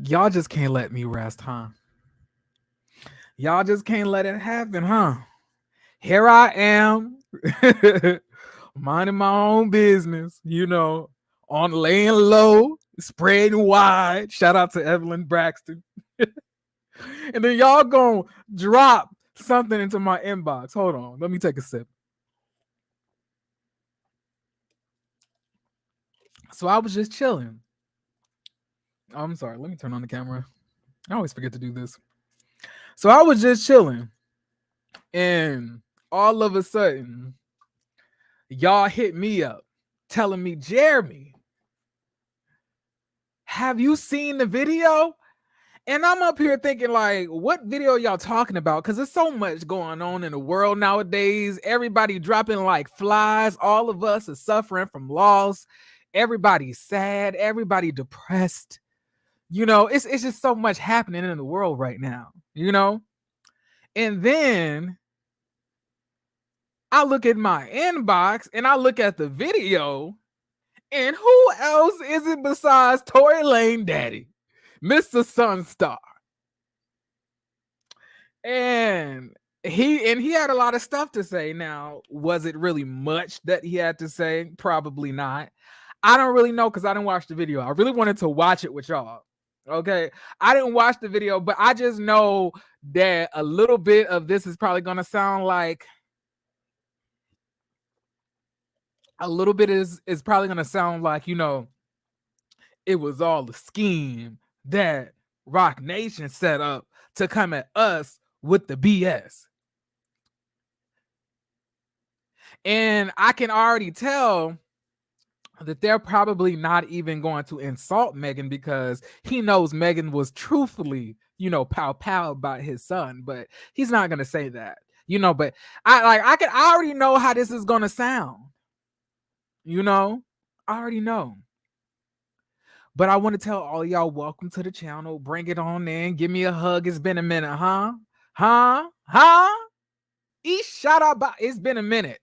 Y'all just can't let me rest, huh? Y'all just can't let it happen, huh? Here I am, minding my own business, on laying low, spreading wide. Shout out to Evelyn Braxton. And then y'all gonna drop something into my inbox. Hold on, let me take a sip. So I was just chilling. Oh, I'm sorry, let me turn on the camera. I always forget to do this. So I was just chilling, and all of a sudden, y'all hit me up telling me, Jeremy, have you seen the video? And I'm up here thinking, like, what video y'all talking about? Because there's so much going on in the world nowadays. Everybody dropping like flies. All of us are suffering from loss. Everybody's sad. Everybody depressed. It's just so much happening in the world right now. And then I look at my inbox and I look at the video, and who else is it besides Tory Lanez daddy, Mr. Sonstar? And he had a lot of stuff to say. Now, was it really much that he had to say? Probably not. I don't really know because I didn't watch the video. I really wanted to watch it with y'all. Okay. I didn't watch the video, but I just know that a little bit of this is probably gonna sound like it was all a scheme that Rock Nation set up to come at us with the BS. And I can already tell that they're probably not even going to insult Megan because he knows Megan was truthfully, pow pow about his son, but he's not gonna say that, but I already know how this is gonna sound. I already know. But I want to tell all y'all, welcome to the channel. Bring it on in. Give me a hug. It's been a minute, huh? Shout out. It's been a minute.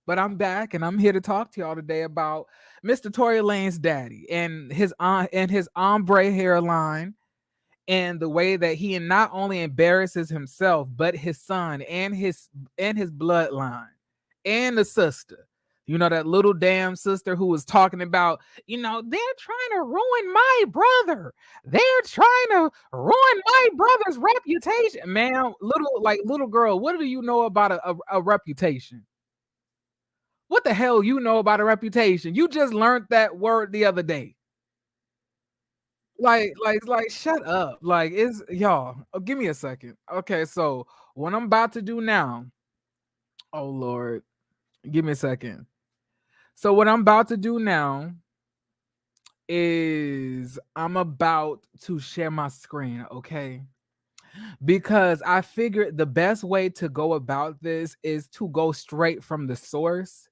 But I'm back and I'm here to talk to y'all today about Mr. Tory Lanez daddy and his ombre hairline, and the way that he not only embarrasses himself, but his son and his bloodline and the sister. That little damn sister who was talking about, they're trying to ruin my brother. They're trying to ruin my brother's reputation. Man, little girl, what do you know about a reputation? What the hell you know about a reputation? You just learned that word the other day. Like, shut up. Like, it's y'all. Give me a second. Okay, so what I'm about to do now. Oh Lord, give me a second. So what I'm about to do now is I'm about to share my screen, okay? Because I figured the best way to go about this is to go straight from the source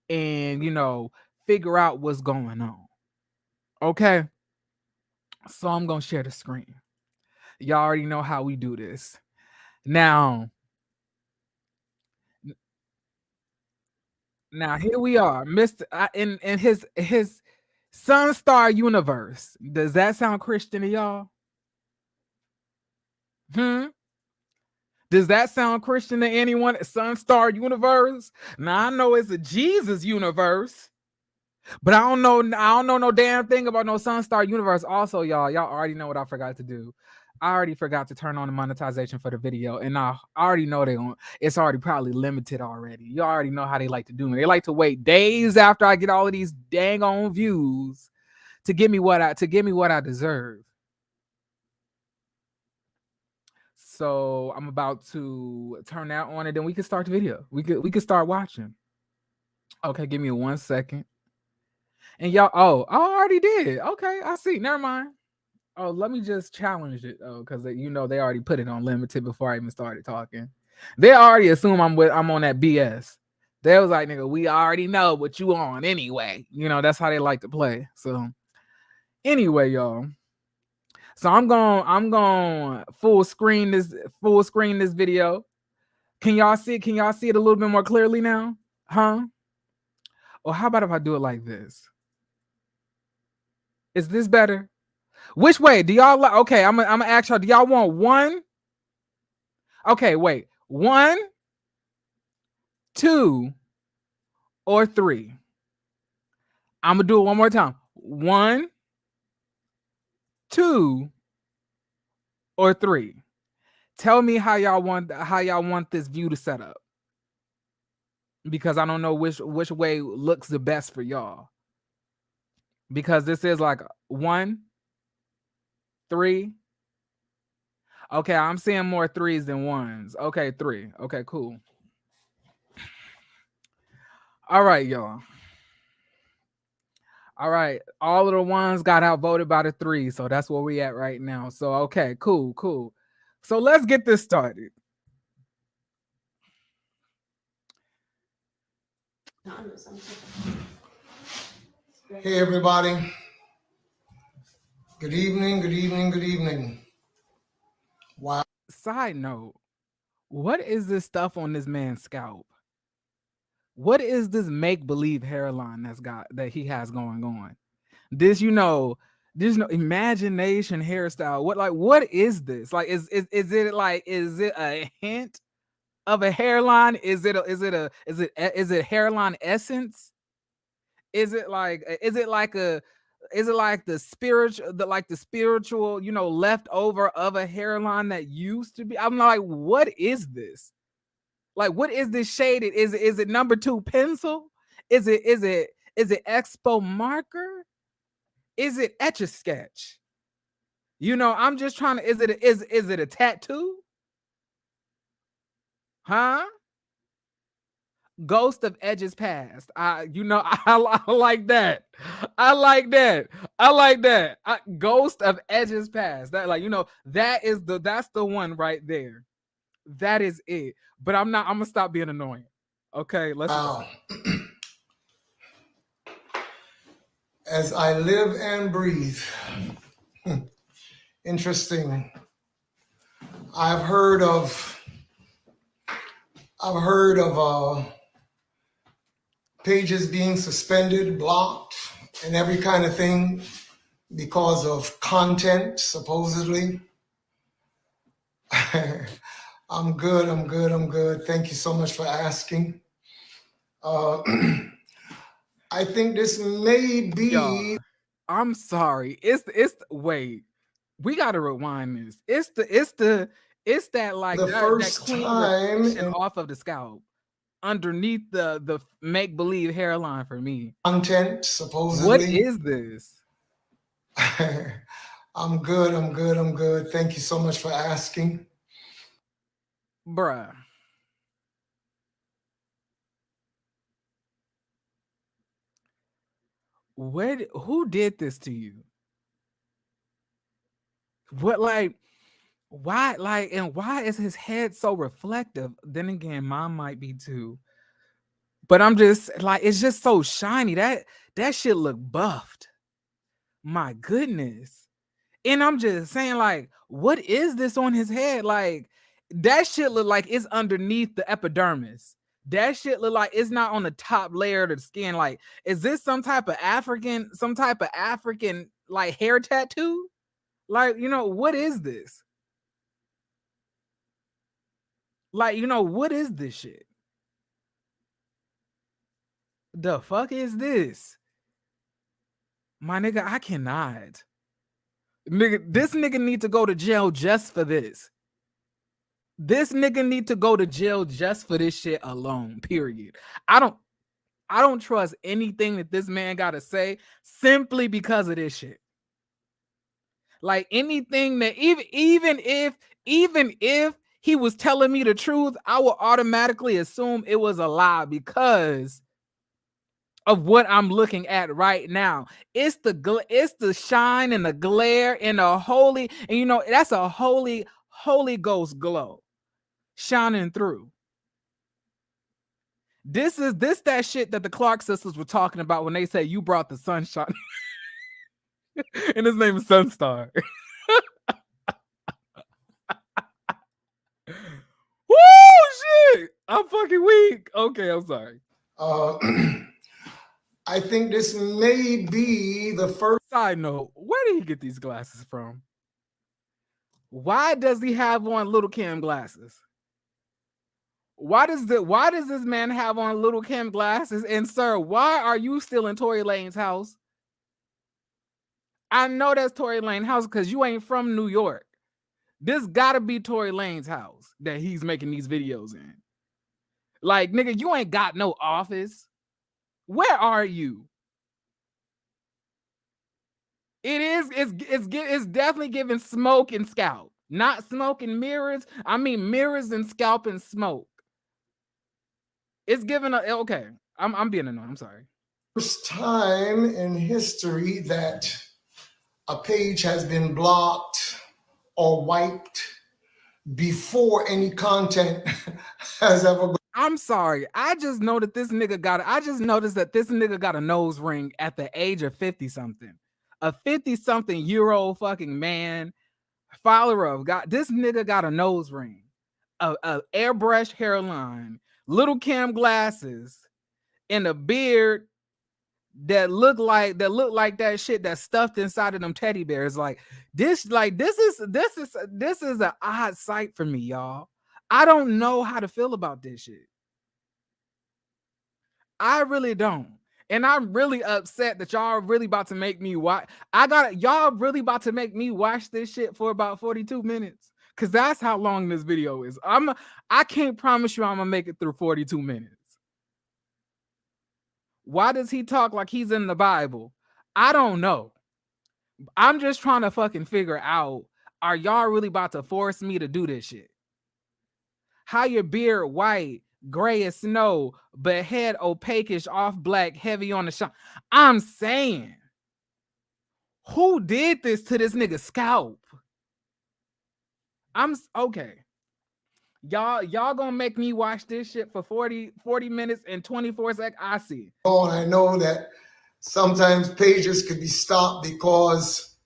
and figure out what's going on. Okay? So I'm going to share the screen. Y'all already know how we do this. Now here we are, Mr. In his Sonstar universe. Does that sound Christian to y'all? Does that sound Christian to anyone at Sonstar universe? Now I know it's a Jesus universe, but I don't know no damn thing about no Sonstar universe. Also, y'all already know what I forgot to do. I already forgot to turn on the monetization for the video, and I already know it's already probably limited already. You already know how they like to do me. They like to wait days after I get all of these dang on views to give me what I deserve. So I'm about to turn that on, and then we can start the video. We could start watching. Okay, give me 1 second. And y'all, I already did. Okay, I see. Never mind. Oh, let me just challenge it because they already put it on limited before I even started talking. They already assume I'm on that BS. They was like, nigga, we already know what you on anyway. That's how they like to play. So anyway, y'all. So I'm going full screen this video. Can y'all see it? Can y'all see it a little bit more clearly now? Huh? Or how about if I do it like this? Is this better? Which way do y'all like? Okay, I'm gonna ask y'all. Do y'all want one? Okay, wait. 1, 2, or 3? I'm gonna do it one more time. 1, 2, or 3. Tell me how y'all want this view to set up, because I don't know which way looks the best for y'all. Because this is like 1, 3. Okay, I'm seeing more 3s than 1s. Okay, 3. Okay, cool. All right, y'all. All right, all of the 1s got outvoted by the 3, so that's where we at right now. So okay, cool. So let's get this started. Hey everybody. Good evening. Wow. Side note, what is this stuff on this man's scalp? What is this make-believe hairline that he has going on? This imagination hairstyle. What is this? Like is it a hint of a hairline? Is it hairline essence? Is it like the spiritual, leftover of a hairline that used to be? I'm like, what is this? Like, what is this shaded? Is it number 2 pencil? Is it expo marker? Is it etch a sketch? I'm just trying to. Is it a tattoo? Huh? Ghost of Edges Past. I like that. I like that. Ghost of Edges Past. That that's the one right there. That is it. But I'm gonna stop being annoying. Okay, let's go. As I live and breathe. Interesting. I've heard of pages being suspended, blocked, and every kind of thing because of content, supposedly. I'm good. Thank you so much for asking. I think this may be. Y'all, I'm sorry. Wait. We gotta rewind this. It's that like the that first clean time reflection off of the scalp underneath the make-believe hairline for me. Content, supposedly. What is this? I'm good. Thank you so much for asking. Bruh. Who did this to you? What, like, why, like, and why is his head so reflective? Then again, mine might be too. But I'm just like, it's just so shiny. That shit look buffed. My goodness. And I'm just saying, like, what is this on his head? Like, that shit look like it's underneath the epidermis. That shit look like it's not on the top layer of the skin. Like, is this some type of African like hair tattoo? Like, what is this? Like, what is this shit? The fuck is this? My nigga, I cannot. Nigga, this nigga need to go to jail just for this. This nigga need to go to jail just for this shit alone, period. I don't trust anything that this man got to say simply because of this shit. Like, anything that even if he was telling me the truth, I will automatically assume it was a lie because of what I'm looking at right now. It's the shine and the glare and the holy, and that's a Holy Ghost glow shining through. This that shit that the Clark sisters were talking about when they say you brought the sunshine. And his name is Sonstar. Woo, shit! I'm fucking weak. Okay, I'm sorry. I think this may be the first. Side note, where did he get these glasses from? Why does he have on little Kim glasses? Why does this man have on little Kim glasses? And sir, why are you still in Tory Lanez house? I know that's Tory Lanez house because you ain't from New York. This gotta be Tory Lanez house that he's making these videos in. Like, nigga, you ain't got no office. Where are you? It's definitely giving smoke and scalp. Not smoke and mirrors. I mean mirrors and scalp and smoke. It's giving okay. I'm being annoying. I'm sorry. First time in history that a page has been blocked or wiped before any content has ever been. I'm sorry. I just noticed that this nigga got a nose ring at the age of 50 something. A 50 something year old fucking man, follower of God. This nigga got a nose ring, a airbrush hairline, little Kim glasses, and a beard that look like that shit that's stuffed inside of them teddy bears. This is an odd sight for me, y'all. I don't know how to feel about this shit. I really don't. And I'm really upset that y'all really about to make me watch. Y'all really about to make me watch this shit for about 42 minutes. Cause that's how long this video is. I can't promise you I'm gonna make it through 42 minutes. Why does he talk like he's in the Bible? I don't know. I'm just trying to fucking figure out, are y'all really about to force me to do this shit? How your beard white, gray as snow, but head opaquish, off black, heavy on the shine. I'm saying, who did this to this nigga's scalp? I'm okay. Y'all gonna make me watch this shit for 40 minutes and 24 seconds. I see. Oh, and I know that sometimes pages could be stopped because,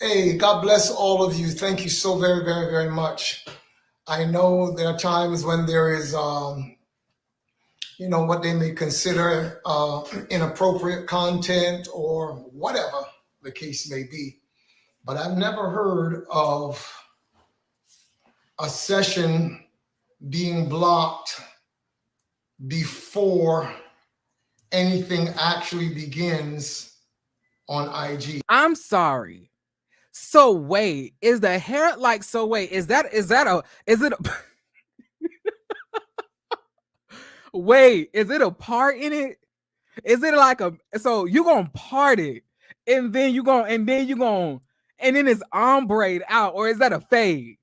hey, God bless all of you. Thank you so very, very, very much. I know there are times when there is, what they may consider inappropriate content or whatever the case may be. But I've never heard of a session being blocked before anything actually begins on IG. I'm sorry. So wait, is the hair like, so wait, is it a wait, is it a part in it? Is it like so you gonna part it and then and then it's ombre out, or is that a fade?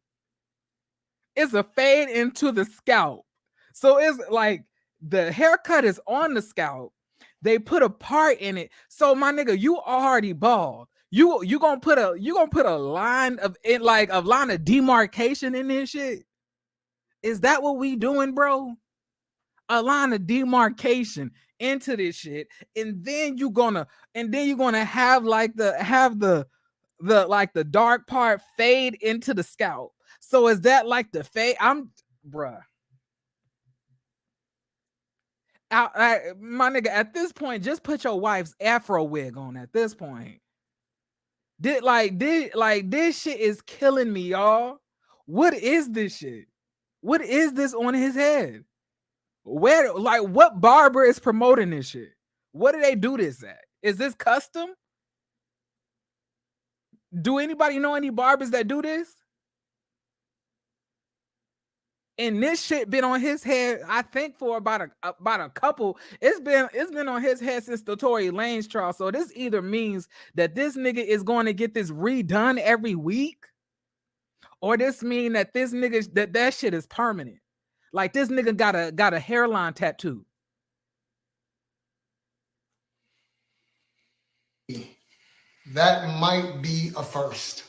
It's a fade into the scalp. So it's like the haircut is on the scalp. They put a part in it. So my nigga, you already bald. You gonna put a line of it, like a line of demarcation in this shit? Is that what we doing, bro? A line of demarcation into this shit, and then you're gonna have the dark part fade into the scalp. So is that like the fade? Bruh. My nigga, at this point, just put your wife's afro wig on. At this point, this shit is killing me, y'all. What is this shit? What is this on his head? Where, what barber is promoting this shit? What do they do this at? Is this custom? Do anybody know any barbers that do this? And this shit been on his head, I think, for about a couple. It's been on his head since the Tory Lanez trial. So this either means that this nigga is going to get this redone every week, or this mean that this nigga that shit is permanent. Like this nigga got a hairline tattoo. That might be a first.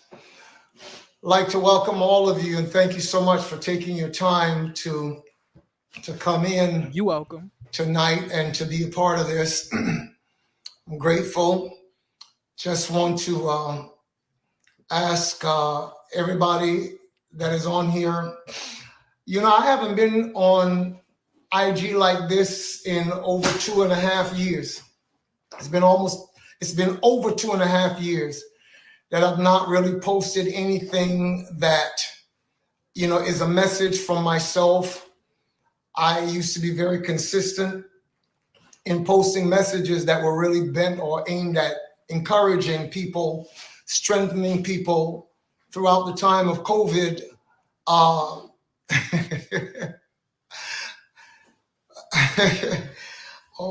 Like to welcome all of you and thank you so much for taking your time to come in. You welcome. Tonight and to be a part of this. I'm grateful. Just want to ask everybody that is on here. I haven't been on IG like this in over 2.5 years. It's been over 2.5 years that I've not really posted anything that, is a message from myself. I used to be very consistent in posting messages that were really bent or aimed at encouraging people, strengthening people throughout the time of COVID. Oh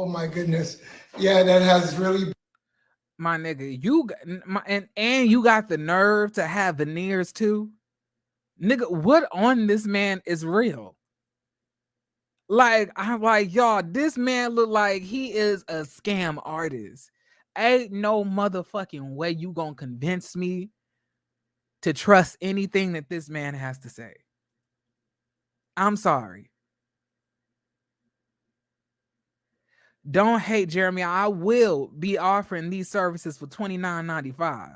my goodness. Yeah, that has really. My nigga, and you got the nerve to have veneers too? Nigga, what on this man is real? Like, I'm like, y'all, this man look like he is a scam artist. Ain't no motherfucking way you gonna convince me to trust anything that this man has to say. I'm sorry. Don't hate Jeremy. I will be offering these services for $29.95.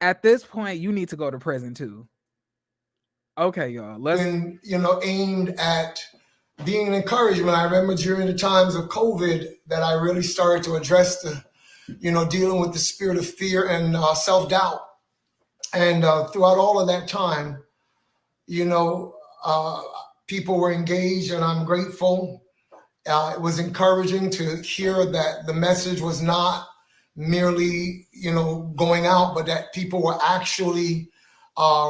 At this point, you need to go to prison too. Okay, y'all. Let's been, aimed at being an encouragement. I remember during the times of COVID that I really started to address the, dealing with the spirit of fear and self-doubt. And throughout all of that time, people were engaged, and I'm grateful. It was encouraging to hear that the message was not merely, going out, but that people were actually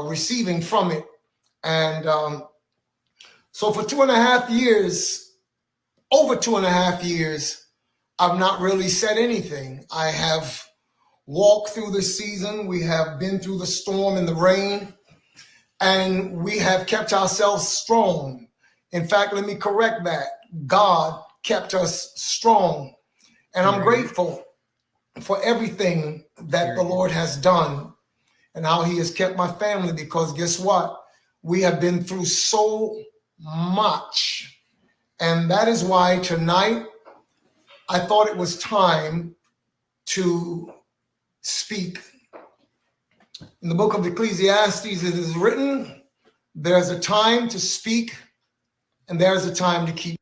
receiving from it. And so for 2.5 years, over 2.5 years, I've not really said anything. I have walked through the season. We have been through the storm and the rain, and we have kept ourselves strong. In fact, let me correct that. God kept us strong. And I'm grateful for everything that the Lord has done and how he has kept my family, because guess what? We have been through so much. And that is why tonight I thought it was time to speak. In the book of Ecclesiastes, it is written, there's a time to speak and there's a time to keep.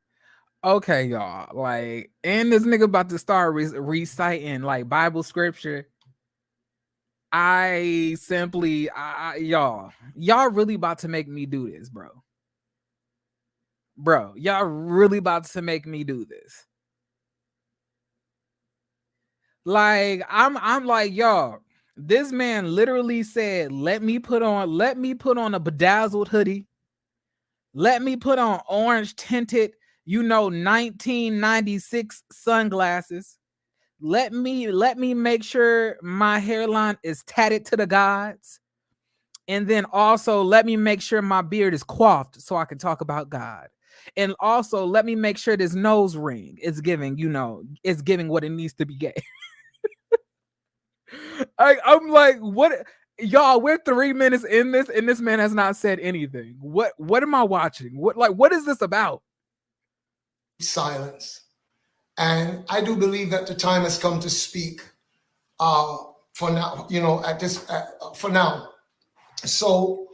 Okay, y'all. Like, and this nigga about to start reciting like Bible scripture. Y'all really about to make me do this, bro. Y'all really about to make me do this. Like, I'm like, y'all, this man literally said, let me put on a bedazzled hoodie. Let me put on orange tinted, 1996 sunglasses. Let me make sure my hairline is tatted to the gods. And then also let me make sure my beard is coiffed so I can talk about God. And also let me make sure this nose ring is giving, it's giving what it needs to be gay. I'm like, what? Y'all, we're 3 minutes in this, and this man has not said anything. What am I watching? What is this about? Silence. And I do believe that the time has come to speak for now, for now. So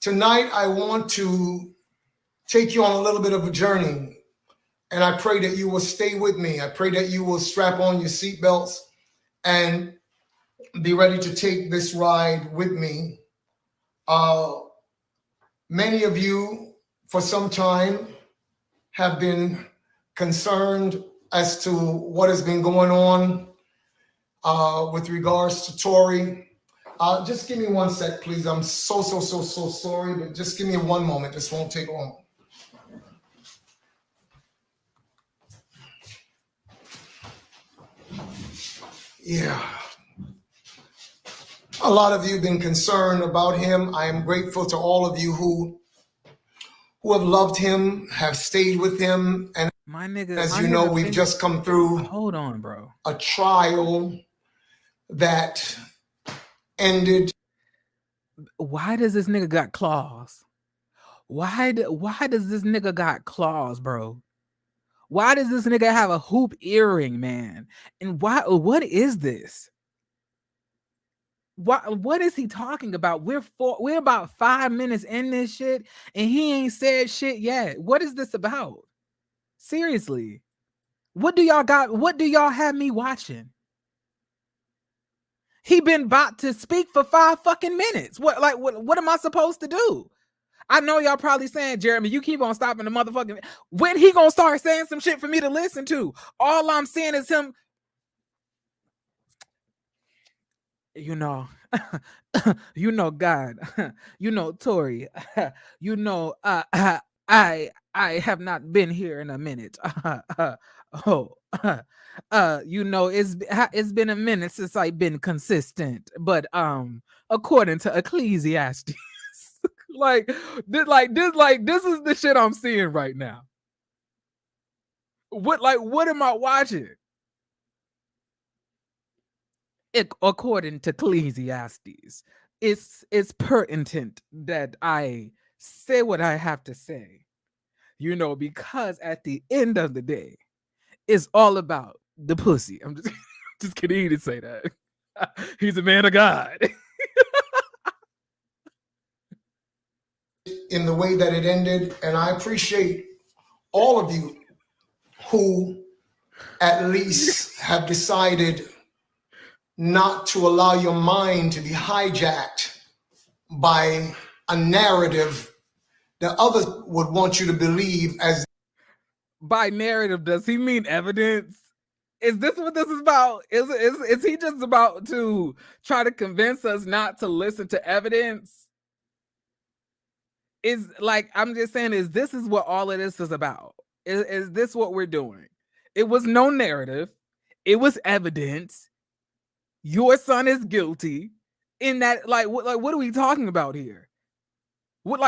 tonight I want to take you on a little bit of a journey, and I pray that you will stay with me. I pray that you will strap on your seatbelts and be ready to take this ride with me. Many of you for some time have been concerned as to what has been going on with regards to Tory. Just give me one sec, please. I'm so sorry, but just give me one moment. This won't take long. Yeah. A lot of you have been concerned about him. I am grateful to all of you who have loved him, have stayed with him. And my nigga, as you know, we've just come through a trial that ended. Why does this nigga got claws? Why does this nigga got claws, bro? Why does this nigga have a hoop earring, man? And what is this? What is he talking about? We're about 5 minutes in this shit and he ain't said shit yet. What is this about? Seriously. What do y'all have me watching? He been about to speak for 5 fucking minutes. What am I supposed to do? I know y'all probably saying, Jeremy, you keep on stopping the motherfucking. When he gonna start saying some shit for me to listen to? All I'm seeing is him. You know, God, Tory, I have not been here in a minute. It's been a minute since I've been consistent, but according to Ecclesiastes, this is the shit I'm seeing right now. What am I watching? According to Ecclesiastes, it's pertinent that I say what I have to say, because at the end of the day, it's all about the pussy. I'm just kidding. He didn't say that. He's a man of God. In the way that it ended, and I appreciate all of you who at least have decided not to allow your mind to be hijacked by a narrative that others would want you to believe as. By narrative, does he mean evidence? Is this what this is about? Is he just about to try to convince us not to listen to evidence? I'm just saying, is this what all of this is about? Is this what we're doing? It was no narrative. It was evidence. Your son is guilty. In that, what are we talking about here? What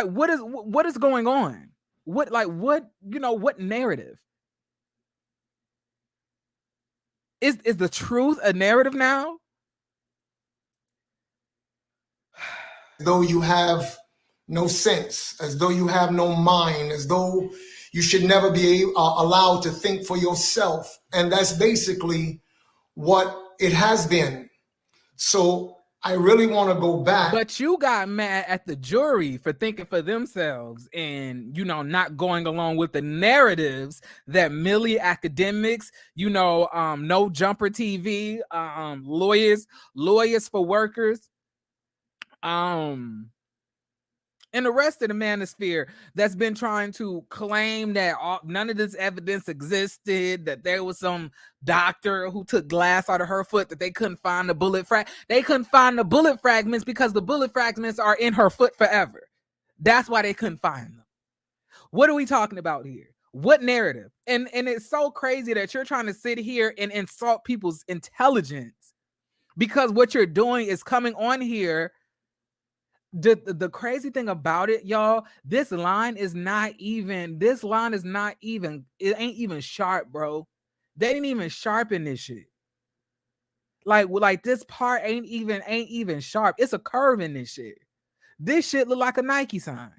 is going on? What narrative? Is the truth a narrative now? Though you have no sense, as though you have no mind, as though you should never be allowed to think for yourself. And that's basically what it has been. So I really want to go back. But you got mad at the jury for thinking for themselves and, not going along with the narratives that Millie Academics, No Jumper TV, Lawyers for Workers, and the rest of the manosphere that's been trying to claim that none of this evidence existed, that there was some doctor who took glass out of her foot, that they couldn't find the bullet They couldn't find the bullet fragments because the bullet fragments are in her foot forever. That's why they couldn't find them. What are we talking about here? What narrative? And it's so crazy that you're trying to sit here and insult people's intelligence, because what you're doing is coming on here. The crazy thing about it, y'all, this line is not even, it ain't even sharp, bro. They didn't even sharpen this shit. Like this part ain't even sharp. It's a curve in this shit. This shit look like a Nike sign.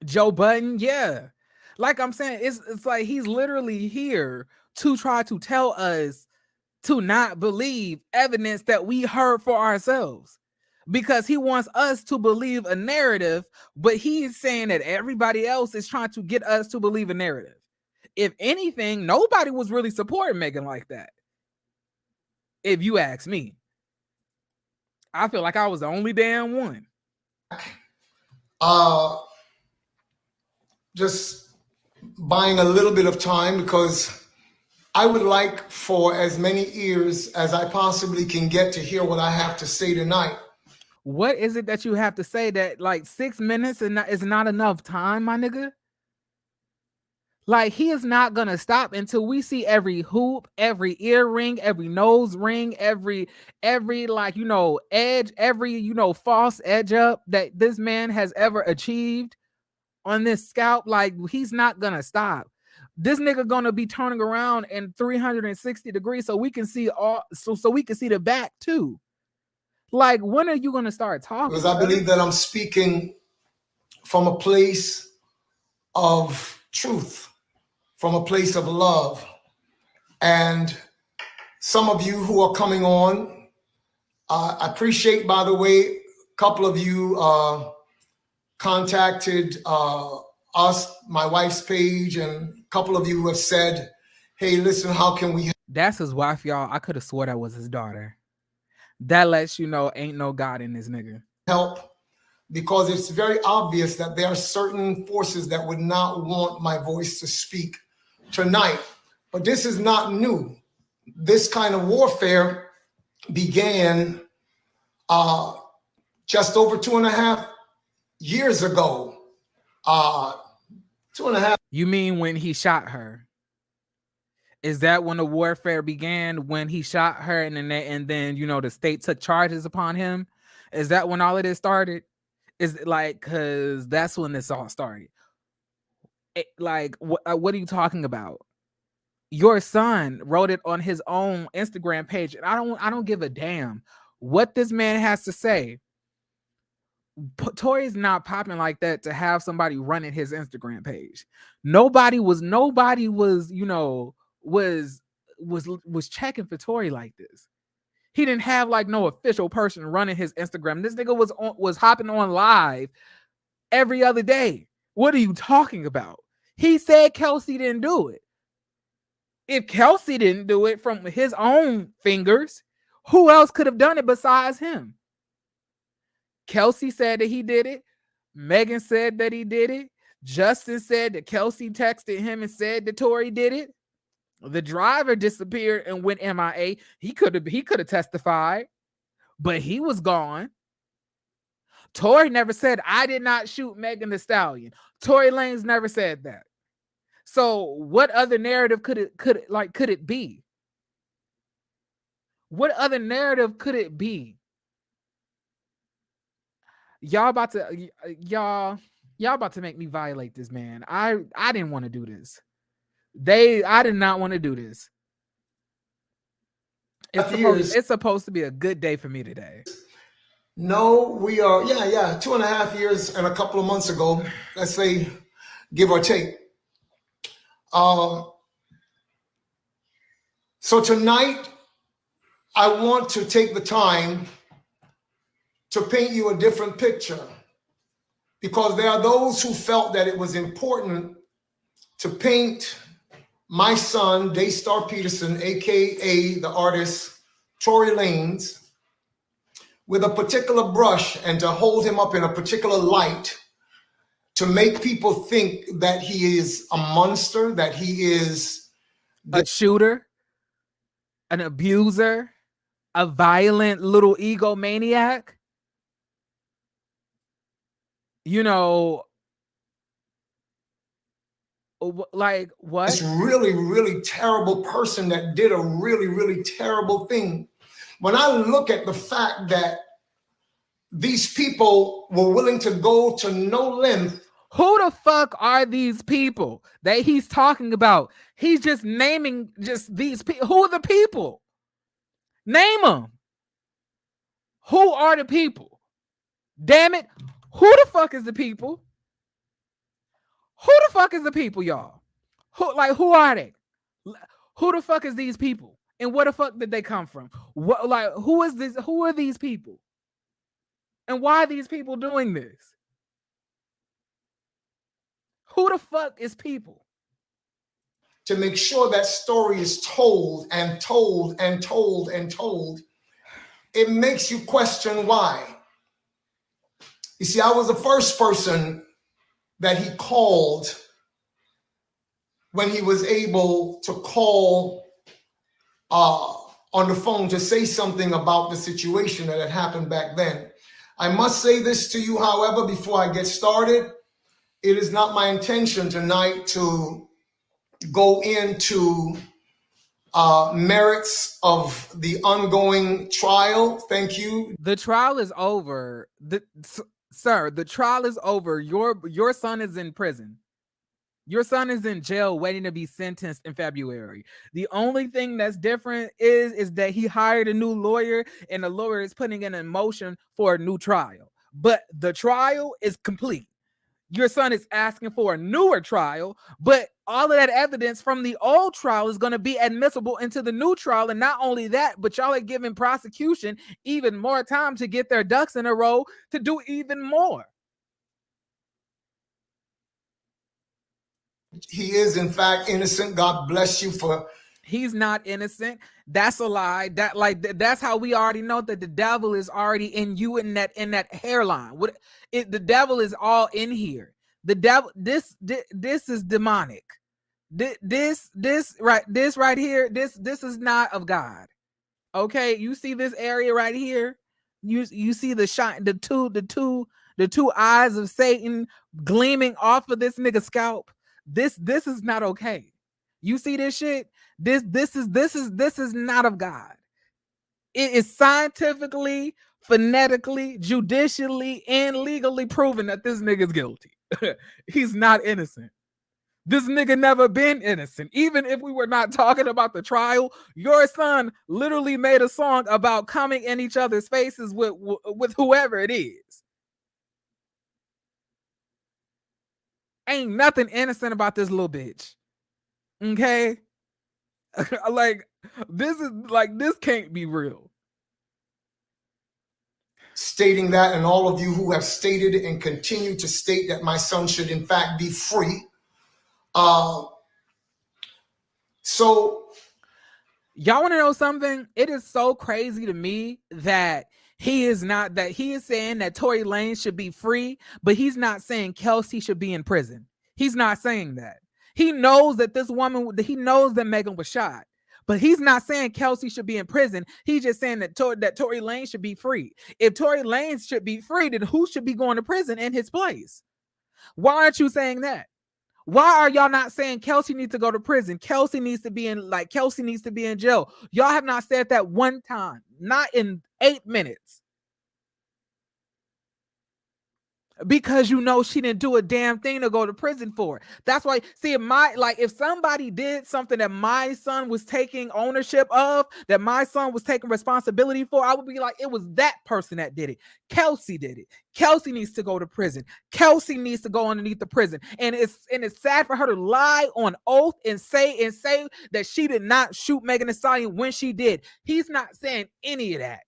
Joe Budden, yeah. Like I'm saying, it's like he's literally here to try to tell us to not believe evidence that we heard for ourselves, because he wants us to believe a narrative, but he's saying that everybody else is trying to get us to believe a narrative. If anything, nobody was really supporting Megan like that. If you ask me, I feel like I was the only damn one. Just buying a little bit of time, because I would like for as many ears as I possibly can get to hear what I have to say tonight. What is it that you have to say that 6 minutes is not enough time, my nigga? Like, he is not gonna stop until we see every hoop, every earring, every nose ring, every edge, every false edge up that this man has ever achieved on this scalp. Like, he's not gonna stop. This nigga gonna be turning around in 360 degrees so we can see so we can see the back too. Like, when are you gonna start talking? Because I believe that I'm speaking from a place of truth. from a place of love. And some of you who are coming on, I appreciate, by the way, a couple of you contacted us, my wife's page, and a couple of you have said, hey, listen, how can we? That's his wife, y'all. I could have swore that was his daughter. That lets you know ain't no God in this nigga. Help, because it's very obvious that there are certain forces that would not want my voice to speak tonight. But this is not new. This kind of warfare began just over 2.5 years ago. 2.5. You mean when he shot her? Is that when the warfare began? When he shot her, and then you know the state took charges upon him? Is that when all of this started? Is it like, because that's when this all started? What are you talking about? Your son wrote it on his own Instagram page, and I don't give a damn what this man has to say. Tory's not popping like that to have somebody running his Instagram page. Nobody was you know was checking for Tory like this. He didn't have like no official person running his Instagram. This nigga was hopping on live every other day. What are you talking about? He said Kelsey didn't do it. If Kelsey didn't do it from his own fingers, who else could have done it besides him? Kelsey said that he did it. Megan said that he did it. Justin said that Kelsey texted him and said that Tory did it. The driver disappeared and went MIA. He could have testified, but he was gone. Tory never said, I did not shoot Megan Thee Stallion. Tory Lanez never said that. So what other narrative could it be? What other narrative could it be? Y'all about to make me violate this man. I didn't want to do this. I did not want to do this. It's supposed to be a good day for me today. No, we are, 2.5 years and a couple of months ago, let's say, give or take. So tonight, I want to take the time to paint you a different picture, because there are those who felt that it was important to paint my son, Daystar Peterson, aka the artist Tory Lanez, with a particular brush and to hold him up in a particular light to make people think that he is a monster, that he is a shooter, an abuser, a violent little egomaniac. You know, like what? This really, really terrible person that did a really, really terrible thing. When I look at the fact that these people were willing to go to no length. Who the fuck are these people that he's talking about? He's just naming just these people. Who are the people? Name them. Who are the people? Damn it. Who the fuck is the people? Who the fuck is the people, y'all? Who are they? Who the fuck is these people? And where the fuck did they come from? Who is this? Who are these people? And why are these people doing this? Who the fuck is people? To make sure that story is told and told and told and told, it makes you question why. You see, I was the first person that he called when he was able to call on the phone to say something about the situation that had happened back then. I must say this to you, however, before I get started. It is not my intention tonight to go into merits of the ongoing trial. Thank you. The trial is over. Sir, the trial is over. Your son is in prison. Your son is in jail waiting to be sentenced in February. The only thing that's different is that he hired a new lawyer, and the lawyer is putting in a motion for a new trial. But the trial is complete. Your son is asking for a newer trial, but all of that evidence from the old trial is going to be admissible into the new trial. And not only that, but y'all are giving prosecution even more time to get their ducks in a row to do even more. He is, in fact, innocent. God bless you for. He's not innocent. That's a lie. That's how we already know that the devil is already in you in that hairline. The devil is all in here. The devil. This is demonic. This right here. This is not of God. Okay, you see this area right here. You see the shine. The two eyes of Satan gleaming off of this nigga scalp. This is not okay. You see this shit? This is not of God. It is scientifically, phonetically, judicially, and legally proven that this nigga's guilty. He's not innocent. This nigga never been innocent. Even if we were not talking about the trial, your son literally made a song about coming in each other's faces with whoever it is. Ain't nothing innocent about this little bitch. Okay? Like, this can't be real. Stating that, and all of you who have stated and continue to state that my son should in fact be free. So y'all want to know something? It is so crazy to me that he is saying that Tory Lanez should be free, but he's not saying Kelsey should be in prison. He's not saying that. He knows that he knows that Megan was shot, but he's not saying Kelsey should be in prison. He's just saying that Tory Lanez should be free. If Tory Lanez should be free, then who should be going to prison in his place? Why aren't you saying that? Why are y'all not saying Kelsey needs to go to prison? Kelsey needs to be in jail. Y'all have not said that one time, not in 8 minutes. Because you know she didn't do a damn thing to go to prison for. That's why, see, if somebody did something that my son was taking ownership of, that my son was taking responsibility for, I would be like, it was that person that did it. Kelsey did it. Kelsey needs to go to prison. Kelsey needs to go underneath the prison. And it's sad for her to lie on oath and say that she did not shoot Megan Thee Stallion when she did. He's not saying any of that.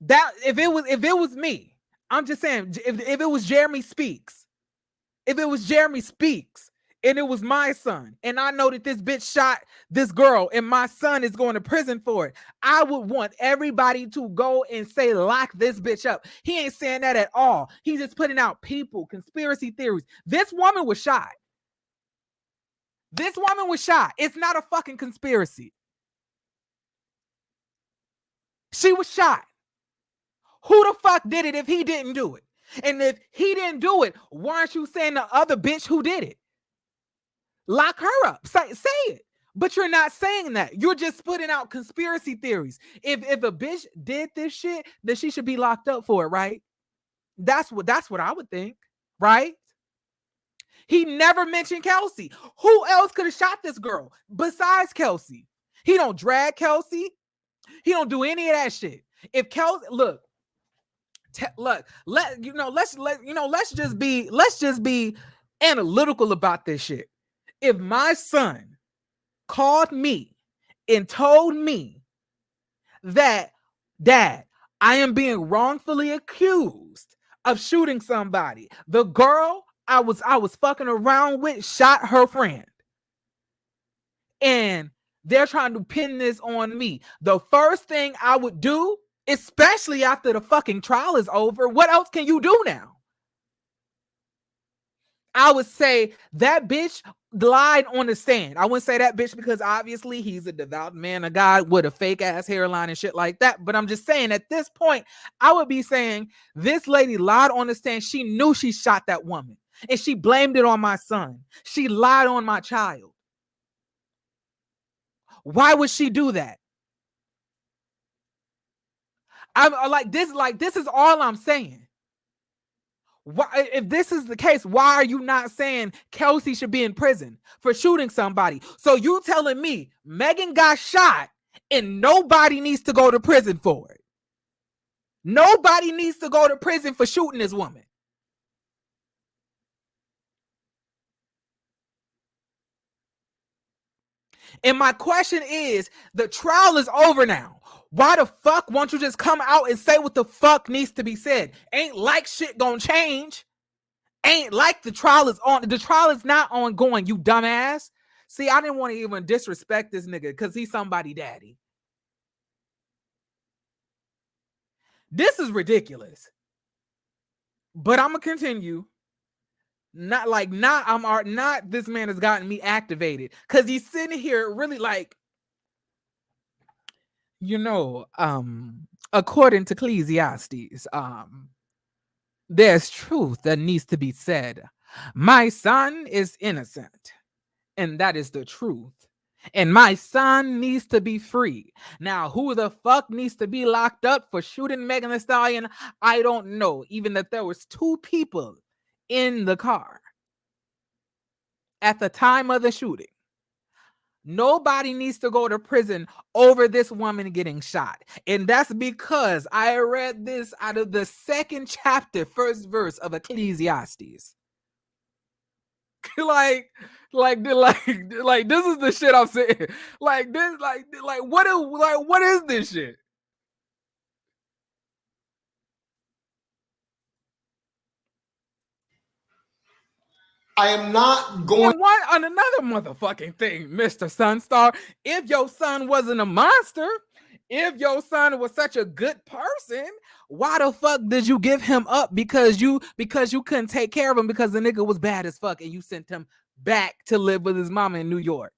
That if it was me, I'm just saying, if it was Jeremy Speaks, and it was my son, and I know that this bitch shot this girl and my son is going to prison for it, I would want everybody to go and say, lock this bitch up. He ain't saying that at all. He's just putting out conspiracy theories. This woman was shot. It's not a fucking conspiracy. She was shot. Who the fuck did it if he didn't do it? And if he didn't do it, why aren't you saying the other bitch who did it? Lock her up. Say it. But you're not saying that. You're just putting out conspiracy theories. If a bitch did this shit, then she should be locked up for it, right? That's what I would think, right? He never mentioned Kelsey. Who else could have shot this girl besides Kelsey? He don't drag Kelsey. He don't do any of that shit. If Kelsey, let's just be analytical about this shit. If my son called me and told me that, Dad, I am being wrongfully accused of shooting somebody, the girl I was fucking around with shot her friend, and they're trying to pin this on me, the first thing I would do, especially after the fucking trial is over, what else can you do now? I would say that bitch lied on the stand. I wouldn't say that bitch because obviously he's a devout man of God with a fake ass hairline and shit like that. But I'm just saying at this point, I would be saying this lady lied on the stand. She knew she shot that woman and she blamed it on my son. She lied on my child. Why would she do that? I'm this is all I'm saying. Why, if this is the case, why are you not saying Kelsey should be in prison for shooting somebody? So you telling me Megan got shot and nobody needs to go to prison for it? Nobody needs to go to prison for shooting this woman. And my question is, the trial is over now. Why the fuck won't you just come out and say what the fuck needs to be said? Ain't like shit gonna change. Ain't like the trial is on. The trial is not ongoing, you dumbass. See, I didn't want to even disrespect this nigga because he's somebody daddy. This is ridiculous. But I'm gonna continue. Not this man has gotten me activated because he's sitting here really like, according to Ecclesiastes, there's truth that needs to be said. My son is innocent, and that is the truth. And my son needs to be free. Now, who the fuck needs to be locked up for shooting Megan Thee Stallion? I don't know. Even that there was 2 people in the car at the time of the shooting. Nobody needs to go to prison over this woman getting shot. And that's because I read this out of the 2nd chapter, 1st verse of Ecclesiastes. like this is the shit I'm saying. Like this, what is this shit? I am not going. And one on another motherfucking thing, Mr. Sonstar. If your son wasn't a monster, if your son was such a good person, why the fuck did you give him up because you couldn't take care of him because the nigga was bad as fuck and you sent him back to live with his mama in New York?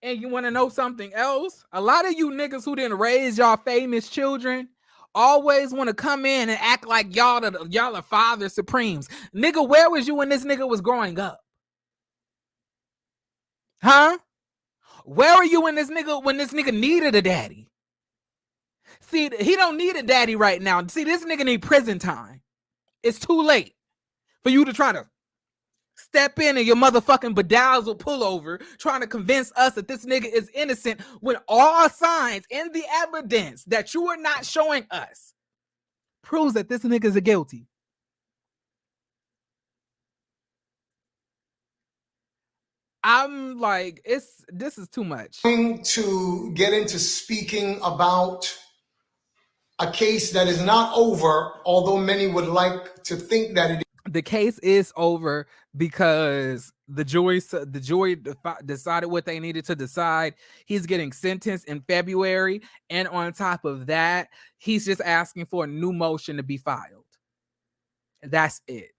And you want to know something else? A lot of you niggas who didn't raise y'all famous children always want to come in and act like y'all are father supremes. Nigga, where was you when this nigga was growing up? Huh? Where were you when this nigga needed a daddy? See, he don't need a daddy right now. See, this nigga need prison time. It's too late for you to try to step in and your motherfucking bedazzled pullover trying to convince us that this nigga is innocent when all signs and the evidence that you are not showing us proves that this nigga is guilty. I'm like, this is too much. Going to get into speaking about a case that is not over, although many would like to think that it is. The case is over because the jury decided what they needed to decide. He's getting sentenced in February, and on top of that, he's just asking for a new motion to be filed. That's it.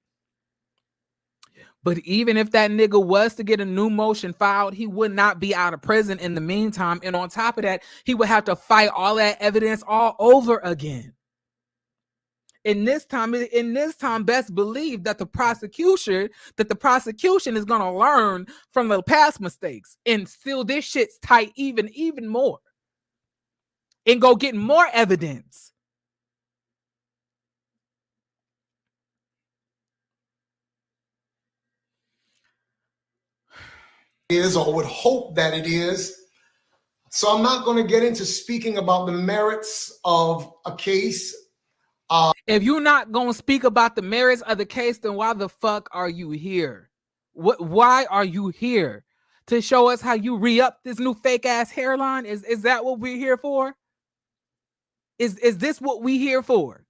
But even if that nigga was to get a new motion filed, he would not be out of prison in the meantime. And on top of that, he would have to fight all that evidence all over again. In this time, best believe that the prosecution is gonna learn from the past mistakes and seal this shit's tight even more, and go get more evidence. Is, or would hope that it is. So I'm not going to get into speaking about the merits of a case. If you're not going to speak about the merits of the case, then why the fuck are you here? Why are you here? To show us how you re-up this new fake ass hairline? Is that what we're here for? Is this what we here for?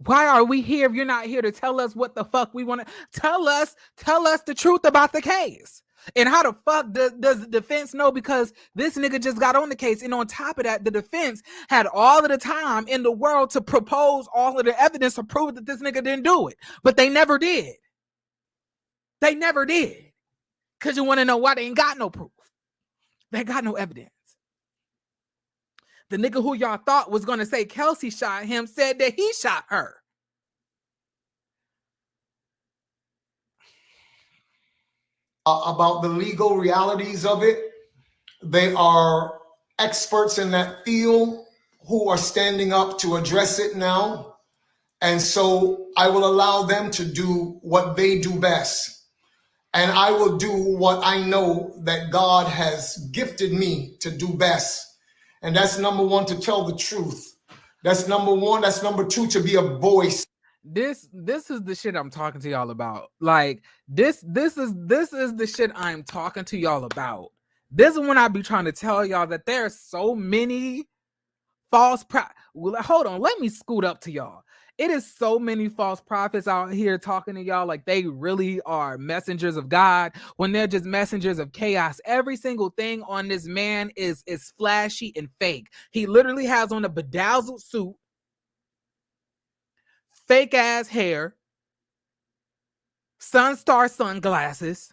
Why are we here if you're not here to tell us what the fuck we want to tell us the truth about the case? And how the fuck does the defense know? Because this nigga just got on the case. And on top of that, the defense had all of the time in the world to propose all of the evidence to prove that this nigga didn't do it. But they never did. They never did. Because you want to know why? They ain't got no proof. They got no evidence. The nigga who y'all thought was going to say Kelsey shot him said that he shot her. About the legal realities of it. They are experts in that field who are standing up to address it now. And so I will allow them to do what they do best. and I will do what I know that God has gifted me to do best. And that's number one, to tell the truth. That's number one. That's number two, to be a voice. This is the shit I'm talking to y'all about. Like this is the shit I'm talking to y'all about. This is when I be trying to tell y'all that there are so many false hold on, let me scoot up to y'all. It is so many false prophets out here talking to y'all like they really are messengers of God when they're just messengers of chaos. Every single thing on this man is flashy and fake. He literally has on a bedazzled suit, fake ass hair, Sonstar sunglasses,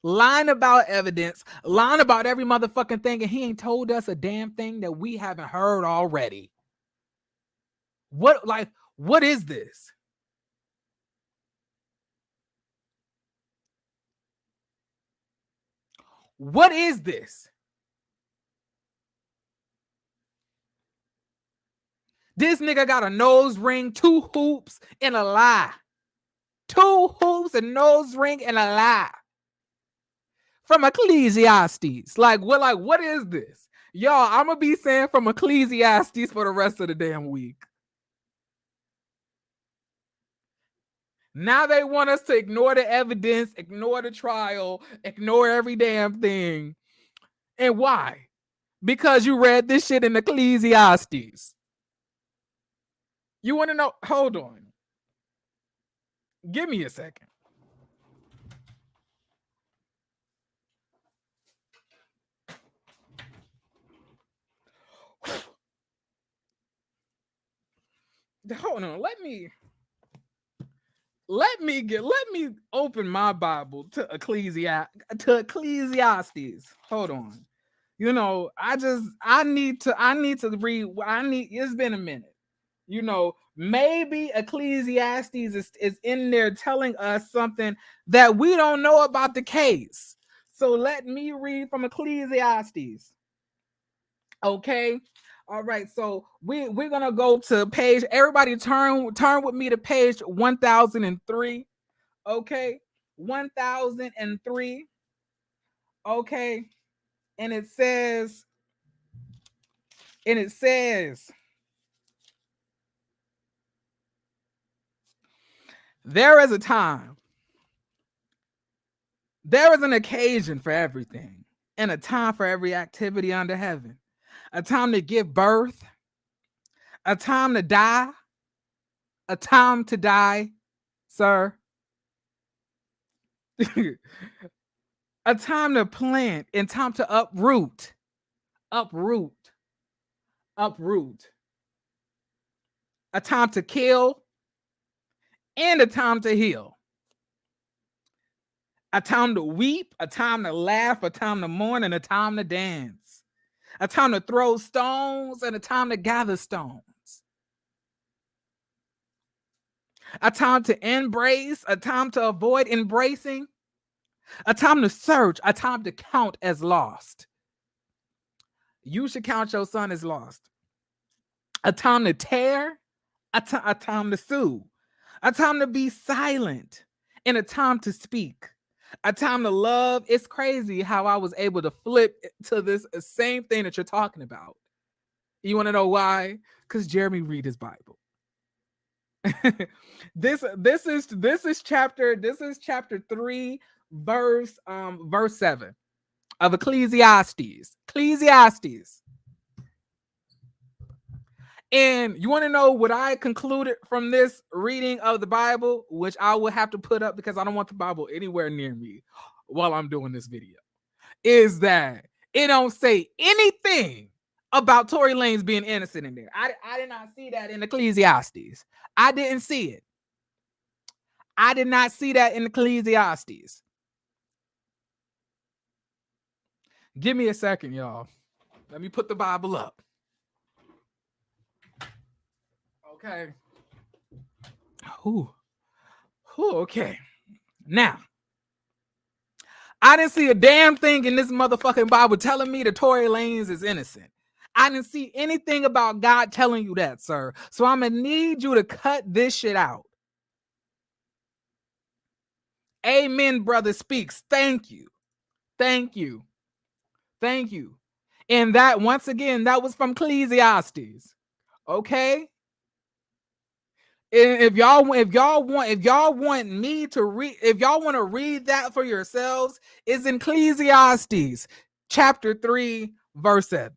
lying about evidence, lying about every motherfucking thing, and he ain't told us a damn thing that we haven't heard already. What is this? What is this? This nigga got a nose ring, 2 hoops, and a lie. 2 hoops, a nose ring, and a lie. From Ecclesiastes. What is this? Y'all, I'm gonna be saying from Ecclesiastes for the rest of the damn week. Now they want us to ignore the evidence, ignore the trial, ignore every damn thing. And why? Because you read this shit in Ecclesiastes. You want to know? Hold on. Give me a second. Hold on. Let me open my Bible to Ecclesiastes. Hold on. You know, I need to read. It's been a minute. You know, maybe Ecclesiastes is in there telling us something that we don't know about the case. So let me read from Ecclesiastes. Okay. All right. So we're gonna go to page. Everybody turn with me to page 1003. Okay. 1003. Okay. And it says, there is a time, there is an occasion for everything, and a time for every activity under heaven. A time to give birth, a time to die, a time to die, sir. A time to plant and time to uproot. Uproot. Uproot. A time to kill and a time to heal. A time to weep, a time to laugh, a time to mourn, and a time to dance. A time to throw stones and a time to gather stones. A time to embrace, a time to avoid embracing. A time to search, a time to count as lost. You should count your son as lost. A time to tear, a time to sue. A time to be silent, and a time to speak. A time to love. It's crazy how I was able to flip to this same thing that you're talking about. You want to know why? Because Jeremy read his Bible. this is chapter 3, verse 7 of Ecclesiastes. And you want to know what I concluded from this reading of the Bible, which I will have to put up because I don't want the Bible anywhere near me while I'm doing this video, is that it don't say anything about Tory Lanez being innocent in there. I did not see that in Ecclesiastes. I didn't see it. I did not see that in Ecclesiastes. Give me a second, y'all. Let me put the Bible up. Okay. Okay. Now, I didn't see a damn thing in this motherfucking Bible telling me that Tory Lanez is innocent. I didn't see anything about God telling you that, sir. So I'm going to need you to cut this shit out. Amen, brother speaks. Thank you. Thank you. Thank you. And that, once again, that was from Ecclesiastes. Okay? And if y'all want me to read, if y'all want to read that for yourselves, it's in Ecclesiastes chapter 3, verse 7.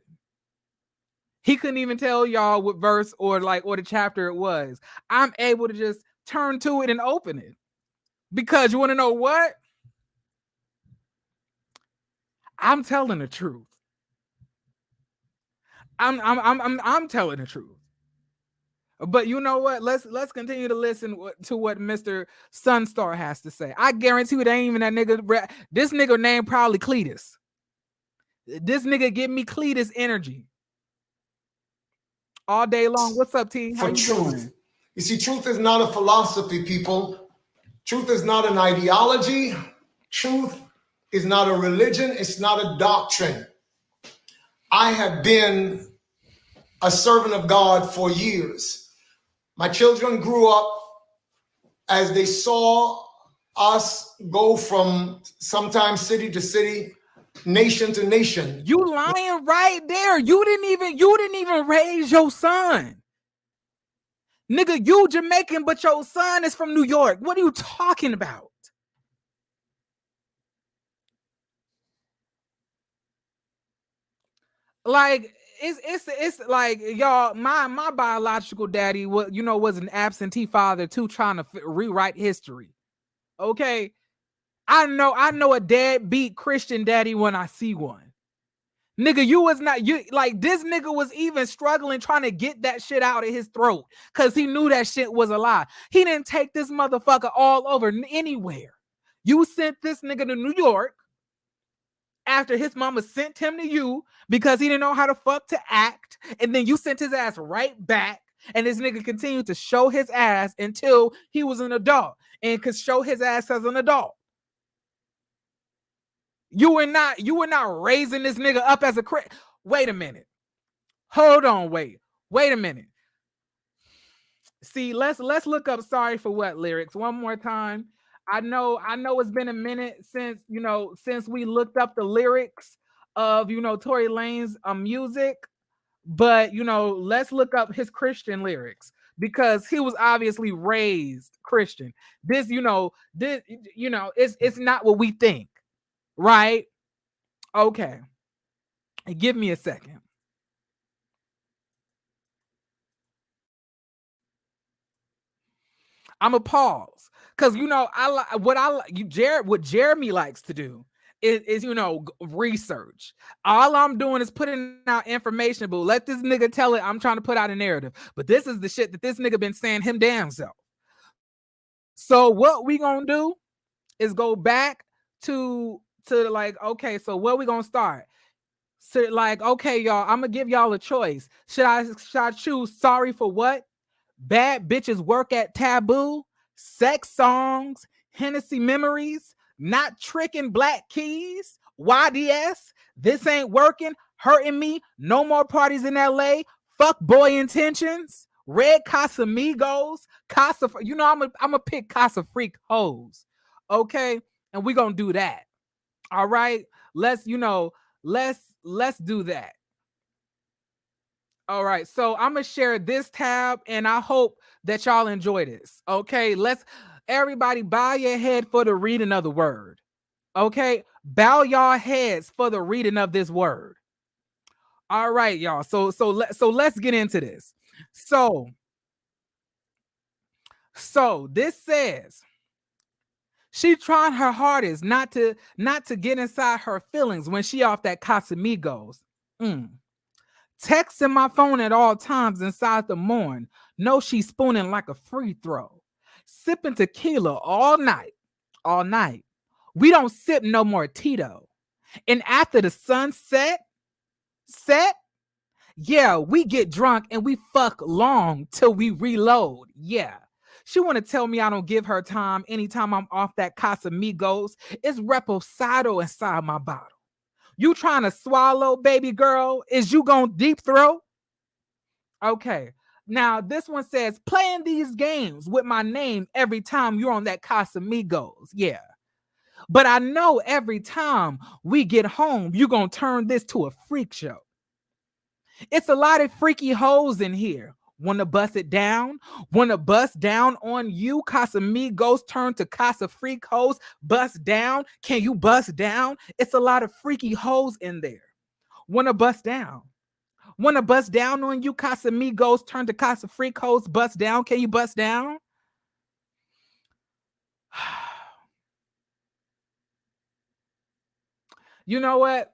He couldn't even tell y'all what verse or the chapter it was. I'm able to just turn to it and open it. Because you want to know what? I'm telling the truth. I'm telling the truth. But you know what? Let's continue to listen to what Mr. Sonstar has to say. I guarantee you, it ain't even that nigga. This nigga name probably Cletus. This nigga give me Cletus energy all day long. What's up, T? How For you truth. doing? You see, truth is not a philosophy, people. Truth is not an ideology. Truth is not a religion. It's not a doctrine. I have been a servant of God for years. My children grew up as they saw us go from sometimes city to city, nation to nation. You lying right there. You didn't even raise your son. Nigga, you Jamaican, but your son is from New York. What are you talking about? Like, it's like, y'all, my biological daddy was an absentee father too, trying to rewrite history. Okay, I know a deadbeat Christian daddy when I see one. Nigga, this nigga was even struggling trying to get that shit out of his throat because he knew that shit was a lie. He didn't take this motherfucker all over anywhere. You sent this nigga to New York after his mama sent him to you because he didn't know how the fuck to act, and then you sent his ass right back, and this nigga continued to show his ass until he was an adult and could show his ass as an adult. You were not raising this nigga up as a Wait a minute. Hold on, wait a minute. See, let's look up "Sorry for What" lyrics one more time. I know it's been a minute since we looked up the lyrics of Tory Lanez music, but let's look up his Christian lyrics because he was obviously raised Christian. It's not what we think, right? Okay, give me a second. I'm a pause because what Jeremy likes to do is research. All I'm doing is putting out information, but let this nigga tell it. I'm trying to put out a narrative, but this is the shit that this nigga been saying him damn self. So what we gonna do is go back to okay. So where we gonna start? So okay, y'all. I'm gonna give y'all a choice. Should I choose "Sorry for What"? Bad bitches work at Taboo, sex songs, Hennessy memories, not tricking black keys, YDS, this ain't working, hurting me, no more parties in LA, fuck boy intentions, red Casamigos, Casa, I'm gonna pick Casa Freak hoes. Okay, and we gonna do that. All right, let's do that. All right, so I'm gonna share this tab, and I hope that y'all enjoy this. Okay, let's everybody bow your head for the reading of the word. Okay, bow y'all heads for the reading of this word. All right, y'all. So let's get into this. So this says she tried her hardest not to get inside her feelings when she off that Casamigos. Texting my phone at all times inside the morn. Know she's spooning like a free throw. Sipping tequila all night. All night. We don't sip no more Tito. And after the sun set, yeah, we get drunk and we fuck long till we reload. Yeah. She want to tell me I don't give her time anytime I'm off that Casamigos. It's reposado inside my bottle. You trying to swallow, baby girl? Is you gonna deep throat? Okay. Now this one says playing these games with my name every time you're on that Casamigos. Yeah. But I know every time we get home, you're going to turn this to a freak show. It's a lot of freaky hoes in here. Want to bust it down? Want to bust down on you? Casamigos turn to Casa Freak hoes. Bust down? Can you bust down? It's a lot of freaky hoes in there. Want to bust down? Want to bust down on you? Casamigos turn to Casa Freak hoes. Bust down? Can you bust down? You know what?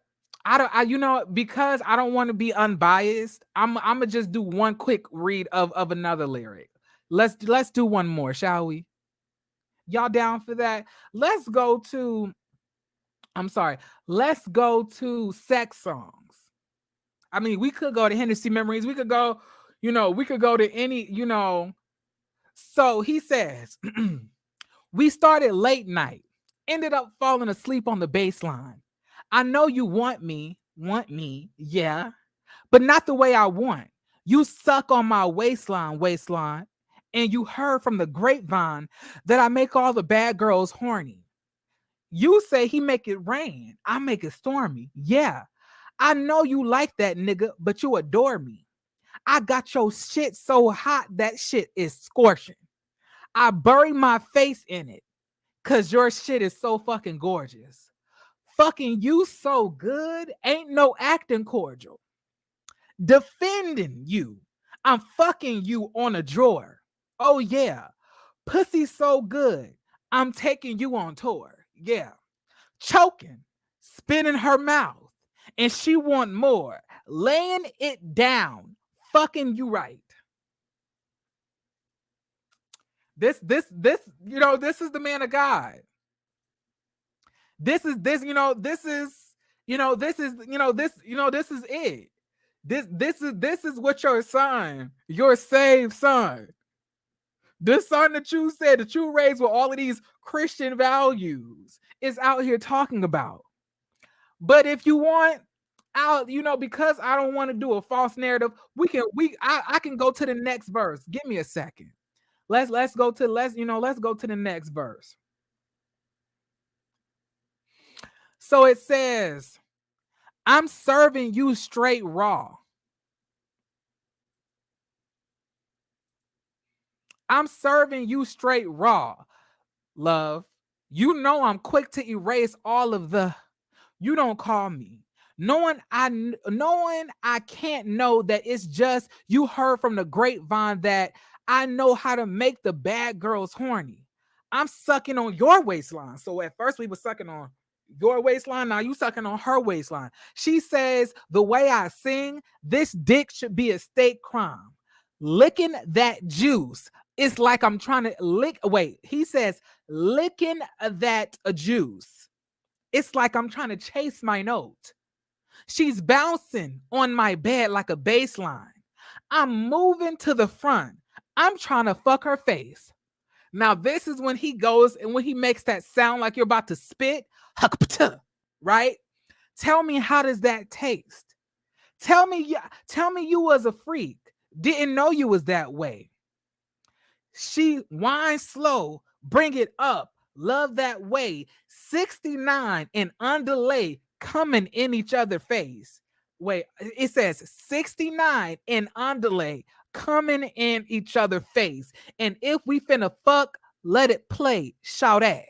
Because I don't want to be unbiased, I'm gonna just do one quick read of another lyric. Let's do one more, shall we? Y'all down for that? Let's go to let's go to sex songs. I mean, we could go to Hennessy Memories, we could go, we could go to any, So he says, we started late night, ended up falling asleep on the baseline. I know you want me, yeah, but not the way I want. You suck on my waistline, and you heard from the grapevine that I make all the bad girls horny. You say he make it rain, I make it stormy. Yeah, I know you like that nigga, but you adore me. I got your shit so hot that shit is scorching. I bury my face in it, cause your shit is so fucking gorgeous. Fucking you so good, ain't no acting cordial. Defending you, I'm fucking you on a drawer. Oh yeah, pussy so good, I'm taking you on tour. Yeah, choking, spinning her mouth, and she want more. Laying it down, fucking you right. This, this is the man of God. This is it. This is what your son, your saved son, this son that you said that you raised with all of these Christian values is out here talking about. But if you want out, because I don't want to do a false narrative, I can go to the next verse. Give me a second. Let's go to the next verse. So it says, I'm serving you straight raw. I'm serving you straight raw, love. You know I'm quick to erase all of the you don't call me. Knowing I can't know that it's just you heard from the grapevine that I know how to make the bad girls horny. I'm sucking on your waistline. So at first we were sucking on your waistline. Now you sucking on her waistline. She says, the way I sing, this dick should be a state crime. Licking that juice. It's like I'm trying to lick. Wait, he says, licking that juice. It's like I'm trying to chase my note. She's bouncing on my bed like a baseline. I'm moving to the front. I'm trying to fuck her face. Now, this is when he goes and when he makes that sound like you're about to spit, right? Tell me, how does that taste? Tell me you was a freak. Didn't know you was that way. She whines slow, bring it up, love that way. 69 and underlay, coming in each other face. Wait, it says 69 and underlay, coming in each other face. And if we finna fuck, let it play. Shout at.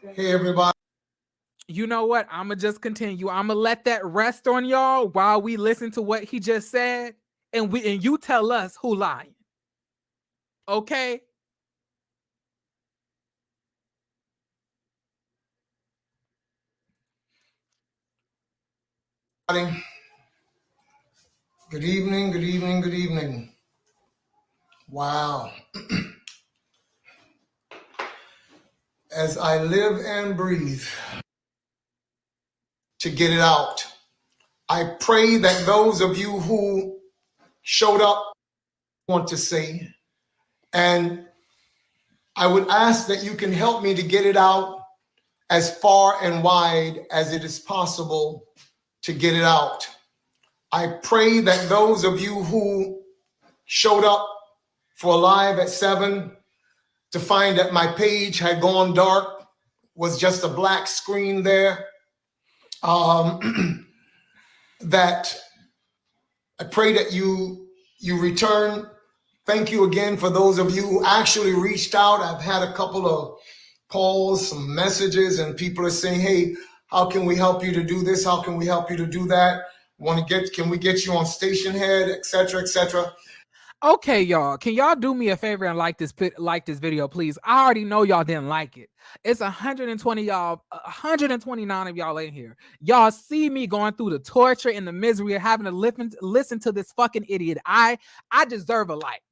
Hey everybody. You know what? I'ma just continue. I'ma let that rest on y'all while we listen to what he just said, and you tell us who lying. Okay? Good evening, good evening, good evening. Wow. As I live and breathe to get it out, I pray that those of you who showed up want to say, and I would ask that you can help me to get it out as far and wide as it is possible to get it out. I pray that those of you who showed up for Live at 7 to find that my page had gone dark, was just a black screen there. That I pray that you return. Thank you again for those of you who actually reached out. I've had a couple of calls, some messages, and people are saying, "Hey, how can we help you to do this? How can we help you to do that? Can we get you on station head, etc., etc." Okay, y'all. Can y'all do me a favor and like this video, please? I already know y'all didn't like it. It's 120 y'all, 129 of y'all in here. Y'all see me going through the torture and the misery of having to listen to this fucking idiot. I deserve a like.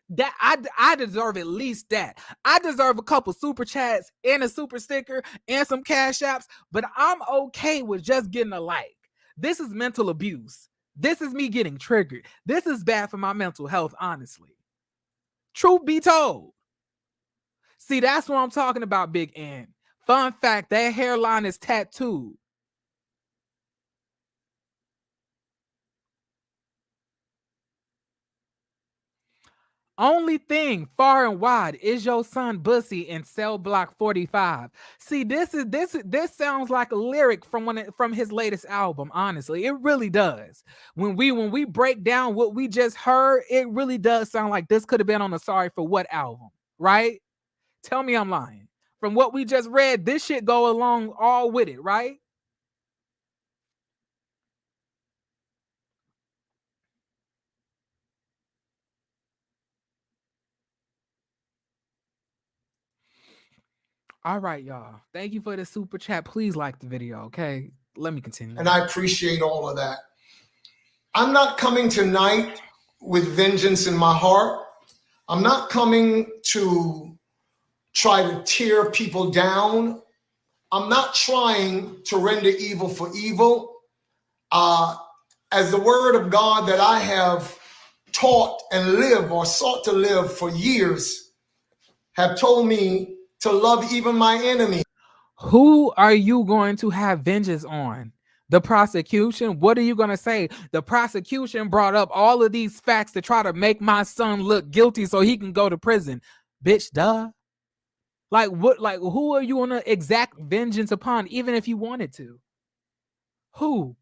That I deserve at least that. I deserve a couple super chats and a super sticker and some cash apps, but I'm okay with just getting a like. This is mental abuse. This is me getting triggered. This is bad for my mental health, honestly. Truth be told. See, that's what I'm talking about, Big N. Fun fact, that hairline is tattooed. Only thing far and wide is your son Bussy in Cell Block 45. See, this sounds like a lyric from his latest album. Honestly, it really does. When we break down what we just heard, it really does sound like this could have been on a Sorry for What album, right? Tell me I'm lying. From what we just read, this shit go along all with it, right? All right, y'all. Thank you for the super chat. Please like the video, okay? Let me continue. And I appreciate all of that. I'm not coming tonight with vengeance in my heart. I'm not coming to try to tear people down. I'm not trying to render evil for evil. As the word of God that I have taught and lived or sought to live for years have told me to love even my enemy. Who are you going to have vengeance on? The prosecution? What are you going to say? The prosecution brought up all of these facts to try to make my son look guilty so he can go to prison. Bitch, duh. Like what? Like who are you going to exact vengeance upon, even if you wanted to? Who?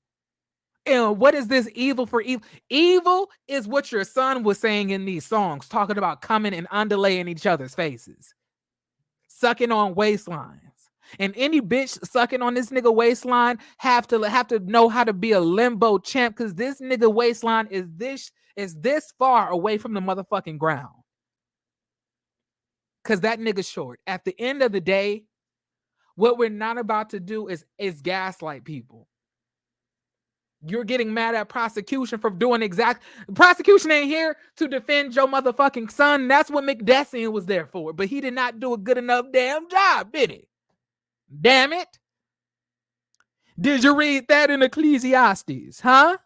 And what is this evil for evil? Evil is what your son was saying in these songs, talking about coming and underlaying each other's faces, sucking on waistlines. And any bitch sucking on this nigga waistline have to know how to be a limbo champ, because this nigga waistline is this far away from the motherfucking ground. Cause that nigga's short. At the end of the day, what we're not about to do is gaslight people. You're getting mad at prosecution for doing prosecution ain't here to defend your motherfucking son. That's what McDessian was there for. But he did not do a good enough damn job, did he? Damn it. Did you read that in Ecclesiastes, huh?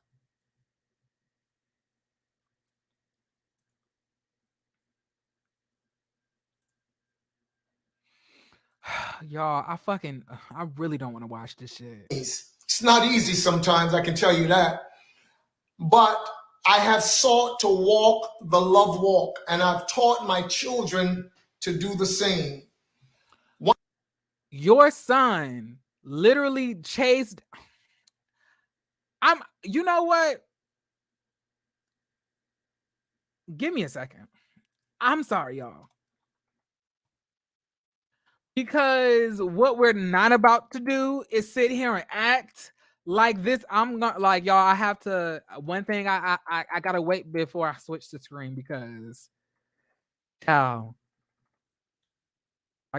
Y'all, I really don't want to watch this shit. It's not easy sometimes, I can tell you that. But I have sought to walk the love walk, and I've taught my children to do the same. Your son literally chased. You know what? Give me a second. I'm sorry, y'all. Because what we're not about to do is sit here and act like this. I'm not like y'all. I have to. One thing I gotta wait before I switch the screen, because I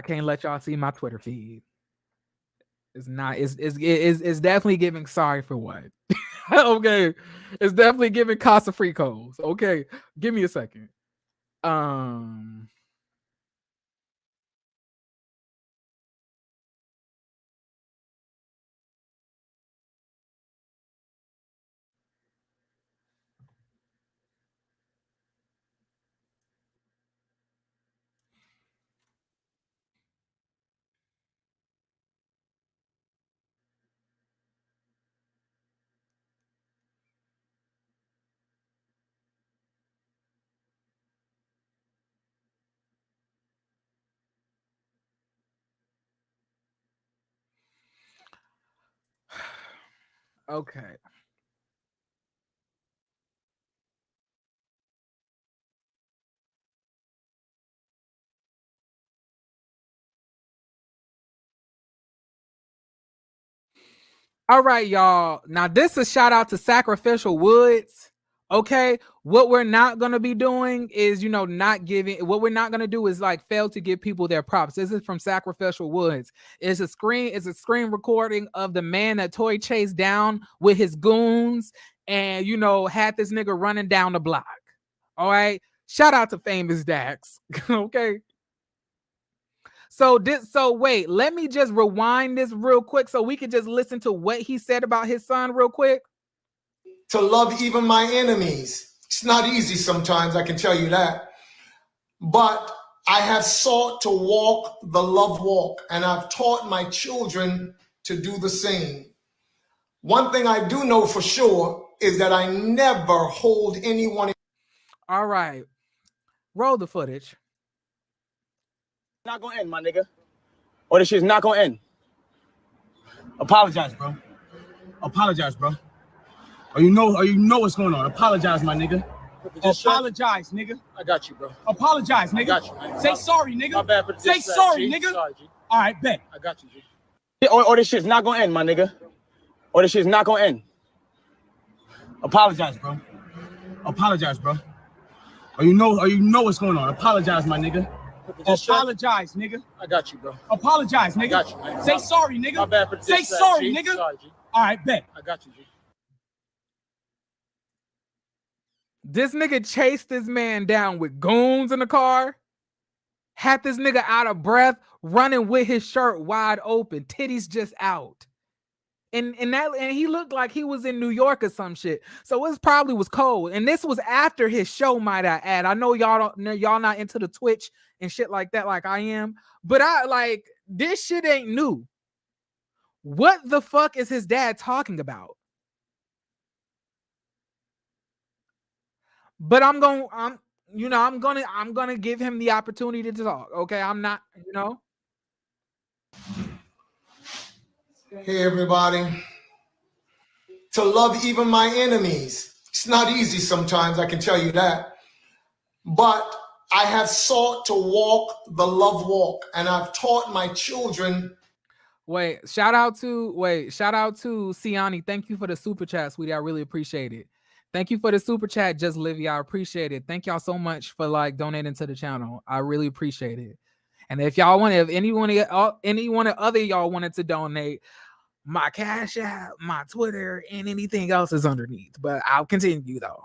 can't let y'all see my Twitter feed. It's not. It's definitely giving sorry for what. Okay, it's definitely giving Casa Fricos. Okay, give me a second. Okay. All right, y'all. Now, this is a shout out to Sacrificial Woods. Okay. What we're not going to be doing is, not giving, what we're not going to do is like fail to give people their props. This is from Sacrificial Woods. It's a screen recording of the man that Tory chased down with his goons and, had this nigga running down the block. All right. Shout out to Famous Dax. Okay. So wait, let me just rewind this real quick so we can just listen to what he said about his son real quick. To love even my enemies. It's not easy sometimes, I can tell you that. But I have sought to walk the love walk, and I've taught my children to do the same. One thing I do know for sure is that I never hold anyone. All right. Roll the footage. Not gonna end, my nigga. Or this shit's not gonna end. Apologize, bro. Apologize, bro. Or you know what's going on. Apologize, my nigga. Apologize, nigga. I got you, bro. Apologize, nigga. I got you, man. Say sorry, nigga. My bad for the Say diss track, sorry, G. nigga. Sorry, G. All right, bet. I got you, G. Or this shit's not gonna end, my nigga. Or this shit's not gonna end. Apologize, bro. Apologize, bro. Or you know what's going on. Apologize, my nigga. Apologize, nigga. I got you, bro. Apologize, nigga. I got you, man. Say sorry, nigga. My bad for the Say diss track, sorry, G. nigga. Sorry, G. All right, bet. I got you, G. This nigga chased this man down with goons in the car, had this nigga out of breath, running with his shirt wide open, titties just out. And he looked like he was in New York or some shit. So it probably was cold. And this was after his show, might I add. I know y'all not into the Twitch and shit like that like I am. But this shit ain't new. What the fuck is his dad talking about? But I'm gonna give him the opportunity to talk. Okay, I'm not, Hey, everybody. To love even my enemies. It's not easy sometimes, I can tell you that. But I have sought to walk the love walk, and I've taught my children. Shout out to Siani. Thank you for the super chat, sweetie. I really appreciate it. Thank you for the super chat, Just Livia. I appreciate it. Thank y'all so much for donating to the channel. I really appreciate it. And if anyone other y'all wanted to donate, my Cash App, my Twitter, and anything else is underneath. But I'll continue though.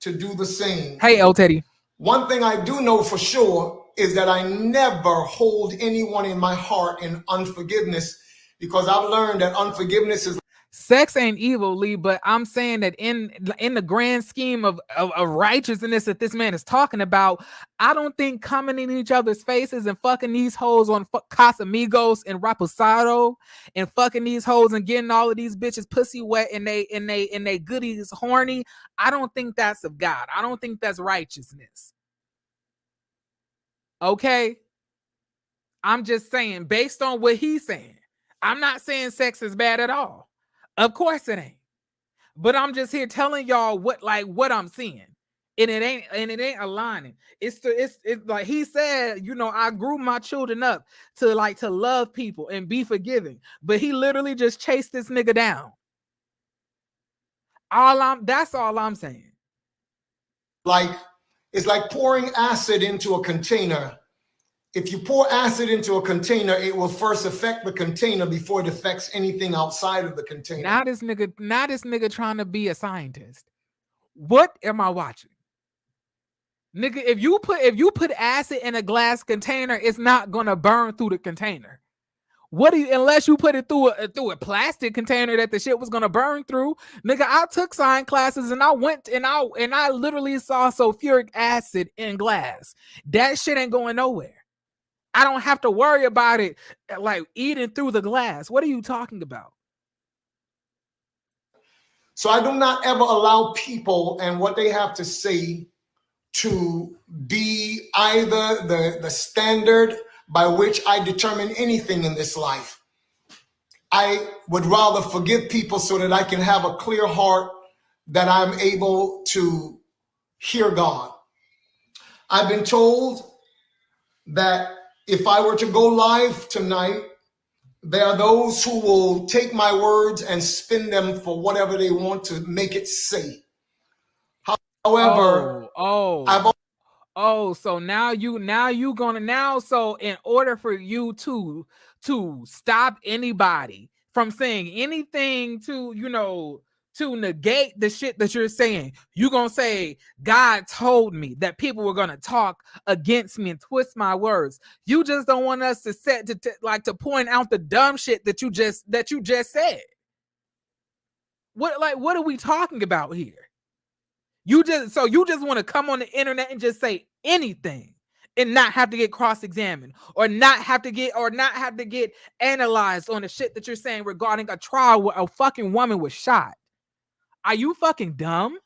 To do the same. Hey, El Teddy. One thing I do know for sure is that I never hold anyone in my heart in unforgiveness, because I've learned that unforgiveness is. Sex ain't evil, Lee, but I'm saying that in the grand scheme of righteousness that this man is talking about, I don't think coming in each other's faces and fucking these hoes on Casamigos and Raposado and fucking these hoes and getting all of these bitches pussy wet and they goodies horny, I don't think that's of God. I don't think that's righteousness. Okay? I'm just saying, based on what he's saying, I'm not saying sex is bad at all. Of course it ain't. But I'm just here telling y'all what I'm seeing. And it ain't aligning. It's like he said, I grew my children up to love people and be forgiving. But he literally just chased this nigga down. That's all I'm saying. It's like pouring acid into a container. If you pour acid into a container, it will first affect the container before it affects anything outside of the container. Now this nigga trying to be a scientist. What am I watching? Nigga, if you put acid in a glass container, it's not gonna burn through the container. Unless you put it through a plastic container that the shit was gonna burn through. Nigga, I took science classes and I went and I literally saw sulfuric acid in glass. That shit ain't going nowhere. I don't have to worry about it eating through the glass. What are you talking about? So I do not ever allow people and what they have to say to be either the standard by which I determine anything in this life. I would rather forgive people so that I can have a clear heart that I'm able to hear God. I've been told that if I were to go live tonight, there are those who will take my words and spin them for whatever they want to make it say. However, so so in order for you to stop anybody from saying anything to negate the shit that you're saying, you gonna say God told me that people were gonna talk against me and twist my words. You just don't want us to to point out the dumb shit that you just said. What are we talking about here? You just want to come on the internet and just say anything and not have to get cross-examined or not have to get analyzed on the shit that you're saying regarding a trial where a fucking woman was shot. Are you fucking dumb?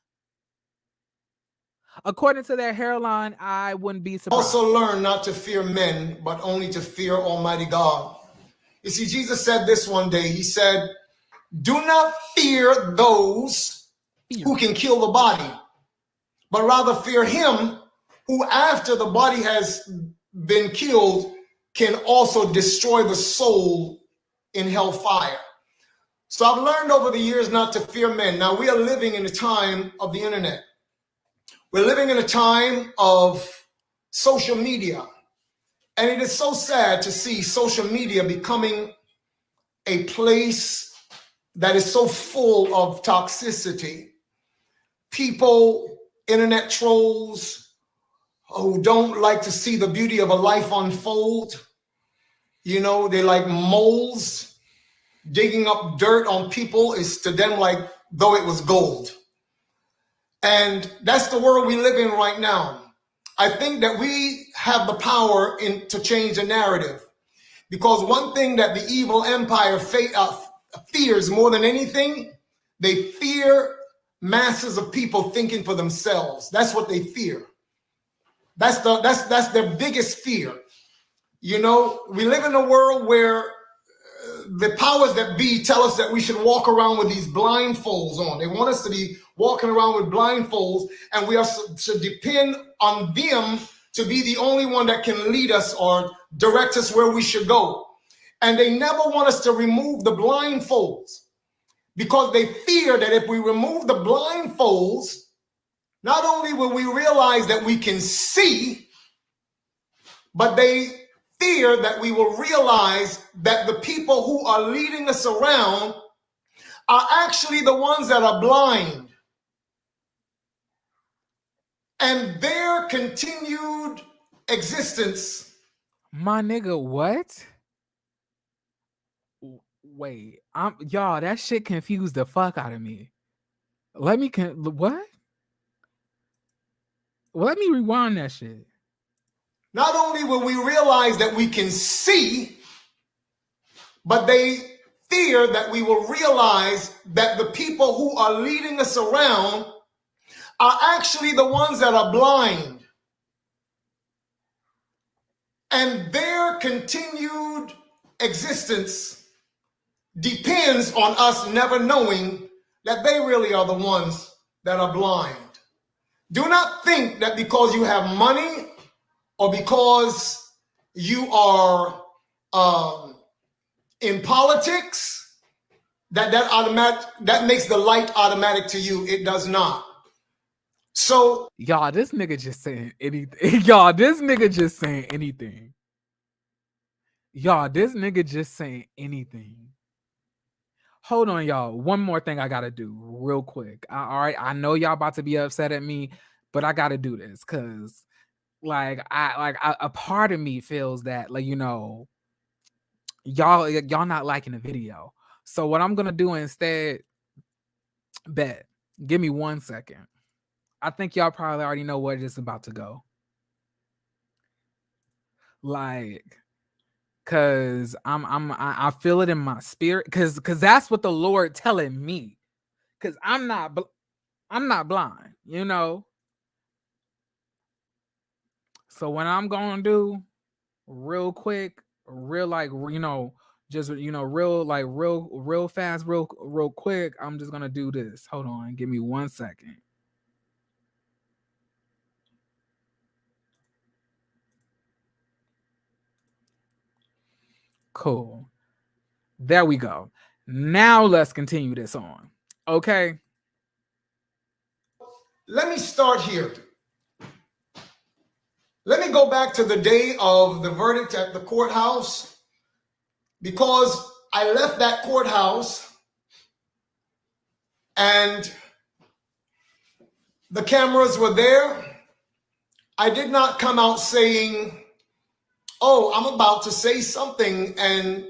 According to their hairline, I wouldn't be surprised. Also learn not to fear men, but only to fear Almighty God. You see, Jesus said this one day. He said, do not fear those who can kill the body, but rather fear him who, after the body has been killed, can also destroy the soul in hellfire. So I've learned over the years not to fear men. Now, we are living in a time of the internet. We're living in a time of social media. And it is so sad to see social media becoming a place that is so full of toxicity. People, internet trolls, who don't like to see the beauty of a life unfold. You know, they like moles. Digging up dirt on people is to them like though it was gold. And that's the world we live in right now. I think that we have the power to change the narrative. Because one thing that the evil empire fears more than anything, they fear masses of people thinking for themselves. That's what they fear. That's their biggest fear. You know, we live in a world where the powers that be tell us that we should walk around with these blindfolds on. They want us to be walking around with blindfolds, and we are to depend on them to be the only one that can lead us or direct us where we should go. And they never want us to remove the blindfolds, because they fear that if we remove the blindfolds, not only will we realize that we can see, but they fear that we will realize that the people who are leading us around are actually the ones that are blind. And their continued existence. My nigga, what? Wait, y'all, that shit confused the fuck out of me. What? Well, let me rewind that shit. Not only will we realize that we can see, but they fear that we will realize that the people who are leading us around are actually the ones that are blind. And their continued existence depends on us never knowing that they really are the ones that are blind. Do not think that because you have money or because you are in politics, that makes the light automatic to you. It does not. So y'all, this nigga just saying anything. Y'all, this nigga just saying anything. Hold on, y'all. One more thing I gotta do real quick. All right, I know y'all about to be upset at me, but I gotta do this because, a part of me feels that, y'all not liking the video. So what I'm gonna do instead, give me 1 second. I think y'all probably already know where this is about to go. Cause I feel it in my spirit. Cause that's what the Lord telling me. Cause I'm not blind, you know. So what I'm gonna do, real quick, just real fast, real quick. I'm just gonna do this. Hold on, give me 1 second. Cool. There we go. Now let's continue this on. Okay. Let me start here. Let me go back to the day of the verdict at the courthouse, because I left that courthouse and the cameras were there. I did not come out saying, oh, I'm about to say something and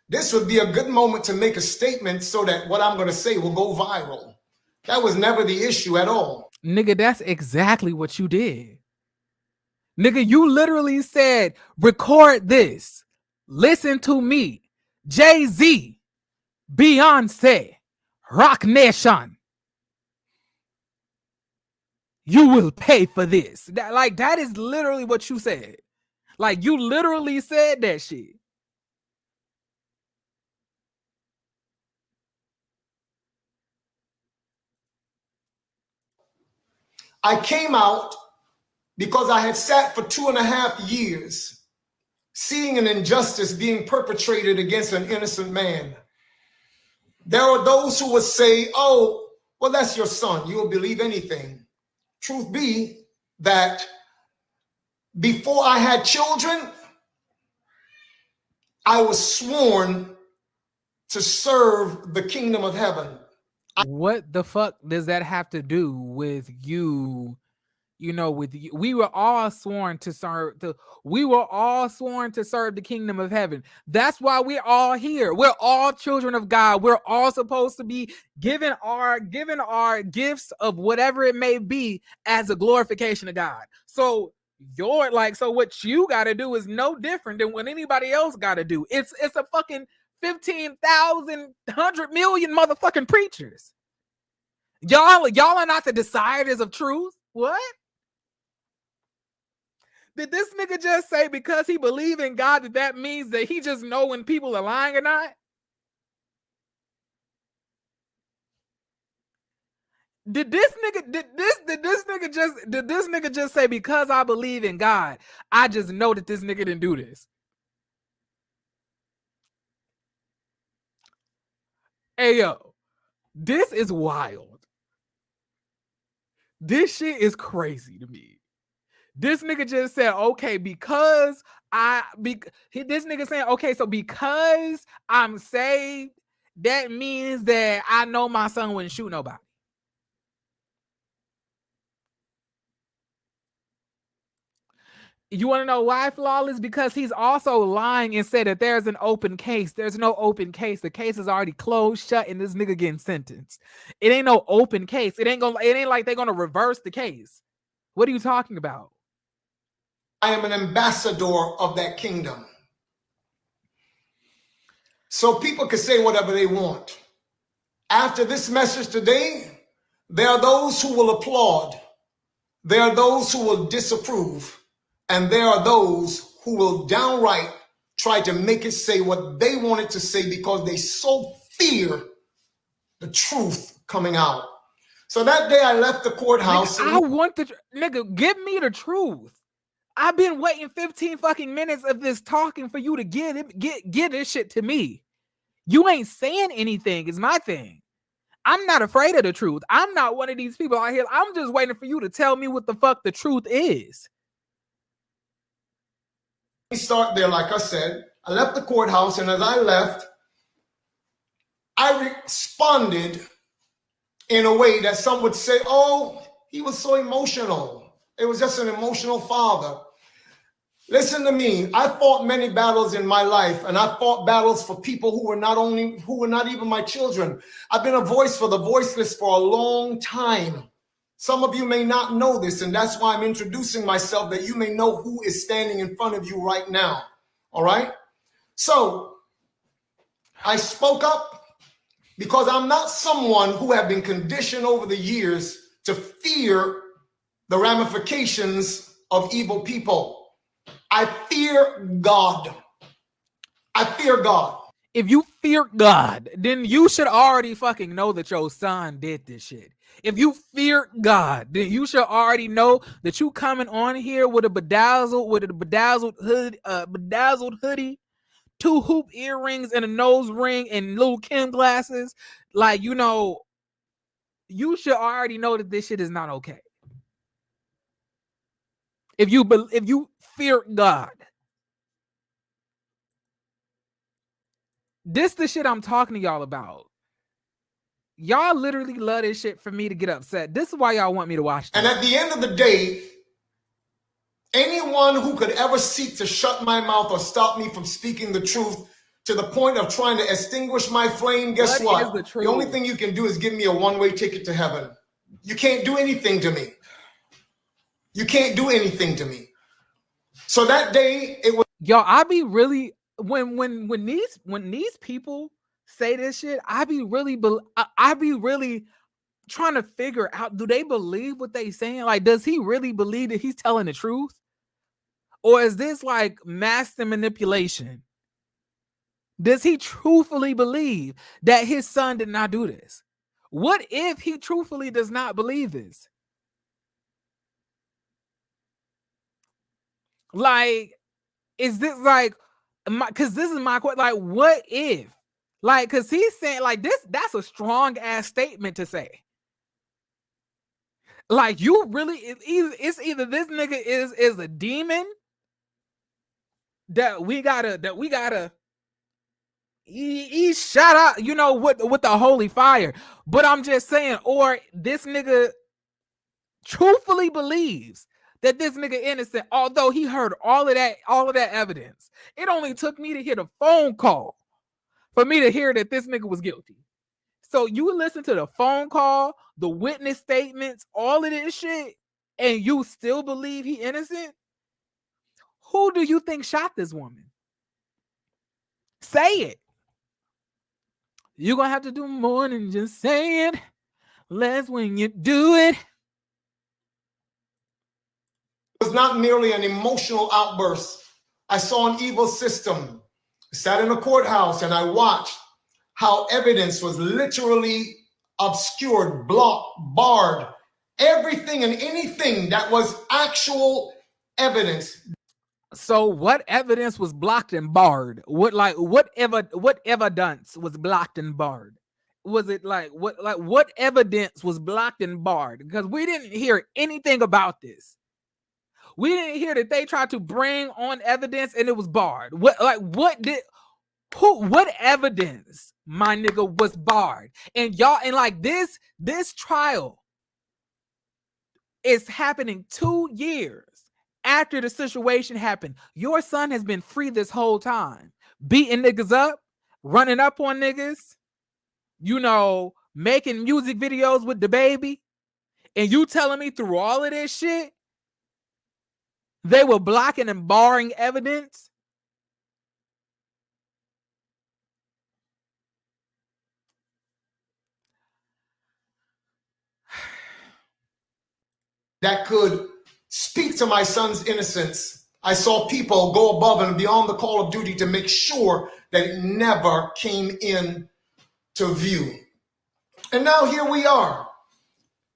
this would be a good moment to make a statement so that what I'm going to say will go viral. That was never the issue at all. Nigga, that's exactly what you did. Nigga, you literally said, record this. Listen to me. Jay-Z, Beyonce, Rock Nation. You will pay for this. That is literally what you said. Like, you literally said that shit. I came out because I had sat for 2.5 years seeing an injustice being perpetrated against an innocent man. There are those who would say, oh, well, that's your son. You will believe anything. Truth be that before I had children, I was sworn to serve the kingdom of heaven. What the fuck does that have to do with you? You know, with you, we were all sworn to serve the kingdom of heaven. That's why we're all here. We're all children of God. We're all supposed to be given our gifts of whatever it may be as a glorification of God. So what you got to do is no different than what anybody else got to do. It's a fucking 15,000, 100 million motherfucking preachers. Y'all are not the deciders of truth. What? Did this nigga just say because he believe in God that means that he just know when people are lying or not? Did this nigga just say because I believe in God, I just know that this nigga didn't do this? Hey yo, this is wild. This shit is crazy to me. This nigga just said, okay, this nigga saying, okay, so because I'm saved, that means that I know my son wouldn't shoot nobody. You want to know why, Flawless? Because he's also lying and said that there's an open case. There's no open case. The case is already closed, shut, and this nigga getting sentenced. It ain't no open case. It ain't like they're gonna reverse the case. What are you talking about? I am an ambassador of that kingdom. So people can say whatever they want. After this message today, there are those who will applaud. There are those who will disapprove. And there are those who will downright try to make it say what they want it to say because they so fear the truth coming out. So that day I left the courthouse. Nigga, I want nigga, give me the truth. I've been waiting 15 fucking minutes of this talking for you to get this shit to me. You ain't saying anything is my thing. I'm not afraid of the truth. I'm not one of these people out here. I'm just waiting for you to tell me what the fuck the truth is. Let me start there. Like I said, I left the courthouse, and as I left, I responded in a way that some would say, oh, he was so emotional. It was just an emotional father. Listen to me. I fought many battles in my life, and I fought battles for people who were not even my children. I've been a voice for the voiceless for a long time. Some of you may not know this, and that's why I'm introducing myself, that you may know who is standing in front of you right now. All right? So I spoke up because I'm not someone who have been conditioned over the years to fear the ramifications of evil people. I fear God. I fear God. If you fear God, then you should already fucking know that your son did this shit. If you fear God, then you should already know that you coming on here with a bedazzled hoodie, 2 hoop earrings and a nose ring and little Kim glasses. Like, you know, you should already know that this shit is not okay. If you fear God. This the shit I'm talking to y'all about. Y'all literally love this shit for me to get upset. This is why y'all want me to watch this. And at the end of the day, anyone who could ever seek to shut my mouth or stop me from speaking the truth to the point of trying to extinguish my flame, guess what? The only thing you can do is give me a one-way ticket to heaven. You can't do anything to me. You can't do anything to me. So that day, it was... Yo, I be really... When these people say this shit, I be really trying to figure out, do they believe what they saying? Like, does he really believe that he's telling the truth? Or is this like master manipulation? Does he truthfully believe that his son did not do this? What if he truthfully does not believe this? Like, is this like, because this is my question, like, what if? Like, because he's saying, like, this, that's a strong ass statement to say. Like, you really, it's either this nigga is a demon that we gotta he shot out, you know, with the holy fire. But I'm just saying, or this nigga truthfully believes that this nigga innocent, although he heard all of that evidence. It only took me to hear the phone call for me to hear that this nigga was guilty. So you listen to the phone call, the witness statements, all of this shit, and you still believe he innocent? Who do you think shot this woman? Say it. You're gonna have to do more than just say it. Less when you do it. It was not merely an emotional outburst. I saw an evil system. I sat in a courthouse and I watched how evidence was literally obscured, blocked, barred. Everything and anything that was actual evidence. So what evidence was blocked and barred? What evidence was blocked and barred? Was it what evidence was blocked and barred? Because we didn't hear anything about this. We didn't hear that they tried to bring on evidence and it was barred. What evidence, my nigga, was barred? And y'all, and like this trial is happening 2 years after the situation happened. Your son has been free this whole time, beating niggas up, running up on niggas, you know, making music videos with the baby. And you telling me through all of this shit, they were blocking and barring evidence? That could speak to my son's innocence. I saw people go above and beyond the call of duty to make sure that it never came in to view. And now here we are.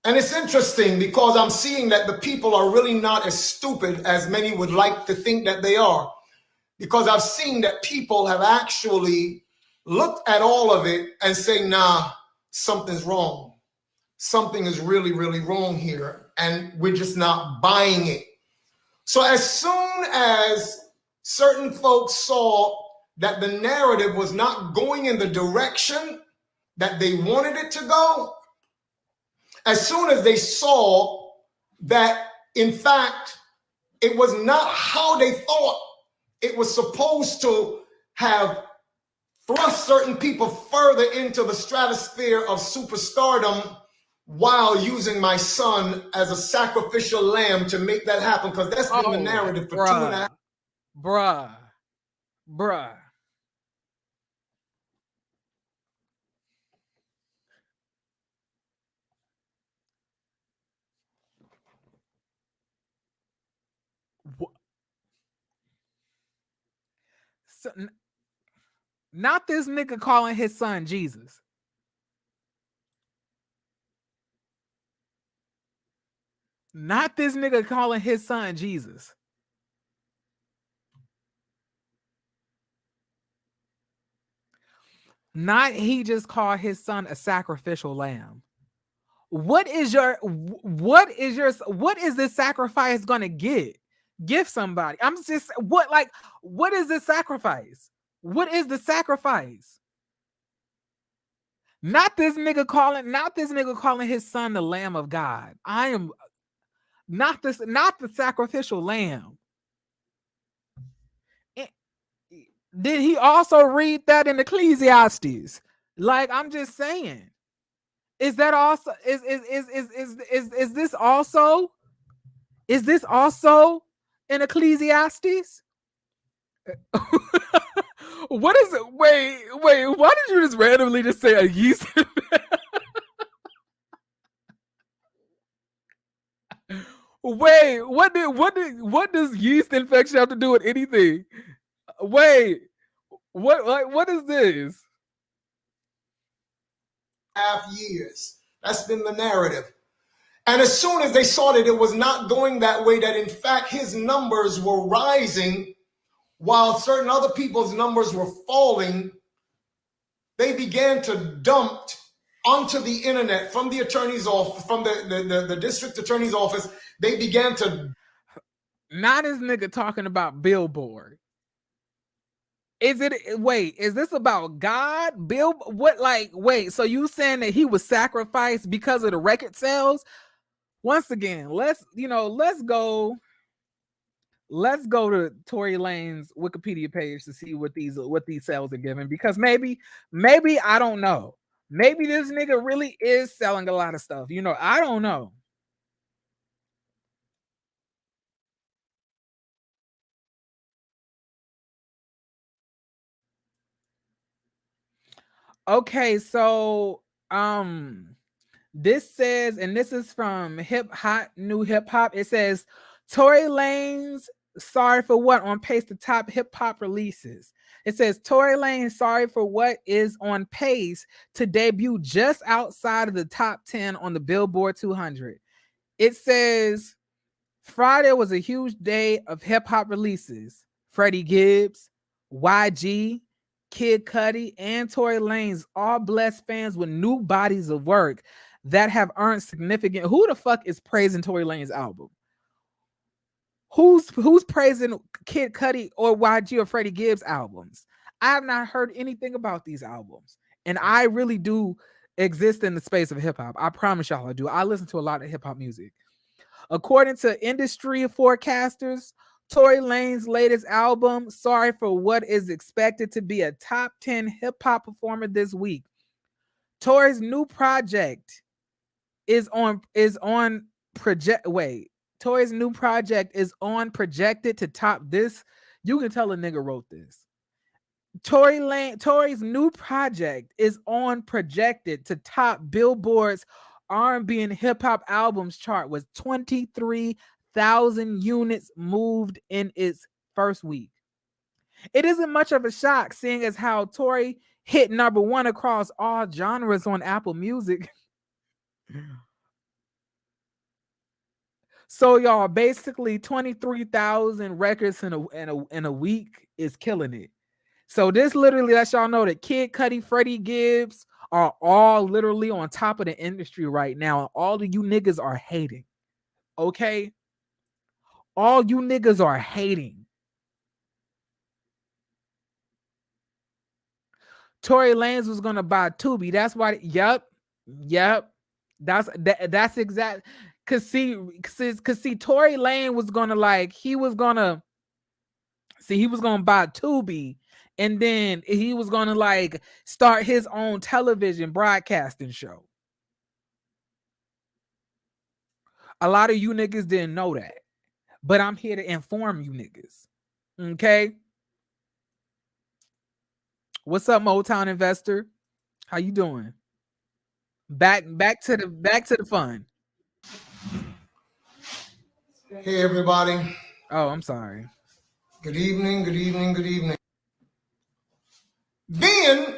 And it's interesting because I'm seeing that the people are really not as stupid as many would like to think that they are. Because I've seen that people have actually looked at all of it and say, nah, something's wrong. Something is really, really wrong here. And we're just not buying it. So as soon as certain folks saw that the narrative was not going in the direction that they wanted it to go, as soon as they saw that, in fact, it was not how they thought it was supposed to have thrust certain people further into the stratosphere of superstardom while using my son as a sacrificial lamb to make that happen, because that's been the narrative for 2.5. Bruh. So, Not this nigga calling his son Jesus. Not this nigga calling his son Jesus. Not he just called his son a sacrificial lamb. What is this sacrifice gonna give somebody? I'm just what is this sacrifice? What is the sacrifice? Not this nigga calling his son the Lamb of God. I am not the sacrificial lamb. Did he also read that in Ecclesiastes? Like, I'm just saying. Is that also is this also in Ecclesiastes? What is it? Wait, why did you just randomly just say a yeast? Wait, what does yeast infection have to do with anything? Wait, what is this? Half years. That's been the narrative. And as soon as they saw that it was not going that way, that in fact his numbers were rising while certain other people's numbers were falling, they began to dump onto the internet from the attorney's office, from the district attorney's office. They began to. Not this nigga talking about Billboard. Is this about God? So you saying that he was sacrificed because of the record sales? Once again, let's go to Tory Lanez Wikipedia page to see what these sales are giving, because maybe I don't know. Maybe this nigga really is selling a lot of stuff. I don't know. Okay, so this says, and this is from New Hip Hop. It says Tory Lanez Sorry for What on pace to top hip hop releases. It says Tory Lanez Sorry for What is on pace to debut just outside of the top 10 on the Billboard 200. It says Friday was a huge day of hip hop releases. Freddie Gibbs, YG, Kid Cudi, and Tory Lanez all blessed fans with new bodies of work that have earned significant. Who the fuck is praising Tory Lanez album? Who's praising Kid Cudi or YG or Freddie Gibbs albums? I have not heard anything about these albums, and I really do exist in the space of hip hop. I promise y'all I do. I listen to a lot of hip hop music. According to industry forecasters, Tory Lanez's latest album, Sorry for What, is expected to be a top 10 hip hop performer this week. Tory's new project Tory's new project is projected to top this. You can tell a nigga wrote this. Tory's new project is projected to top Billboard's R&B and hip hop albums chart with 23,000 units moved in its first week. It isn't much of a shock, seeing as how Tory hit number 1 across all genres on Apple Music. So y'all, basically 23,000 records in a week is killing it. So this literally lets y'all know that Kid Cudi, Freddie Gibbs are all literally on top of the industry right now. And all of you niggas are hating. Okay? All you niggas are hating. Tory Lanez was gonna buy Tubi. That's why. Yep. That's exact. Cause see, Tory Lanez was gonna he was gonna buy Tubi, and then he was gonna start his own television broadcasting show. A lot of you niggas didn't know that, but I'm here to inform you niggas. Okay. What's up, Motown investor? How you doing? Back to the fun. Hey, everybody. Oh, I'm sorry. Good evening. Then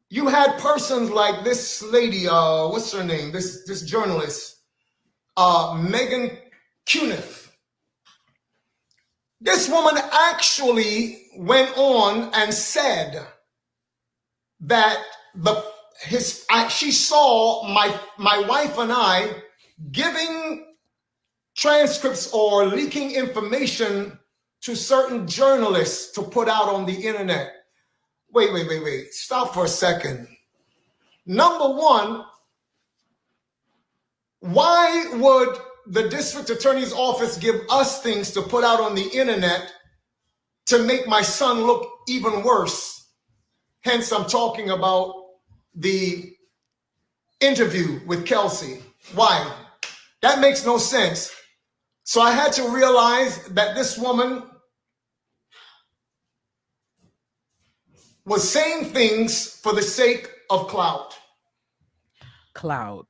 you had persons like this lady, what's her name? This journalist, Megan Cuniff. This woman actually went on and said that she saw my wife and I giving transcripts or leaking information to certain journalists to put out on the internet. Wait. Stop for a second. Number one, why would the district attorney's office give us things to put out on the internet to make my son look even worse? Hence, I'm talking about the interview with Kelsey. Why? That makes no sense. So I had to realize that this woman was saying things for the sake of clout. Clout.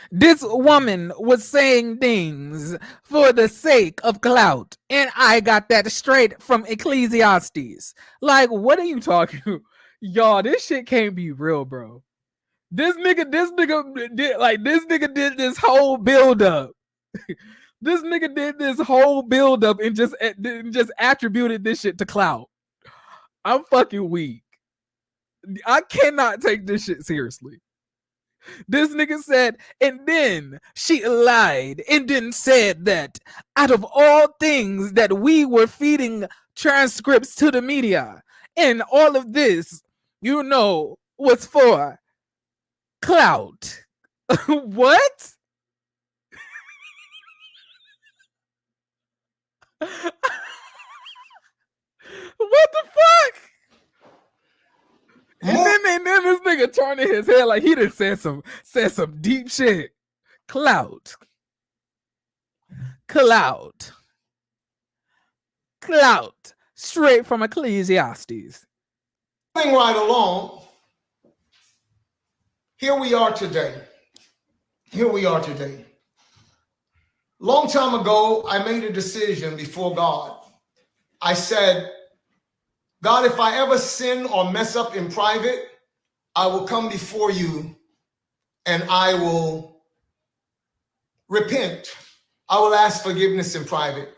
This woman was saying things for the sake of clout. And I got that straight from Ecclesiastes. Like, what are you talking about? Y'all, this shit can't be real, bro. This nigga did this whole build up. This nigga did this whole build up and just attributed this shit to clout. I'm fucking weak. I cannot take this shit seriously. This nigga said, and then she lied and then said that out of all things that we were feeding transcripts to the media and all of this, you know, was for clout. What? What the fuck? And then this nigga turning his head like he done said some deep shit. Clout. Straight from Ecclesiastes. Moving right along, here we are today. Long time ago, I made a decision before God. I said, God, if I ever sin or mess up in private, I will come before you and I will repent. I will ask forgiveness in private.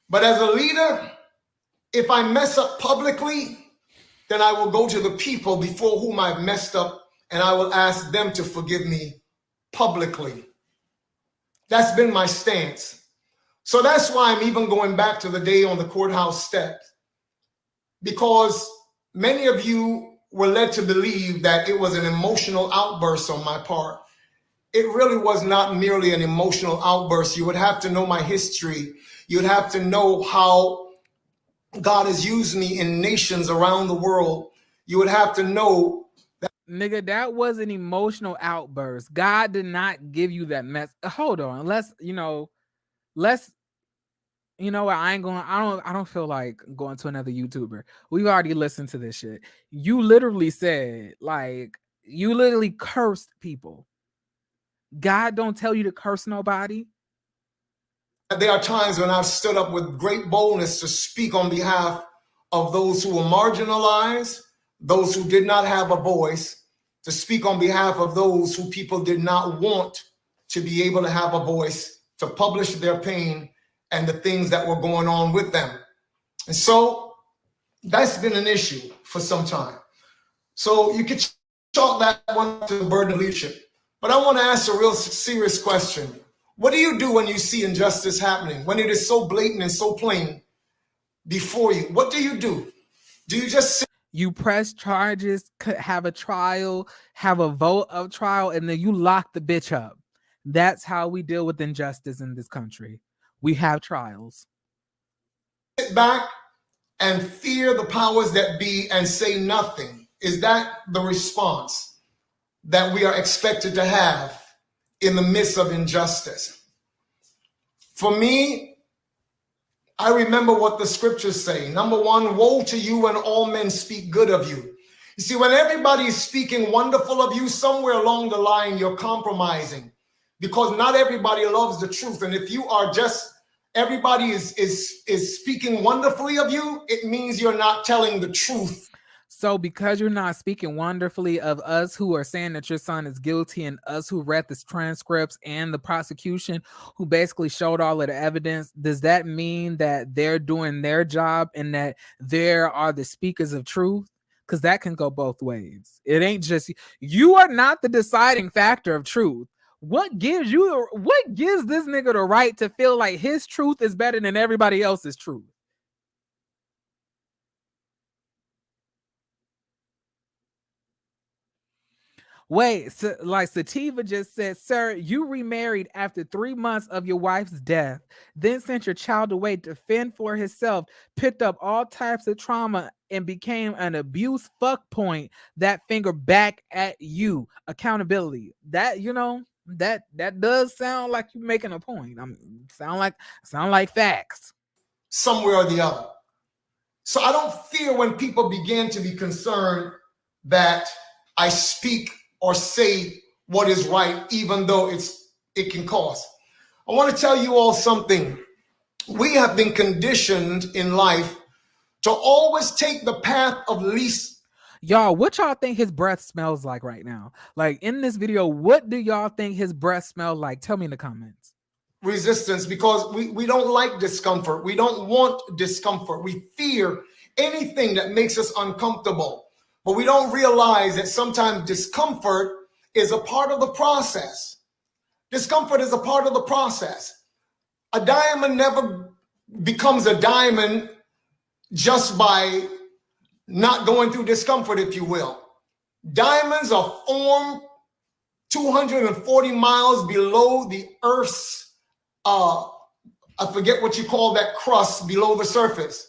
But as a leader, if I mess up publicly, then I will go to the people before whom I've messed up and I will ask them to forgive me publicly. That's been my stance. So that's why I'm even going back to the day on the courthouse steps. Because many of you were led to believe that it was an emotional outburst on my part. It really was not merely an emotional outburst. You would have to know my history. You'd have to know how God has used me in nations around the world. You would have to know that. Nigga, that was an emotional outburst. God did not give you that mess. Hold on. You know what? I don't feel like going to another YouTuber. We've already listened to this shit. You literally said, you literally cursed people. God don't tell you to curse nobody. There are times when I've stood up with great boldness to speak on behalf of those who were marginalized, those who did not have a voice, to speak on behalf of those who people did not want to be able to have a voice, to publish their pain and the things that were going on with them. And so that's been an issue for some time. So you could chalk that one to the burden of leadership. But I want to ask a real serious question. What do you do when you see injustice happening, when it is so blatant and so plain before you? What do you do? Do you just sit? You press charges, have a trial, have a vote of trial, and then you lock the bitch up. That's how we deal with injustice in this country. We have trials. Sit back and fear the powers that be and say nothing. Is that the response that we are expected to have in the midst of injustice? For me, I remember what the scriptures say. Number one, woe to you when all men speak good of you. You see, when everybody is speaking wonderful of you, somewhere along the line, you're compromising, because not everybody loves the truth. And if you are just everybody is speaking wonderfully of you, it means you're not telling the truth. So because you're not speaking wonderfully of us who are saying that your son is guilty, and us who read the transcripts and the prosecution who basically showed all of the evidence, does that mean that they're doing their job and that there are the speakers of truth? Because that can go both ways. It ain't just you are not the deciding factor of truth. What gives this nigga the right to feel like his truth is better than everybody else's truth? Wait, so, like Sativa just said, sir, you remarried after 3 months of your wife's death, then sent your child away to fend for himself, picked up all types of trauma, and became an abuse fuck point. That finger back at you. Accountability. That, you know, that does sound like you're making a point. Sound like facts. Somewhere or the other. So I don't fear when people begin to be concerned that I speak or say what is right, even though it can cost. I want to tell you all something. We have been conditioned in life to always take the path of least. Y'all, what y'all think his breath smells like right now? Like in this video, what do y'all think his breath smells like? Tell me in the comments. Resistance, because we don't like discomfort. We don't want discomfort. We fear anything that makes us uncomfortable. But we don't realize that sometimes discomfort is a part of the process. Discomfort is a part of the process. A diamond never becomes a diamond just by not going through discomfort, if you will. Diamonds are formed 240 miles below the Earth's, I forget what you call that crust below the surface.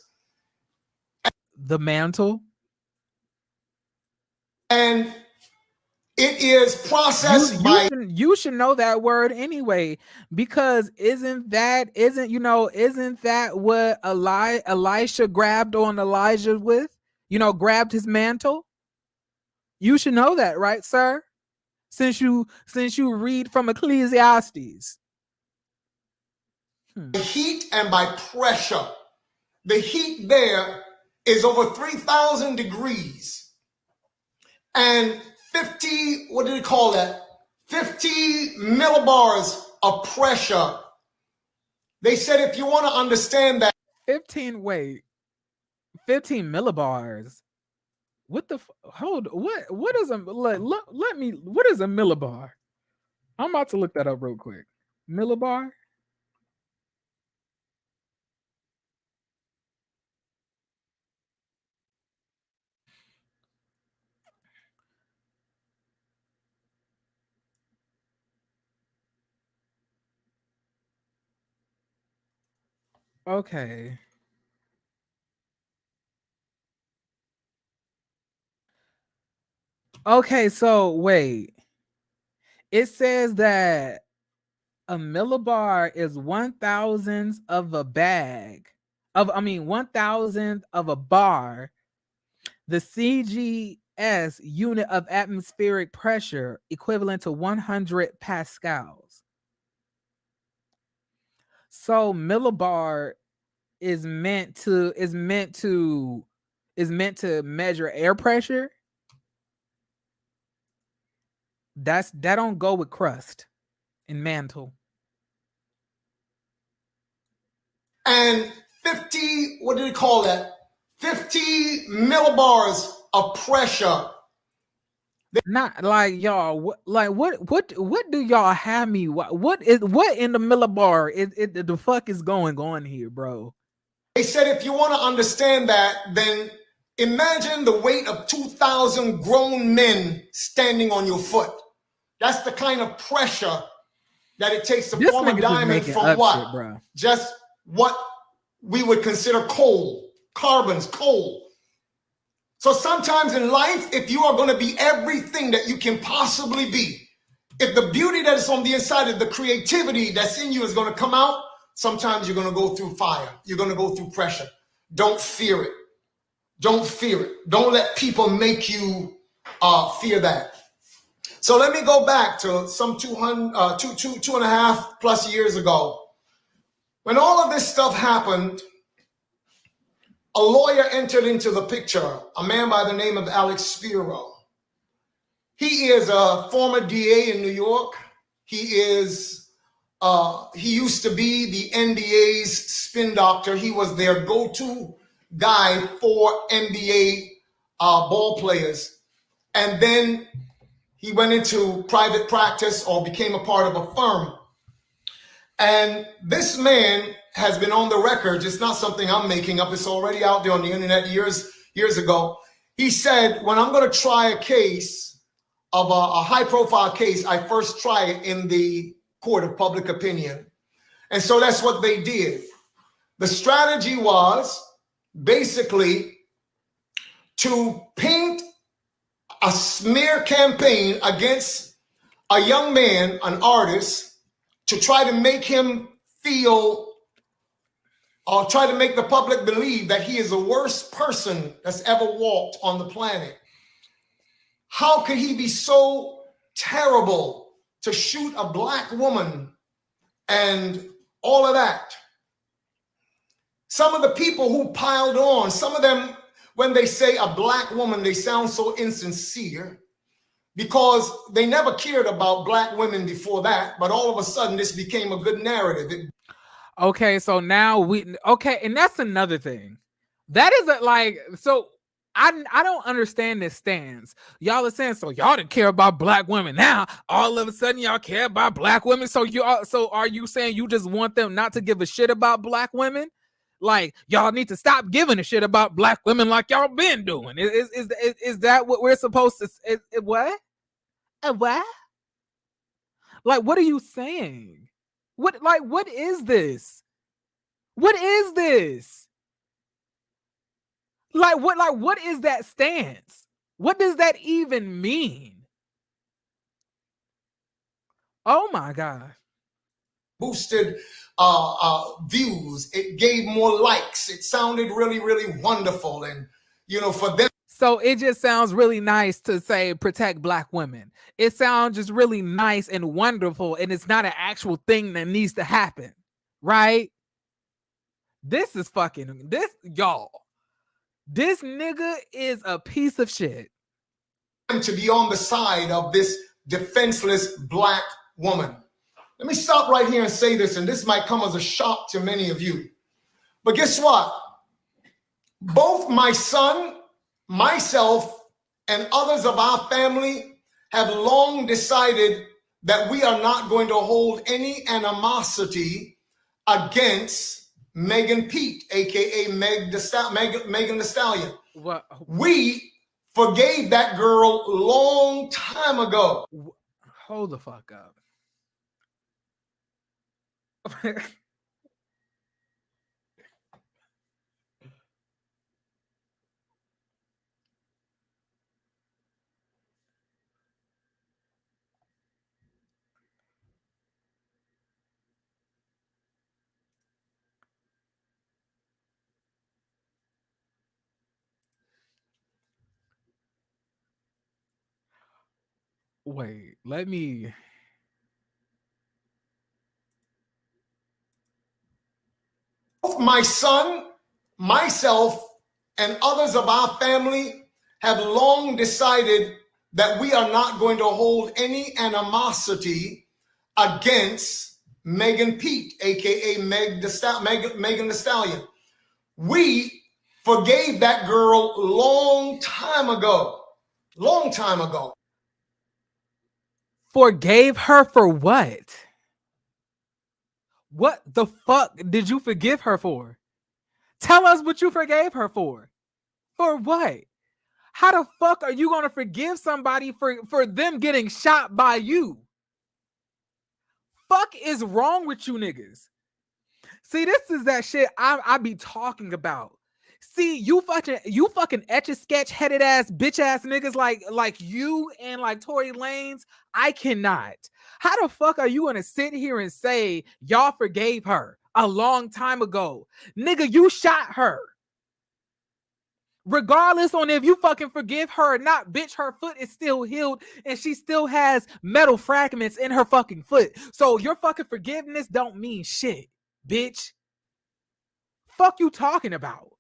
The mantle? And it is processed you should know that word anyway, because isn't that what Elisha grabbed on Elijah with? Grabbed his mantle. You should know that, right, sir? Since you read from Ecclesiastes. By heat and by pressure. The heat there is over 3,000 degrees. And 50, what do they call that? 50 millibars of pressure. They said if you want to understand that. 15 millibars. What the what is a what is a millibar? I'm about to look that up real quick. Millibar? Okay. Okay, so wait. It says that a millibar is 1,000th of a bag of 1,000th of a bar. The CGS unit of atmospheric pressure equivalent to 100 pascals. So millibar is meant to measure air pressure. That don't go with crust and mantle. And 50, what do they call that? 50 millibars of pressure. Not like y'all. What do y'all have me? What in the millibar? The fuck is going on here, bro? They said if you want to understand that, then imagine the weight of 2,000 grown men standing on your foot. That's the kind of pressure that it takes to form a diamond from what? Shit, bro. Just what we would consider coal, carbons, coal. So sometimes in life, if you are going to be everything that you can possibly be, if the beauty that is on the inside of the creativity that's in you is going to come out, sometimes you're going to go through fire. You're going to go through pressure. Don't fear it. Don't fear it. Don't let people make you fear that. So let me go back to some 2.5+ years ago. When all of this stuff happened, a lawyer entered into the picture, a man by the name of Alex Spiro. He is a former DA in New York. He used to be the NBA's spin doctor. He was their go-to guy for NBA ball players. And then he went into private practice or became a part of a firm. And this man has been on the record. It's not something I'm making up. It's already out there on the internet years ago. He said, when I'm going to try a case of a high-profile case, I first try it in the court of public opinion. And so that's what they did. The strategy was basically to paint a smear campaign against a young man, an artist, to try to make him feel or try to make the public believe that he is the worst person that's ever walked on the planet. How could he be so terrible to shoot a black woman and all of that? Some of the people who piled on, some of them, when they say a black woman, they sound so insincere because they never cared about black women before that. But all of a sudden, this became a good narrative. Okay, so now and that's another thing. That isn't like, so I don't understand this stance. Y'all are saying, so y'all didn't care about black women. Now, all of a sudden, y'all care about black women. So are you saying you just want them not to give a shit about black women? Like, y'all need to stop giving a shit about black women like y'all been doing. Is that what we're supposed to, what? What? Like, what are you saying? What is this? What is this? What is that stance? What does that even mean? Oh my God. Boosted views. It gave more likes. It sounded really, really wonderful. And, for them. So it just sounds really nice to say protect black women. It sounds just really nice and wonderful, and it's not an actual thing that needs to happen, right? This y'all. This nigga is a piece of shit. To be on the side of this defenseless black woman. Let me stop right here and say this, and this might come as a shock to many of you. But guess what? Both my son, myself, and others of our family have long decided that we are not going to hold any animosity against Megan Pete, aka Megan the Stallion. What? We forgave that girl long time ago. Hold the fuck up. Wait, let me. Both my son, myself, and others of our family have long decided that we are not going to hold any animosity against Megan Pete, aka Megan the Stallion. We forgave that girl long time ago. Long time ago. Forgave her for what? What the fuck did you forgive her for? Tell us what you forgave her for. For what? How the fuck are you going to forgive somebody for them getting shot by you? Fuck is wrong with you niggas? See, this is that shit I be talking about. See, you fucking etch-a-sketch headed ass bitch ass niggas like you and like Tory Lanez. I cannot. How the fuck are you gonna sit here and say y'all forgave her a long time ago? Nigga, you shot her. Regardless on if you fucking forgive her or not, bitch, her foot is still healed and she still has metal fragments in her fucking foot. So your fucking forgiveness don't mean shit. bitch. Fuck you talking about?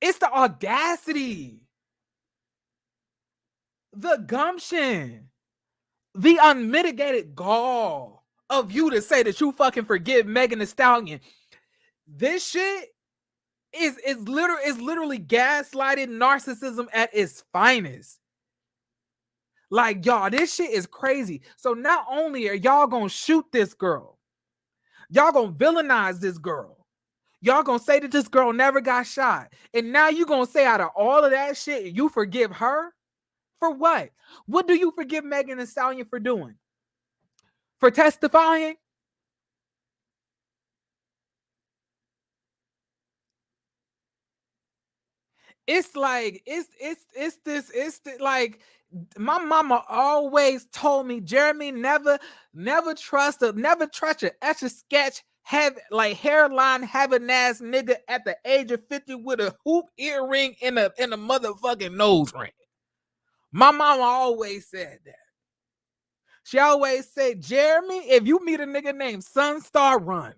It's the audacity, the gumption, the unmitigated gall of you to say that you fucking forgive Megan Thee Stallion. This shit is literally gaslighted narcissism at its finest. Like, y'all, this shit is crazy. So not only are y'all gonna shoot this girl, y'all gonna villainize this girl. Y'all gonna say that this girl never got shot. And now you gonna say out of all of that shit, you forgive her? For what? What do you forgive Megan Thee Stallion for doing? For testifying? It's like, like, my mama always told me, Jeremy, never trust an etch a sketch, have like hairline having ass nigga at the age of 50 with a hoop earring in a motherfucking nose ring. My mama always said that. She always said, Jeremy, if you meet a nigga named Sonstar, run.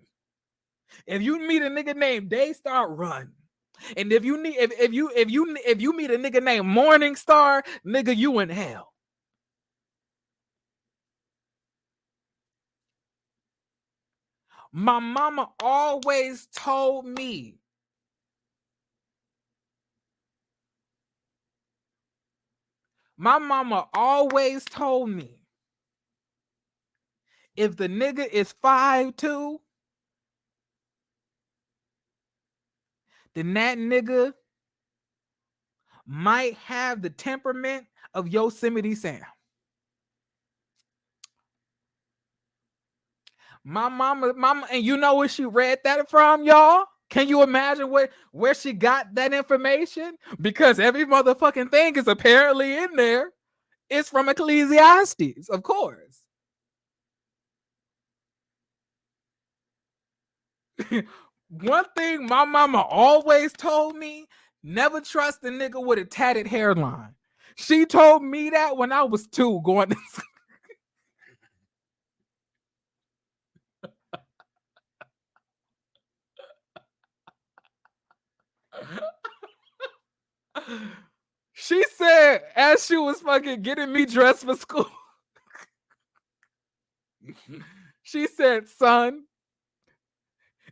If you meet a nigga named Daystar, run. And if you meet a nigga named Morningstar, nigga, you in hell. My mama always told me, if the nigga is 5'2", then that nigga might have the temperament of Yosemite Sam. My mama, and you know where she read that from, y'all? Can you imagine where she got that information? Because every motherfucking thing is apparently in there. It's from Ecclesiastes, of course. One thing my mama always told me, never trust a nigga with a tatted hairline. She told me that when I was 2 going to school. She said, as she was fucking getting me dressed for school, she said, son,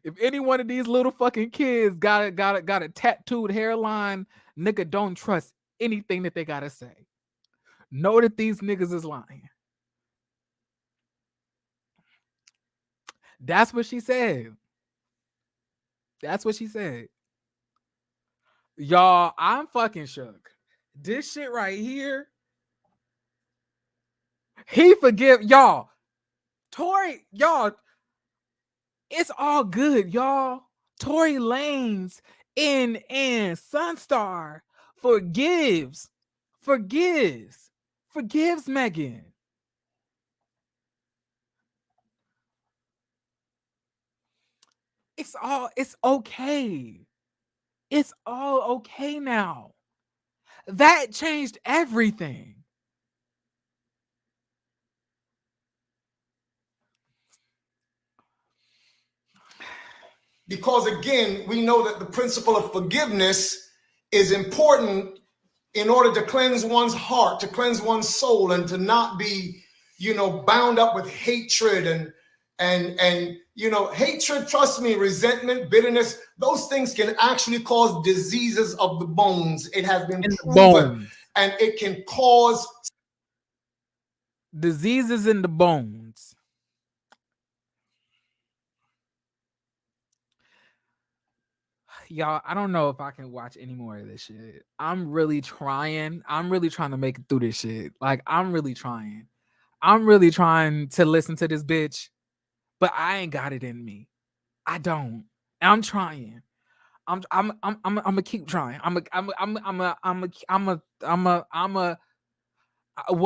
if any one of these little fucking kids got a tattooed hairline, nigga, don't trust anything that they gotta say. Know that these niggas is lying. That's what she said. That's what she said. Y'all, I'm fucking shook. This shit right here, he forgive y'all. Tory, y'all, it's all good, y'all. Tory Lanez and Sonstar forgives Megan. It's okay. It's all okay now. That changed everything. Because again, we know that the principle of forgiveness is important in order to cleanse one's heart, to cleanse one's soul, and to not be, bound up with hatred and hatred, trust me, resentment, bitterness, those things can actually cause diseases of the bones. It has been proven, and it can cause diseases in the bones. Y'all, I don't know if I can watch any more of this shit. I'm really trying to make it through this shit. Like, I'm really trying to listen to this bitch, but I ain't got it in me. I don't. I'm trying. I'm gonna keep trying. What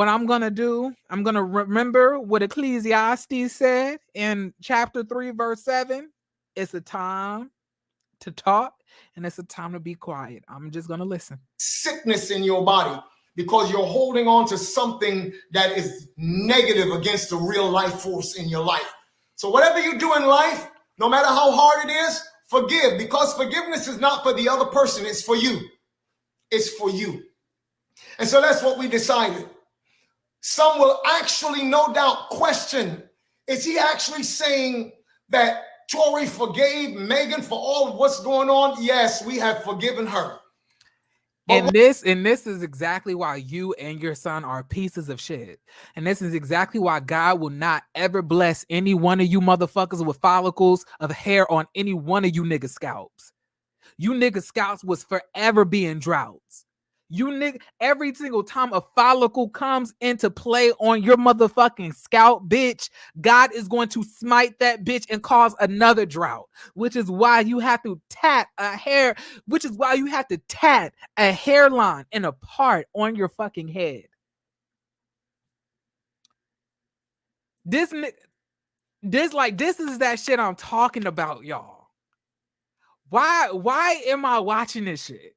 I'm gonna do, I'm gonna remember what Ecclesiastes said in chapter 3, verse 7. It's a time to talk and it's a time to be quiet. I'm just gonna listen. Sickness in your body because you're holding on to something that is negative against the real life force in your life. So whatever you do in life, no matter how hard it is, forgive, because forgiveness is not for the other person. It's for you. It's for you. And so that's what we decided. Some will actually, no doubt, question, is he actually saying that Tory forgave Megan for all of what's going on? Yes, we have forgiven her. And this is exactly why you and your son are pieces of shit. And this is exactly why God will not ever bless any one of you motherfuckers with follicles of hair on any one of you niggas' scalps. You niggas' scalps was forever being droughts. You nigga, every single time a follicle comes into play on your motherfucking scalp, bitch, God is going to smite that bitch and cause another drought, which is why you have to tat a hairline and a part on your fucking head. This is that shit I'm talking about, y'all. Why am I watching this shit?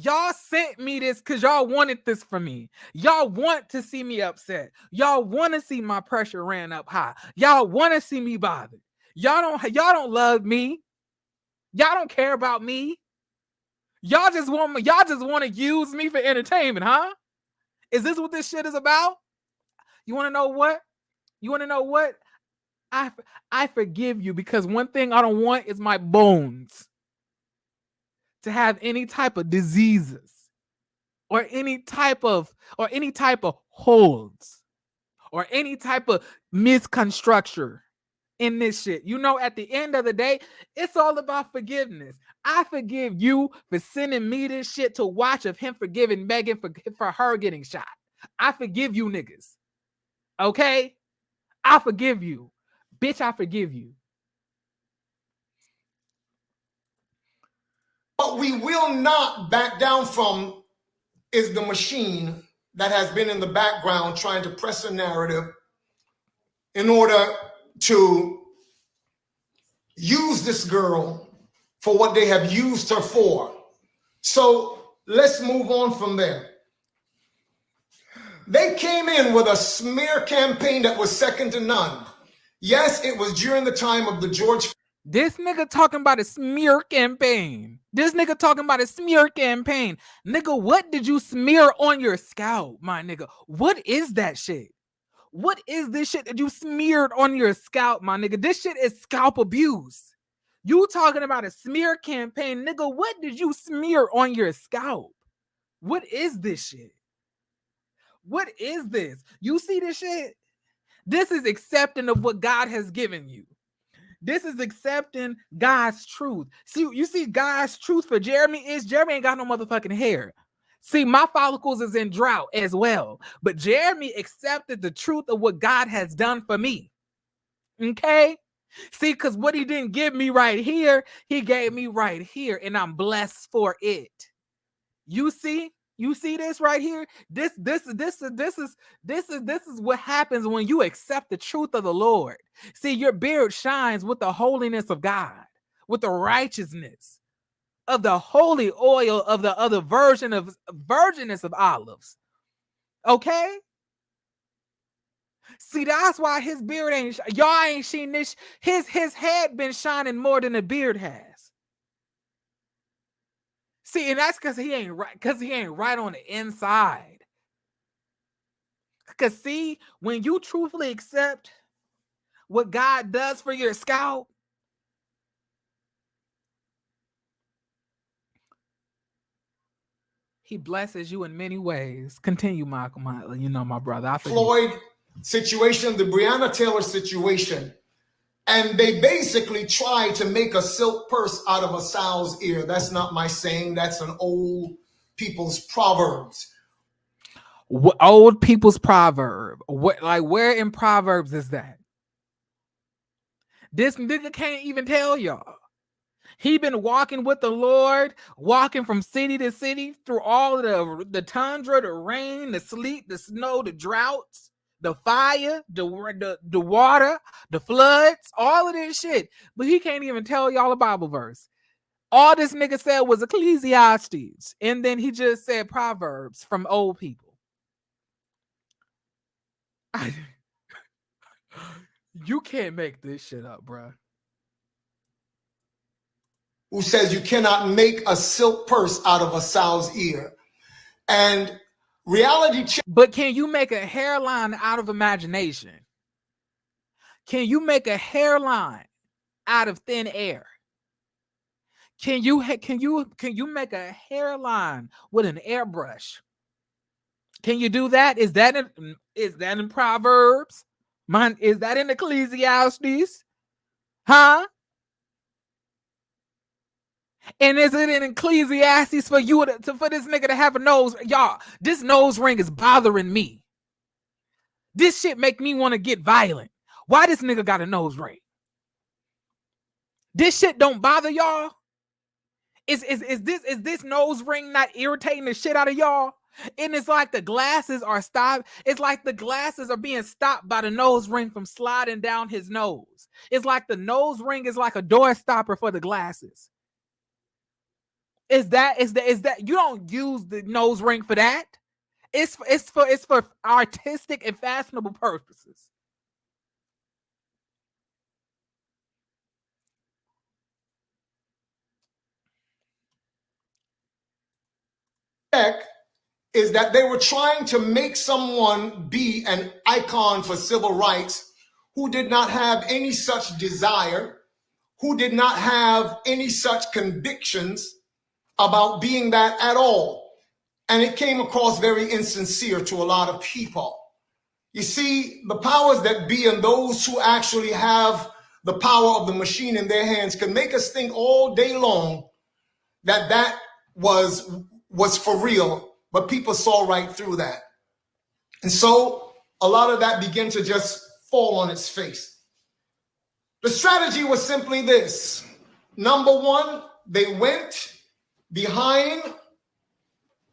Y'all sent me this because y'all wanted this from me. Y'all want to see me upset. Y'all want to see my pressure ran up high. Y'all want to see me bothered. Y'all don't love me. Y'all don't care about me. Y'all just want to use me for entertainment, huh? Is this what this shit is about? You want to know what? I forgive you, because one thing I don't want is my bones to have any type of diseases or any type of holds or any type of misconstruction in this shit. You know, at the end of the day, it's all about forgiveness. I forgive you for sending me this shit to watch of him forgiving Megan for her getting shot. I forgive you niggas. Okay? I forgive you. Bitch, I forgive you. What we will not back down from is the machine that has been in the background trying to press a narrative in order to use this girl for what they have used her for. So let's move on from there. They came in with a smear campaign that was second to none. Yes, it was during the time of the George. This nigga talking about a smear campaign. Nigga, what did you smear on your scalp, my nigga? What is that shit? What is this shit that you smeared on your scalp, my nigga? This shit is scalp abuse. You talking about a smear campaign, nigga? What did you smear on your scalp? What is this shit? What is this? You see this shit? This is accepting of what God has given you. This is accepting God's truth. See, you see God's truth for Jeremy ain't got no motherfucking hair. See, my follicles is in drought as well. But Jeremy accepted the truth of what God has done for me. Okay? See, because what he didn't give me right here, he gave me right here, and I'm blessed for it. You see? You see this right here? This is what happens when you accept the truth of the Lord. See, your beard shines with the holiness of God, with the righteousness of the holy oil of the other virginess of olives. Okay? See, that's why his beard y'all ain't seen this. His head been shining more than the beard has. See, and that's because he ain't right on the inside. Because see, when you truthfully accept what God does for your scalp, he blesses you in many ways. Continue, Michael, my brother. Floyd situation, the Breonna Taylor situation. And they basically tried to make a silk purse out of a sow's ear. That's not my saying. That's an old people's proverbs. Old people's proverb. Where in Proverbs is that? This nigga can't even tell y'all. He been walking with the Lord, walking from city to city through all of the tundra, the rain, the sleet, the snow, the droughts, the fire, the water, the floods, all of this shit. But he can't even tell y'all a Bible verse. All this nigga said was Ecclesiastes, and then he just said Proverbs from old people. You can't make this shit up, bruh. Who says you cannot make a silk purse out of a sow's ear. And reality check. But can you make a hairline out of imagination? Can you make a hairline out of thin air? Can you make a hairline with an airbrush? Can you do that? Is that in Proverbs? Is that in Ecclesiastes? Huh? And is it in Ecclesiastes for you for this nigga to have a nose? Y'all, this nose ring is bothering me. This shit make me want to get violent. Why this nigga got a nose ring? This shit don't bother y'all? Is this nose ring not irritating the shit out of y'all? And it's like the glasses are stopped. It's like the glasses are being stopped by the nose ring from sliding down his nose. It's like the nose ring is like a door stopper for the glasses. Is that you don't use the nose ring for that? It's for artistic and fashionable purposes. Is that they were trying to make someone be an icon for civil rights who did not have any such desire, who did not have any such convictions about being that at all. And it came across very insincere to a lot of people. You see, the powers that be and those who actually have the power of the machine in their hands can make us think all day long that that was for real, but people saw right through that. And so a lot of that began to just fall on its face. The strategy was simply this. Number one, they went behind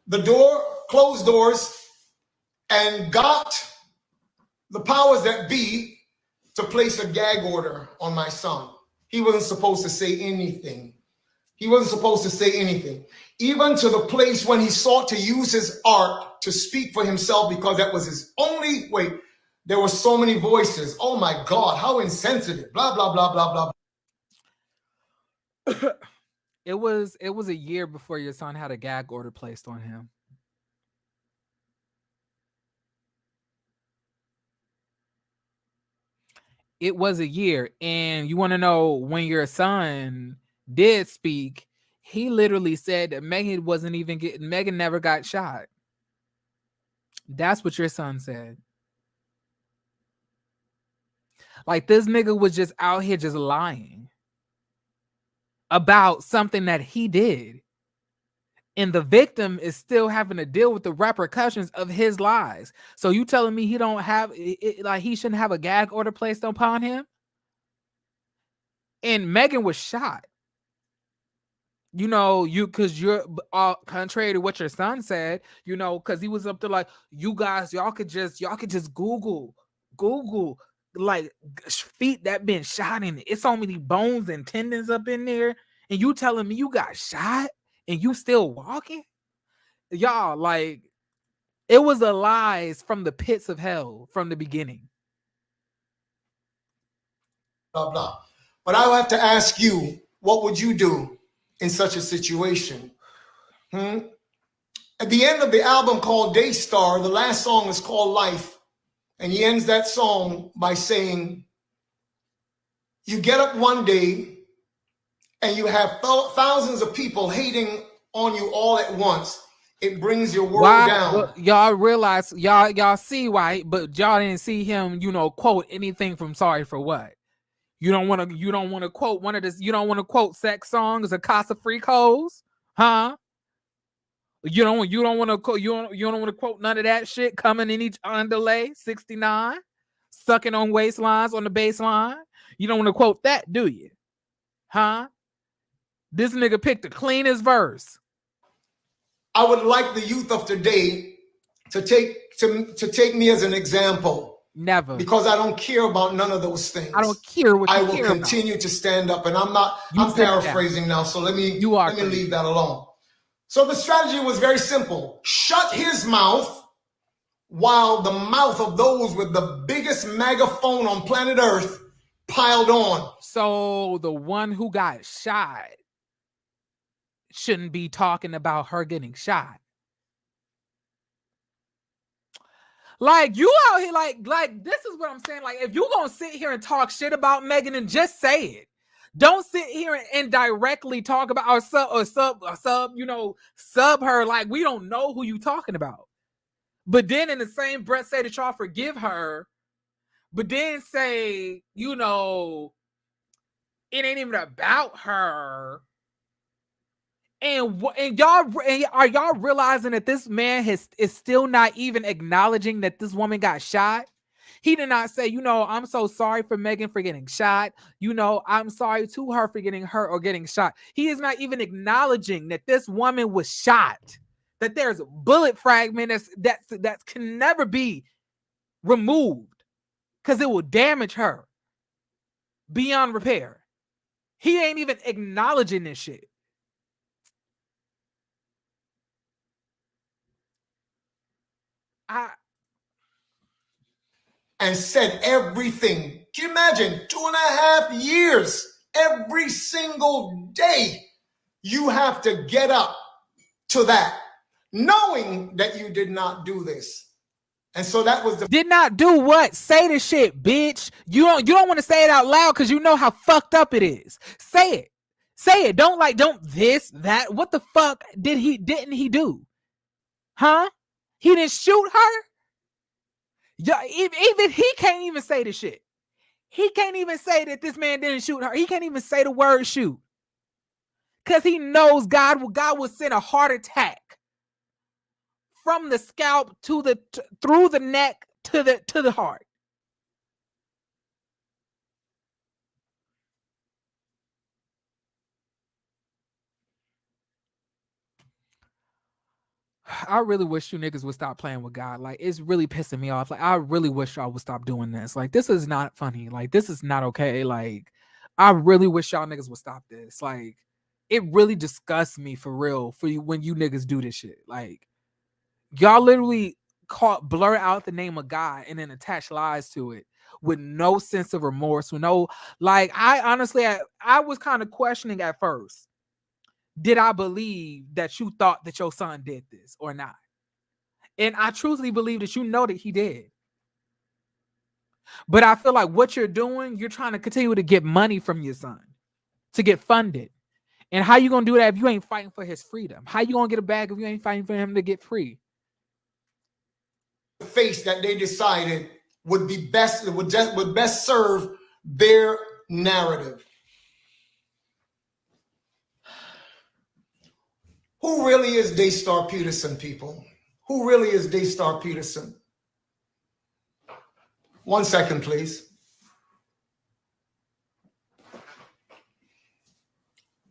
the door, closed doors, and got the powers that be to place a gag order on my son. He wasn't supposed to say anything. He wasn't supposed to say anything. Even to the place when he sought to use his art to speak for himself, because that was his only way. There were so many voices. Oh my God, how insensitive, blah, blah, blah, blah, blah. It was a year before your son had a gag order placed on him. It was a year. And you want to know when your son did speak, he literally said that Megan never got shot. That's what your son said. Like, this nigga was just out here just lying about something that he did. And the victim is still having to deal with the repercussions of his lies. So you telling me he don't have it, like he shouldn't have a gag order placed upon him? And Megan was shot. You know, because you're contrary to what your son said, you know, because he was up to like, you guys, y'all could just Google like feet that been shot in. It's so many bones and tendons up in there, and you telling me you got shot and you still walking? Y'all, like, it was a lies from the pits of hell from the beginning. Blah, blah. But I have to ask you, what would you do in such a situation? At the end of the album called Daystar, the last song is called Life. And he ends that song by saying, you get up one day and you have thousands of people hating on you all at once. It brings your world down. Well, y'all realize, y'all see why, but y'all didn't see him, you know, quote anything from Sorry for What. You don't want to quote one of this. You don't want to quote sex songs or Casa Fricos, huh? You don't want to quote. You don't want to quote none of that shit. Coming in each underlay 69, sucking on waistlines on the baseline. You don't want to quote that, do you? Huh? This nigga picked the cleanest verse. I would like the youth of today to take me as an example. Never. Because I don't care about none of those things. I don't care what you I will care continue to stand up, and I'm paraphrasing now, so let me leave that alone. So the strategy was very simple. Shut his mouth while the mouth of those with the biggest megaphone on planet Earth piled on. So the one who got shot shouldn't be talking about her getting shot. Like, you out here, like this is what I'm saying. Like, if you gonna sit here and talk shit about Megan, then just say it. Don't sit here and indirectly talk about or sub, you know, sub her like we don't know who you talking about. But then in the same breath say that y'all forgive her, but then say, you know, it ain't even about her. And are y'all realizing that this man is still not even acknowledging that this woman got shot? He did not say, you know, I'm so sorry for Megan for getting shot. You know, I'm sorry to her for getting hurt or getting shot. He is not even acknowledging that this woman was shot, that there's a bullet fragment that can never be removed because it will damage her beyond repair. He ain't even acknowledging this shit. And said everything. Can you imagine? 2.5 years, every single day, you have to get up to that, knowing that you did not do this. And so that was the did not do what? Say the shit, bitch. You don't want to say it out loud because you know how fucked up it is. Say it. Say it. Don't this, that. What the fuck didn't he do? Huh? He didn't shoot her? Yeah, even he can't even say the shit. He can't even say that this man didn't shoot her. He can't even say the word shoot. Because he knows God will send a heart attack from the scalp through the neck to the heart. I really wish you niggas would stop playing with God. Like, it's really pissing me off. Like, I really wish y'all would stop doing this. Like, this is not funny. Like, this is not okay. Like, I really wish y'all niggas would stop this. Like, it really disgusts me for real for you when you niggas do this shit. Like, y'all literally blur out the name of God and then attach lies to it with no sense of remorse, with no, like, I honestly, I was kind of questioning at first. Did I believe that you thought that your son did this or not? And I truthfully believe that you know that he did. But I feel like what you're doing, you're trying to continue to get money from your son to get funded. And how you gonna do that if you ain't fighting for his freedom? How you gonna get a bag if you ain't fighting for him to get free? face that they decided would best serve their narrative. Who really is Daystar Peterson, people? Who really is Daystar Peterson? 1 second, please.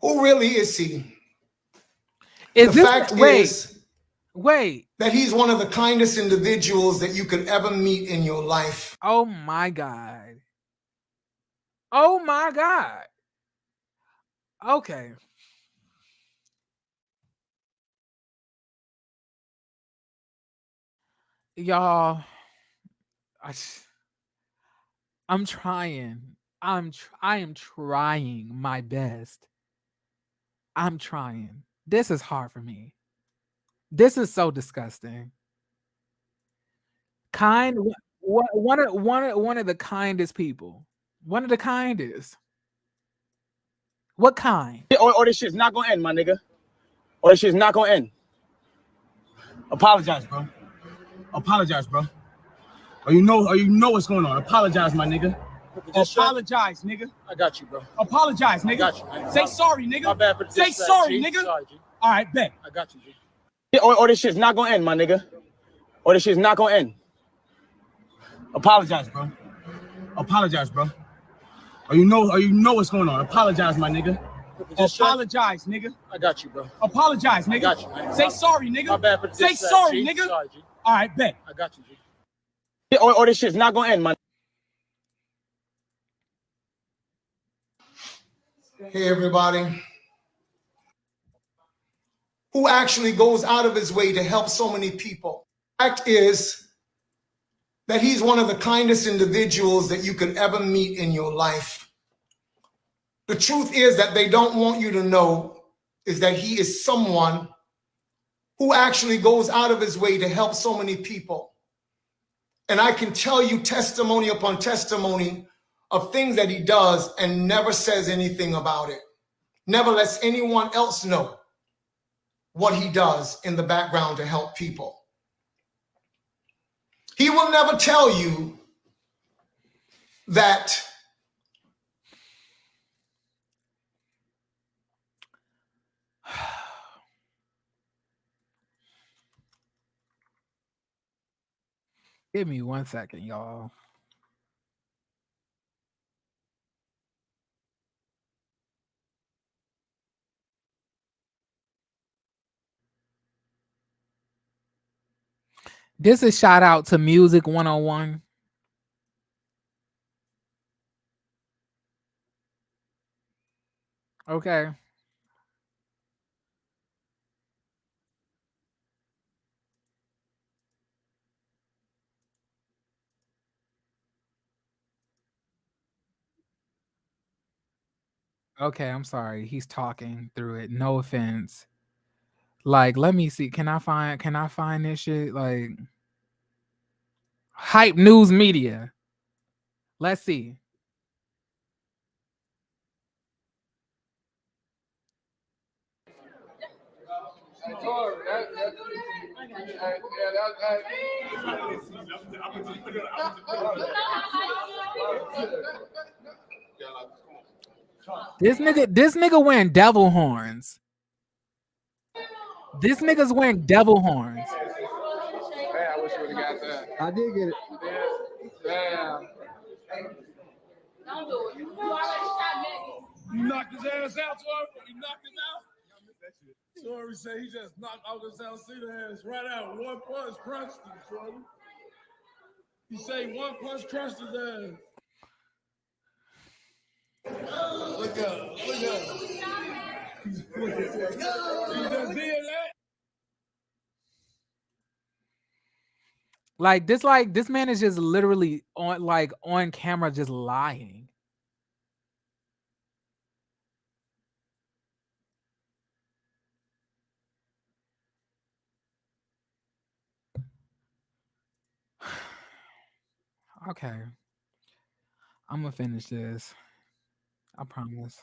Who really is he? Wait. That he's one of the kindest individuals that you could ever meet in your life. Oh my God. Oh my God. Okay. Y'all, I'm trying. I am trying my best. I'm trying. This is hard for me. This is so disgusting. Kind, one of the kindest people. One of the kindest. What kind? Or this shit's not gonna end, my nigga. Or this shit's not gonna end. Apologize, bro. Apologize, bro. Or you know what's going on. Apologize, my nigga. Apologize, nigga. I got you, bro. Apologize, nigga. I got you, man. Say sorry, nigga. My bad for the Say distraction, sorry, G. nigga. Sorry, G. All right, bet. I got you, G. Or this shit's not gonna end, my nigga. Or this shit's not gonna end. Apologize, bro. Apologize, bro. Or you know what's going on. Apologize, my nigga. Apologize, nigga. I got you, bro. Apologize, nigga. I got you, man. Say sorry, nigga. My bad for the Say distraction, sorry, G. nigga. Sorry, G. All right, bet. I got you, G. Or this shit's not gonna end, my. Hey, everybody. Who actually goes out of his way to help so many people. Fact is, that he's one of the kindest individuals that you could ever meet in your life. The truth is that they don't want you to know is that he is someone who actually goes out of his way to help so many people. And I can tell you testimony upon testimony of things that he does and never says anything about it. Never lets anyone else know what he does in the background to help people. He will never tell you that give me 1 second, y'all. This is shout out to Music 101. Okay. Okay, I'm sorry. He's talking through it. No offense. Like, let me see. Can I find this shit? Like Hype News Media. Let's see. This nigga wearing devil horns. This nigga's wearing devil horns. Hey, I wish you would have got that. I did get it. Yeah. Don't do it. You already shot me. You knocked his ass out, Tory? You knocked him out? Tory said he just knocked out his Alcida ass right out. One punch crushed him, Tory. He said one punch crushed his ass. Look up. He just did that. Like this man is just literally on camera just lying. Okay. I'm gonna finish this. I promise.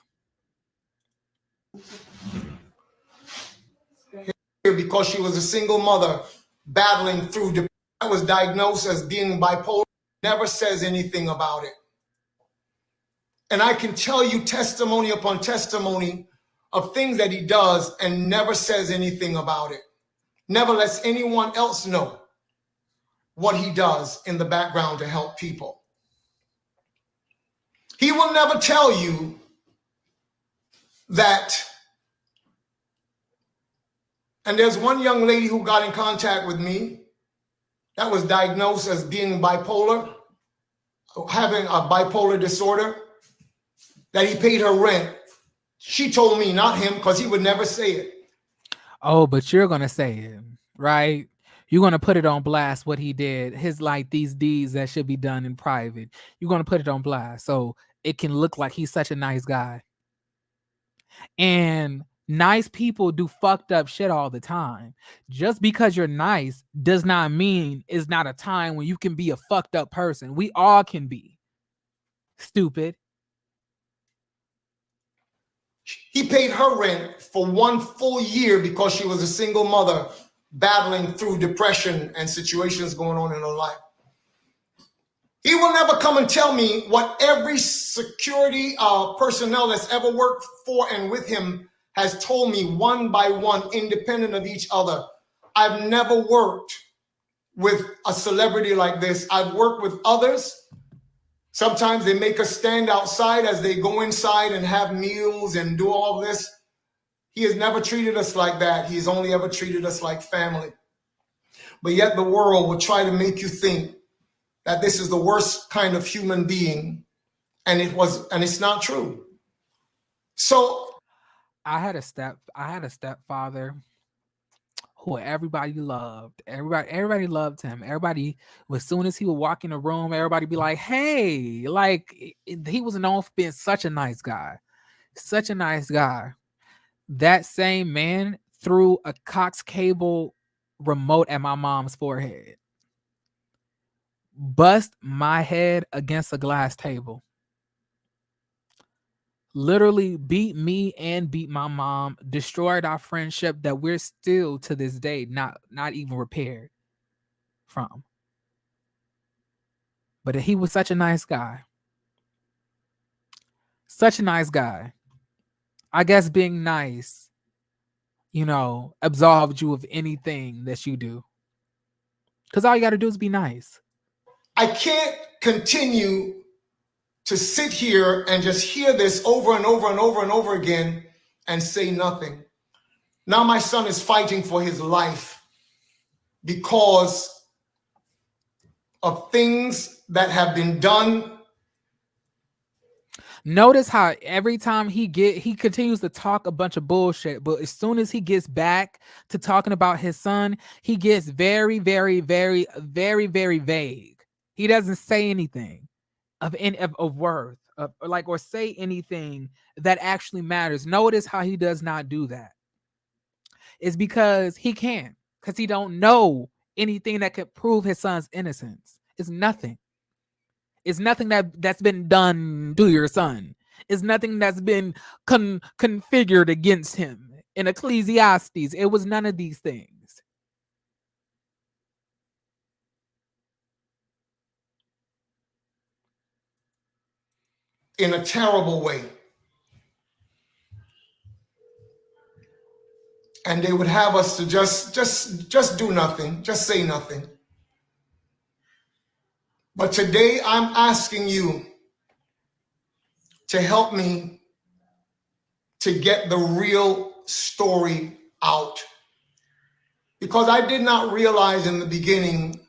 because she was a single mother battling through depression. I was diagnosed as being bipolar, never says anything about it. And I can tell you testimony upon testimony of things that he does and never says anything about it. Never lets anyone else know what he does in the background to help people. He will never tell you that. And there's one young lady who got in contact with me that was diagnosed as being bipolar, having a bipolar disorder, that he paid her rent. She told me, not him, because he would never say it. Oh, but you're gonna say it, right? You're gonna put it on blast what he did, his like these deeds that should be done in private. You're gonna put it on blast so it can look like he's such a nice guy. And nice people do fucked up shit all the time. Just because you're nice does not mean it's not a time when you can be a fucked up person. We all can be. Stupid. He paid her rent for 1 full year because she was a single mother battling through depression and situations going on in her life. He will never come and tell me what every security personnel that's ever worked for and with him has told me one by one, independent of each other. I've never worked with a celebrity like this. I've worked with others. Sometimes they make us stand outside as they go inside and have meals and do all this. He has never treated us like that. He's only ever treated us like family. But yet the world will try to make you think that this is the worst kind of human being. And it's not true. So I had a stepfather who everybody loved. Everybody loved him. Everybody, as soon as he would walk in the room, everybody be like, "Hey!" Like he was known for being such a nice guy, such a nice guy. That same man threw a Cox cable remote at my mom's forehead, bust my head against a glass table, literally beat me and beat my mom, destroyed our friendship that we're still to this day not even repaired from. But he was such a nice guy. Such a nice guy. I guess being nice, absolved you of anything that you do. Because all you got to do is be nice. I can't continue to sit here and just hear this over and over and over and over again and say nothing. Now my son is fighting for his life because of things that have been done. Notice how every time he continues to talk a bunch of bullshit, but as soon as he gets back to talking about his son, he gets very, very, very, very, very vague. He doesn't say anything of worth, or say anything that actually matters. Notice how he does not do that. It's because he can't, because he don't know anything that could prove his son's innocence. It's nothing. It's nothing that's been done to your son. It's nothing that's been configured against him. In Ecclesiastes, it was none of these things. In a terrible way. And they would have us to just do nothing, just say nothing. But today I'm asking you to help me to get the real story out. Because I did not realize in the beginning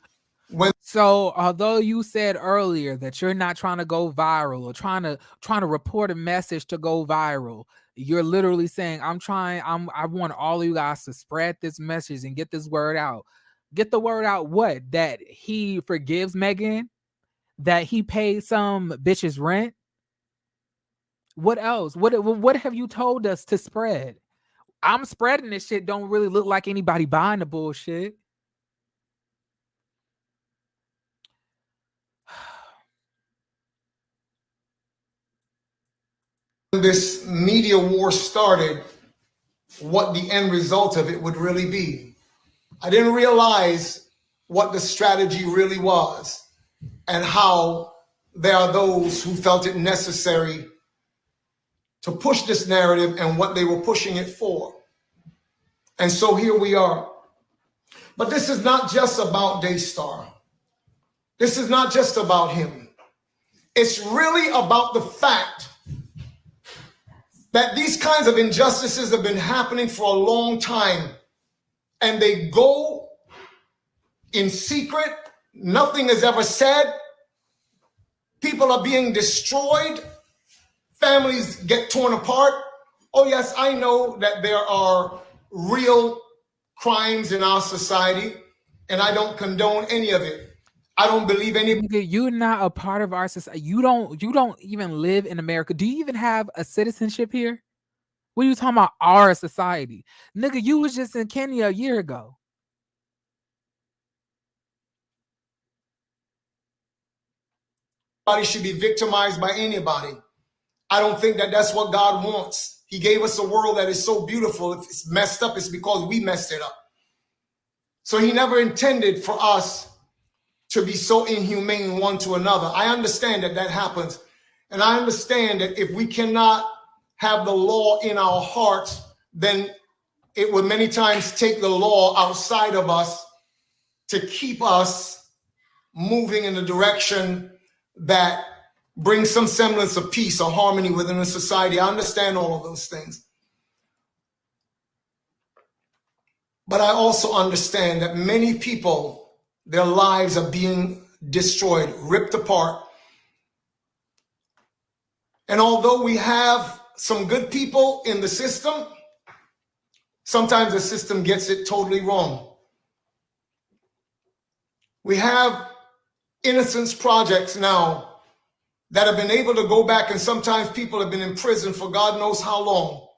when. So although you said earlier that you're not trying to go viral or trying to report a message to go viral, you're literally saying I want all of you guys to spread this message and get this word out. Get the word out what? That he forgives Megan? That he paid some bitch's rent? What else? What have you told us to spread? I'm spreading this shit. Don't really look like anybody buying the bullshit. This media war started, what the end result of it would really be. I didn't realize what the strategy really was and how there are those who felt it necessary to push this narrative and what they were pushing it for. And so here we are. But this is not just about Daystar. This is not just about him. It's really about the fact that these kinds of injustices have been happening for a long time, and they go in secret. Nothing is ever said. People are being destroyed. Families get torn apart. Oh yes, I know that there are real crimes in our society, and I don't condone any of it. I don't believe any. You're not a part of our society. You don't even live in America. Do you even have a citizenship here? What are you talking about? Our society, nigga. You was just in Kenya a year ago. Nobody should be victimized by anybody. I don't think that that's what God wants. He gave us a world that is so beautiful. If it's messed up, it's because we messed it up. So he never intended for us to be so inhumane one to another. I understand that that happens. And I understand that if we cannot have the law in our hearts, then it would many times take the law outside of us to keep us moving in the direction that brings some semblance of peace or harmony within a society. I understand all of those things. But I also understand that many people, their lives are being destroyed, ripped apart. And although we have some good people in the system, Sometimes the system gets it totally wrong. We have Innocence projects now that have been able to go back, and sometimes people have been in prison for God knows how long.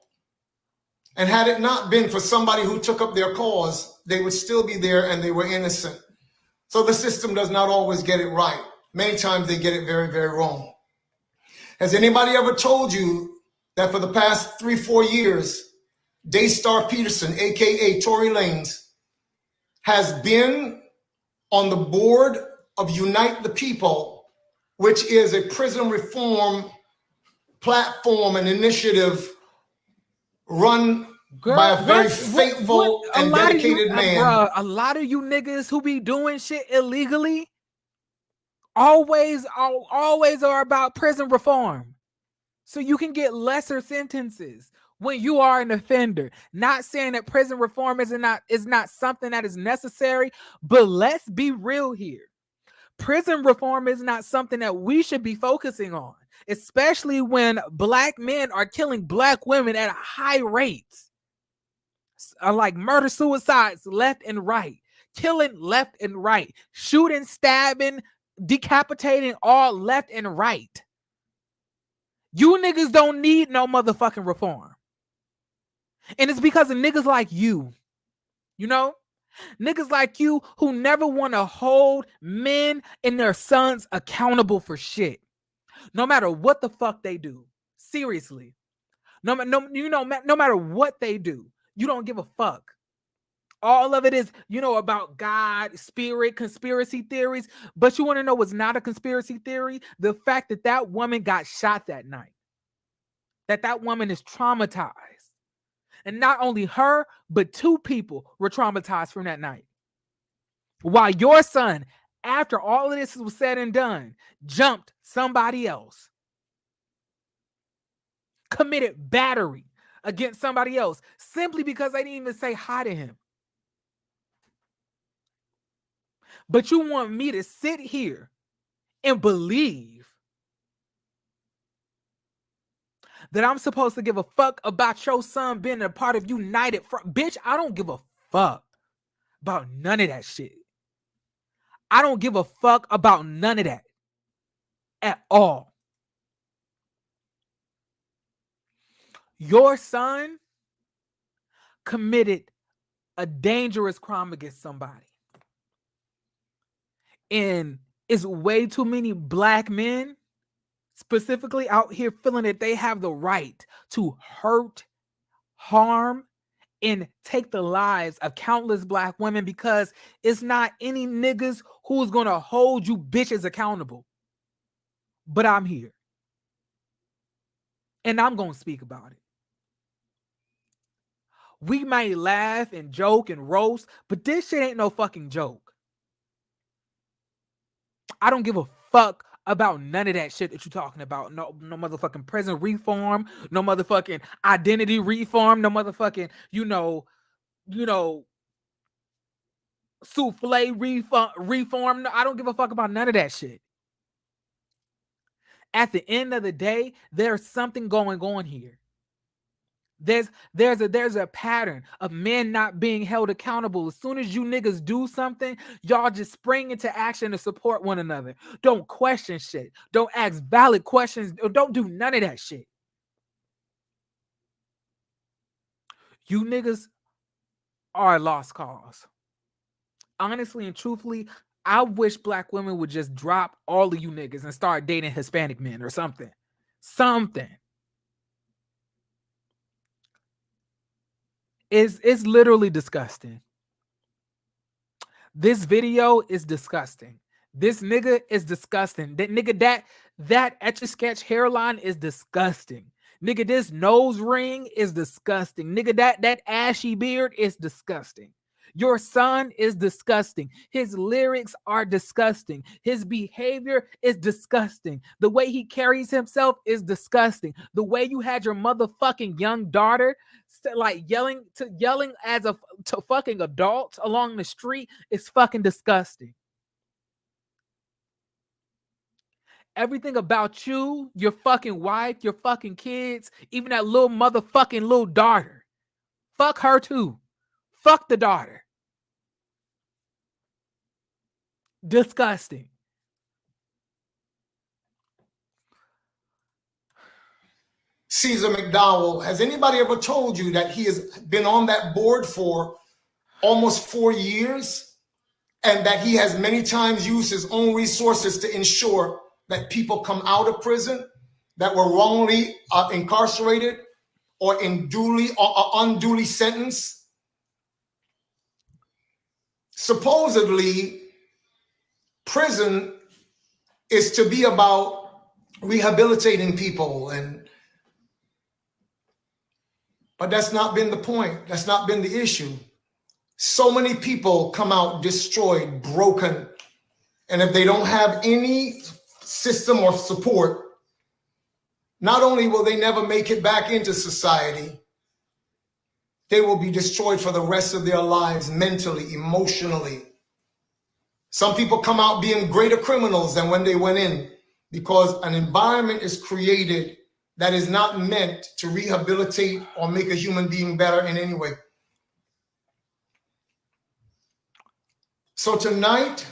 And had it not been for somebody who took up their cause, they would still be there and they were innocent. So the system does not always get it right. Many times they get it very, very wrong. Has anybody ever told you that for the past 3-4 years, Daystar Peterson, aka Tory Lanez, has been on the board of Unite the People, which is a prison reform platform and initiative run by a very faithful and dedicated man. A lot of you niggas who be doing shit illegally always are about prison reform. So you can get lesser sentences when you are an offender. Not saying that prison reform is not something that is necessary, but let's be real here. Prison reform is not something that we should be focusing on, especially when black men are killing black women at high rates. Like murder, suicides left and right, killing left and right, shooting, stabbing, decapitating all left and right. You niggas don't need no motherfucking reform. And it's because of niggas like you. You know? Niggas like you who never want to hold men and their sons accountable for shit. No matter what the fuck they do. Seriously. No matter what they do, you don't give a fuck. All of it is, about God, spirit, conspiracy theories. But you want to know what's not a conspiracy theory? The fact that that woman got shot that night. That woman is traumatized. And not only her, but 2 people were traumatized from that night. While your son, after all of this was said and done, jumped somebody else. Committed battery against somebody else simply because they didn't even say hi to him. But you want me to sit here and believe that I'm supposed to give a fuck about your son being a part of United Front? Bitch, I don't give a fuck about none of that shit. I don't give a fuck about none of that at all. Your son committed a dangerous crime against somebody. And it's way too many black men specifically out here feeling that they have the right to hurt, harm, and take the lives of countless black women because it's not any niggas who's gonna hold you bitches accountable. But I'm here. And I'm gonna speak about it. We may laugh and joke and roast, but this shit ain't no fucking joke. I don't give a fuck about none of that shit that you're talking about. No motherfucking prison reform, no motherfucking identity reform, no motherfucking, souffle reform. No, I don't give a fuck about none of that shit. At the end of the day, there's something going on here. There's a pattern of men not being held accountable. As soon as you niggas do something, y'all just spring into action to support one another. Don't question shit. Don't ask valid questions. Don't do none of that shit. You niggas are a lost cause. Honestly and truthfully, I wish black women would just drop all of you niggas and start dating Hispanic men or something. Something. It's literally disgusting. This video is disgusting. This nigga is disgusting. That nigga, that Etch-a-Sketch hairline is disgusting. Nigga, this nose ring is disgusting. Nigga, that ashy beard is disgusting. Your son is disgusting. His lyrics are disgusting. His behavior is disgusting. The way he carries himself is disgusting. The way you had your motherfucking young daughter like yelling as to fucking adults along the street is fucking disgusting. Everything about you, your fucking wife, your fucking kids, even that little motherfucking little daughter, Fuck her too. Fuck the daughter. Disgusting. Caesar McDowell, has anybody ever told you that he has been on that board for almost 4 years and that he has many times used his own resources to ensure that people come out of prison that were wrongly incarcerated or unduly sentenced? Supposedly, prison is to be about rehabilitating people, but that's not been the point. That's not been the issue. So many people come out destroyed, broken, and if they don't have any system or support, not only will they never make it back into society, they will be destroyed for the rest of their lives, mentally, emotionally. Some people come out being greater criminals than when they went in because an environment is created that is not meant to rehabilitate or make a human being better in any way. So tonight,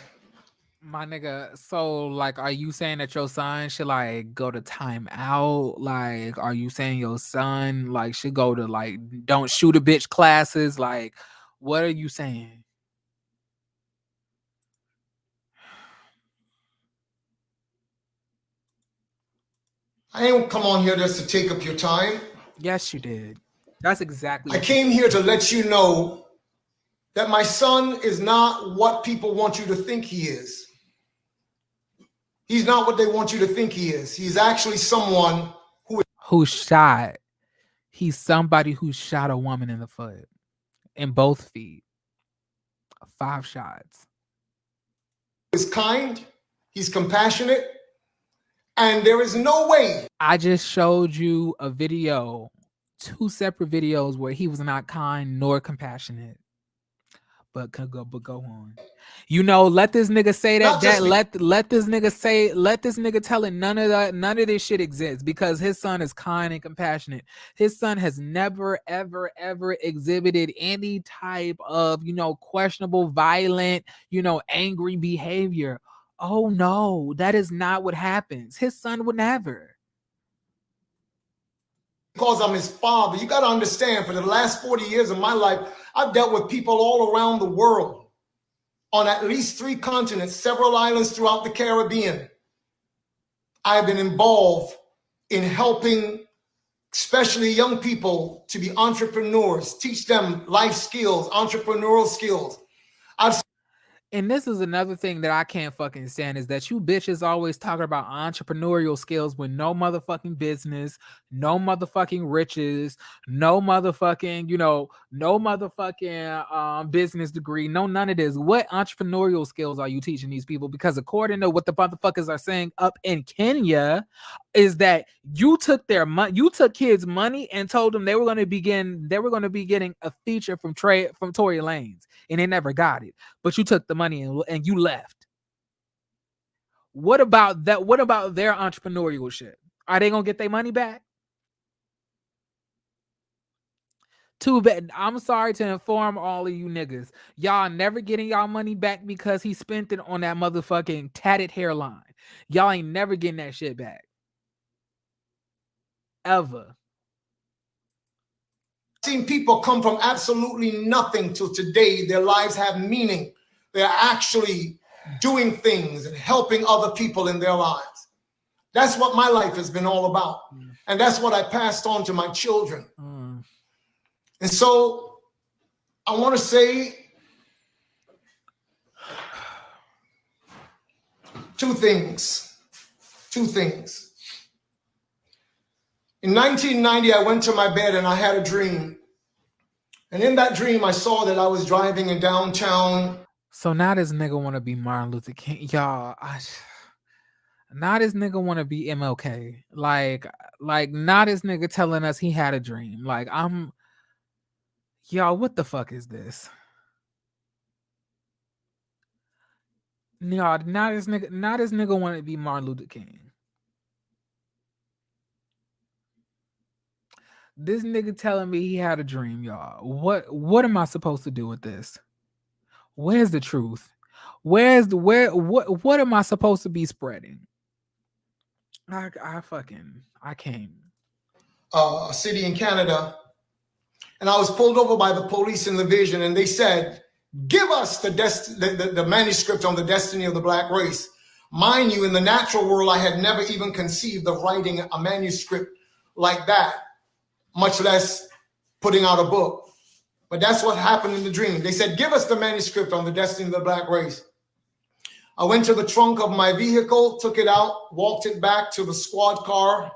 my nigga, so like, are you saying that your son should like go to timeout? Like, are you saying your son like should go to like don't shoot a bitch classes? Like, what are you saying? I ain't come on here just to take up your time. Yes, you did. That's exactly I came here to let you know that my son is not what people want you to think he is. He's not what they want you to think he is. He's actually someone who shot. He's somebody who shot a woman in the foot, in both feet. 5 shots. is kind, he's compassionate, and there is no way. I just showed you a video, 2 separate videos where he was not kind nor compassionate. But go on. You know, let this nigga say that. Let this nigga tell it none of this shit exists because his son is kind and compassionate. His son has never, ever, ever exhibited any type of, questionable, violent, angry behavior. Oh no, that is not what happens. His son would never. Because I'm his father, you got to understand, for the last 40 years of my life, I've dealt with people all around the world on at least 3 continents, several islands throughout the Caribbean. I've been involved in helping, especially young people, to be entrepreneurs, teach them life skills, entrepreneurial skills. And this is another thing that I can't fucking stand is that you bitches always talking about entrepreneurial skills with no motherfucking business, no motherfucking riches, no motherfucking, business degree, none of this. What entrepreneurial skills are you teaching these people? Because according to what the motherfuckers are saying up in Kenya, is that you took their money, you took kids' money and told them they were going to be getting a feature from Tory Lanez, and they never got it. But you took the money and you left. What about that? What about their entrepreneurial shit? Are they gonna get their money back? Too bad. I'm sorry to inform all of you niggas. Y'all never getting y'all money back because he spent it on that motherfucking tatted hairline. Y'all ain't never getting that shit back. Ever. I've seen people come from absolutely nothing till today. Their lives have meaning. They're actually doing things and helping other people in their lives. That's what my life has been all about. And that's what I passed on to my children. And so I want to say 2 things. 2 things. In 1990, I went to my bed and I had a dream. And in that dream, I saw that I was driving in downtown. So now this nigga want to be Martin Luther King. Y'all, now this nigga want to be MLK. Like now this nigga telling us he had a dream. Like, y'all, what the fuck is this? Y'all, now this nigga want to be Martin Luther King. This nigga telling me he had a dream, y'all. What am I supposed to do with this? Where's the truth? What am I supposed to be spreading? I can't. A city in Canada, and I was pulled over by the police in the vision, and they said, "Give us the manuscript on the destiny of the black race." Mind you, in the natural world, I had never even conceived of writing a manuscript like that, much less putting out a book. But that's what happened in the dream. They said, "Give us the manuscript on the destiny of the black race." I went to the trunk of my vehicle, took it out, walked it back to the squad car,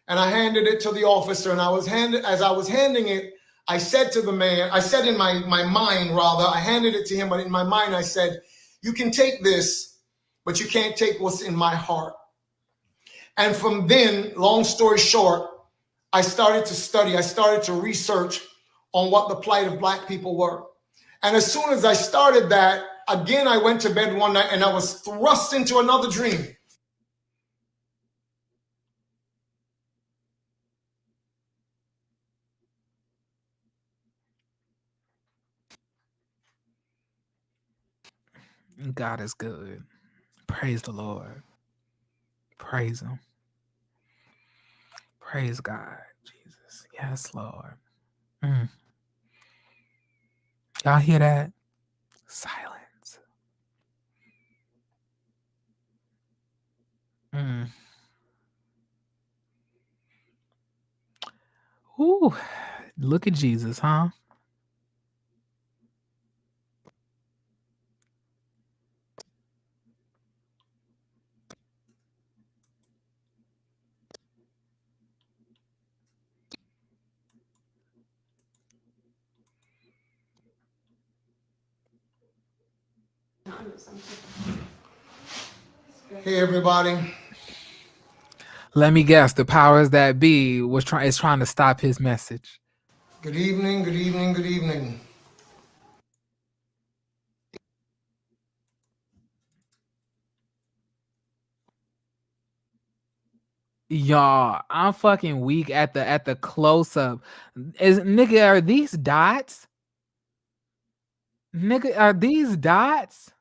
and I handed it to the officer. And as I was handing it, I said to the man, I said in my mind, rather, I handed it to him, but in my mind, I said, "You can take this, but you can't take what's in my heart." And from then, long story short, I started to study, I started to research on what the plight of black people were. And as soon as I started that, again, I went to bed one night and I was thrust into another dream. God is good. Praise the Lord. Praise him. Praise God. Jesus. Yes, Lord. Y'all hear that? Silence. Ooh, look at Jesus, huh? Hey, everybody. Let me guess. The powers that be is trying to stop his message. Good evening, good evening, good evening. Y'all, I'm fucking weak at the close up. Nigga, are these dots? Nigga, are these dots?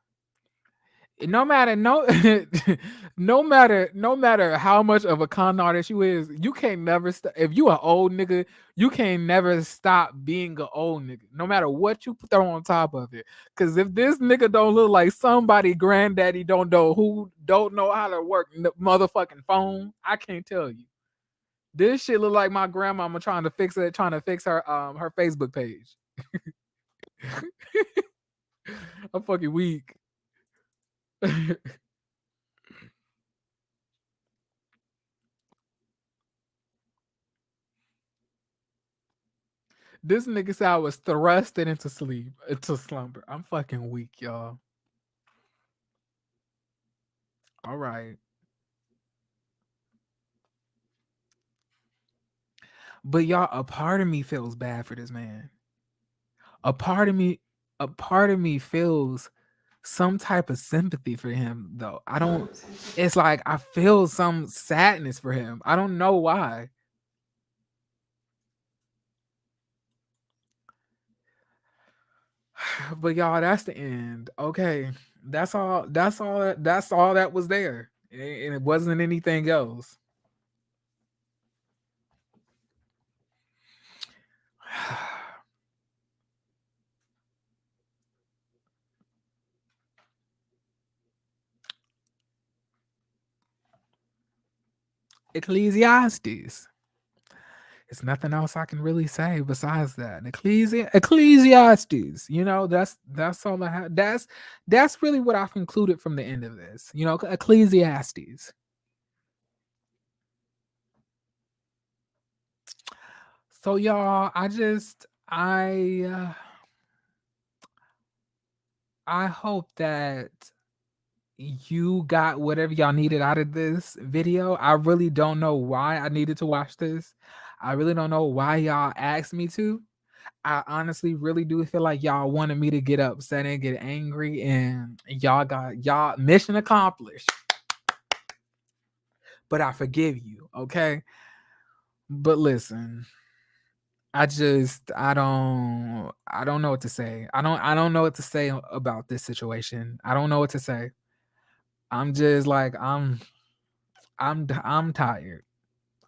No matter no matter how much of a con artist you is, you can't never if you an old nigga, you can't never stop being an old nigga, no matter what you throw on top of it. Cause if this nigga don't look like somebody granddaddy don't know how to work the motherfucking phone, I can't tell you. This shit look like my grandmama trying to fix her Facebook page. I'm fucking weak. This nigga said I was thrusted into slumber. I'm fucking weak, y'all. All right. But y'all, a part of me feels bad for this man. A part of me feels some type of sympathy for him, though. It's like I feel some sadness for him. I don't know why. But y'all, that's the end. Okay. That's all that was there. And it wasn't anything else. Ecclesiastes. It's nothing else I can really say besides that. Ecclesiastes. You know, that's all I have. That's really what I've concluded from the end of this. You know, Ecclesiastes. So y'all, I hope that you got whatever y'all needed out of this video. I really don't know why I needed to watch this. I really don't know why y'all asked me to. I honestly really do feel like y'all wanted me to get upset and get angry, and y'all mission accomplished. But I forgive you, okay? But listen, I don't know what to say. I don't know what to say about this situation. I don't know what to say. I'm just like I'm tired.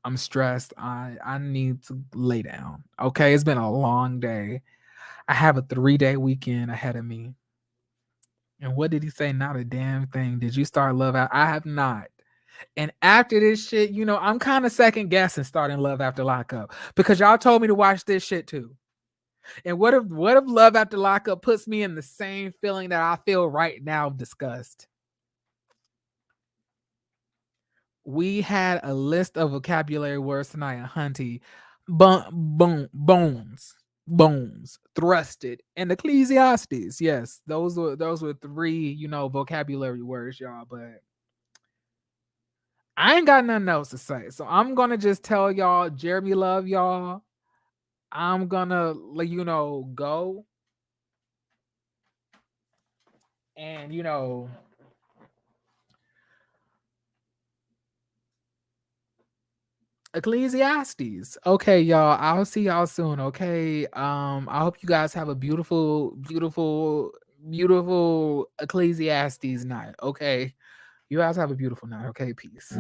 I'm stressed. I need to lay down. Okay, it's been a long day. I have a 3-day weekend ahead of me. And what did he say? Not a damn thing. Did you start Love After? I have not. And after this shit, I'm kind of second guessing starting Love After Lockup because y'all told me to watch this shit too. And what if Love After Lockup puts me in the same feeling that I feel right now of disgust? We had a list of vocabulary words tonight at Hunty. Bones, thrusted, and Ecclesiastes. Yes, those were 3, vocabulary words, y'all. But I ain't got nothing else to say, so I'm gonna just tell y'all, Jeremy love y'all. I'm gonna let go, and Ecclesiastes. Okay, y'all. I'll see y'all soon. Okay. I hope you guys have a beautiful, beautiful, beautiful Ecclesiastes night. Okay. You guys have a beautiful night. Okay. Peace.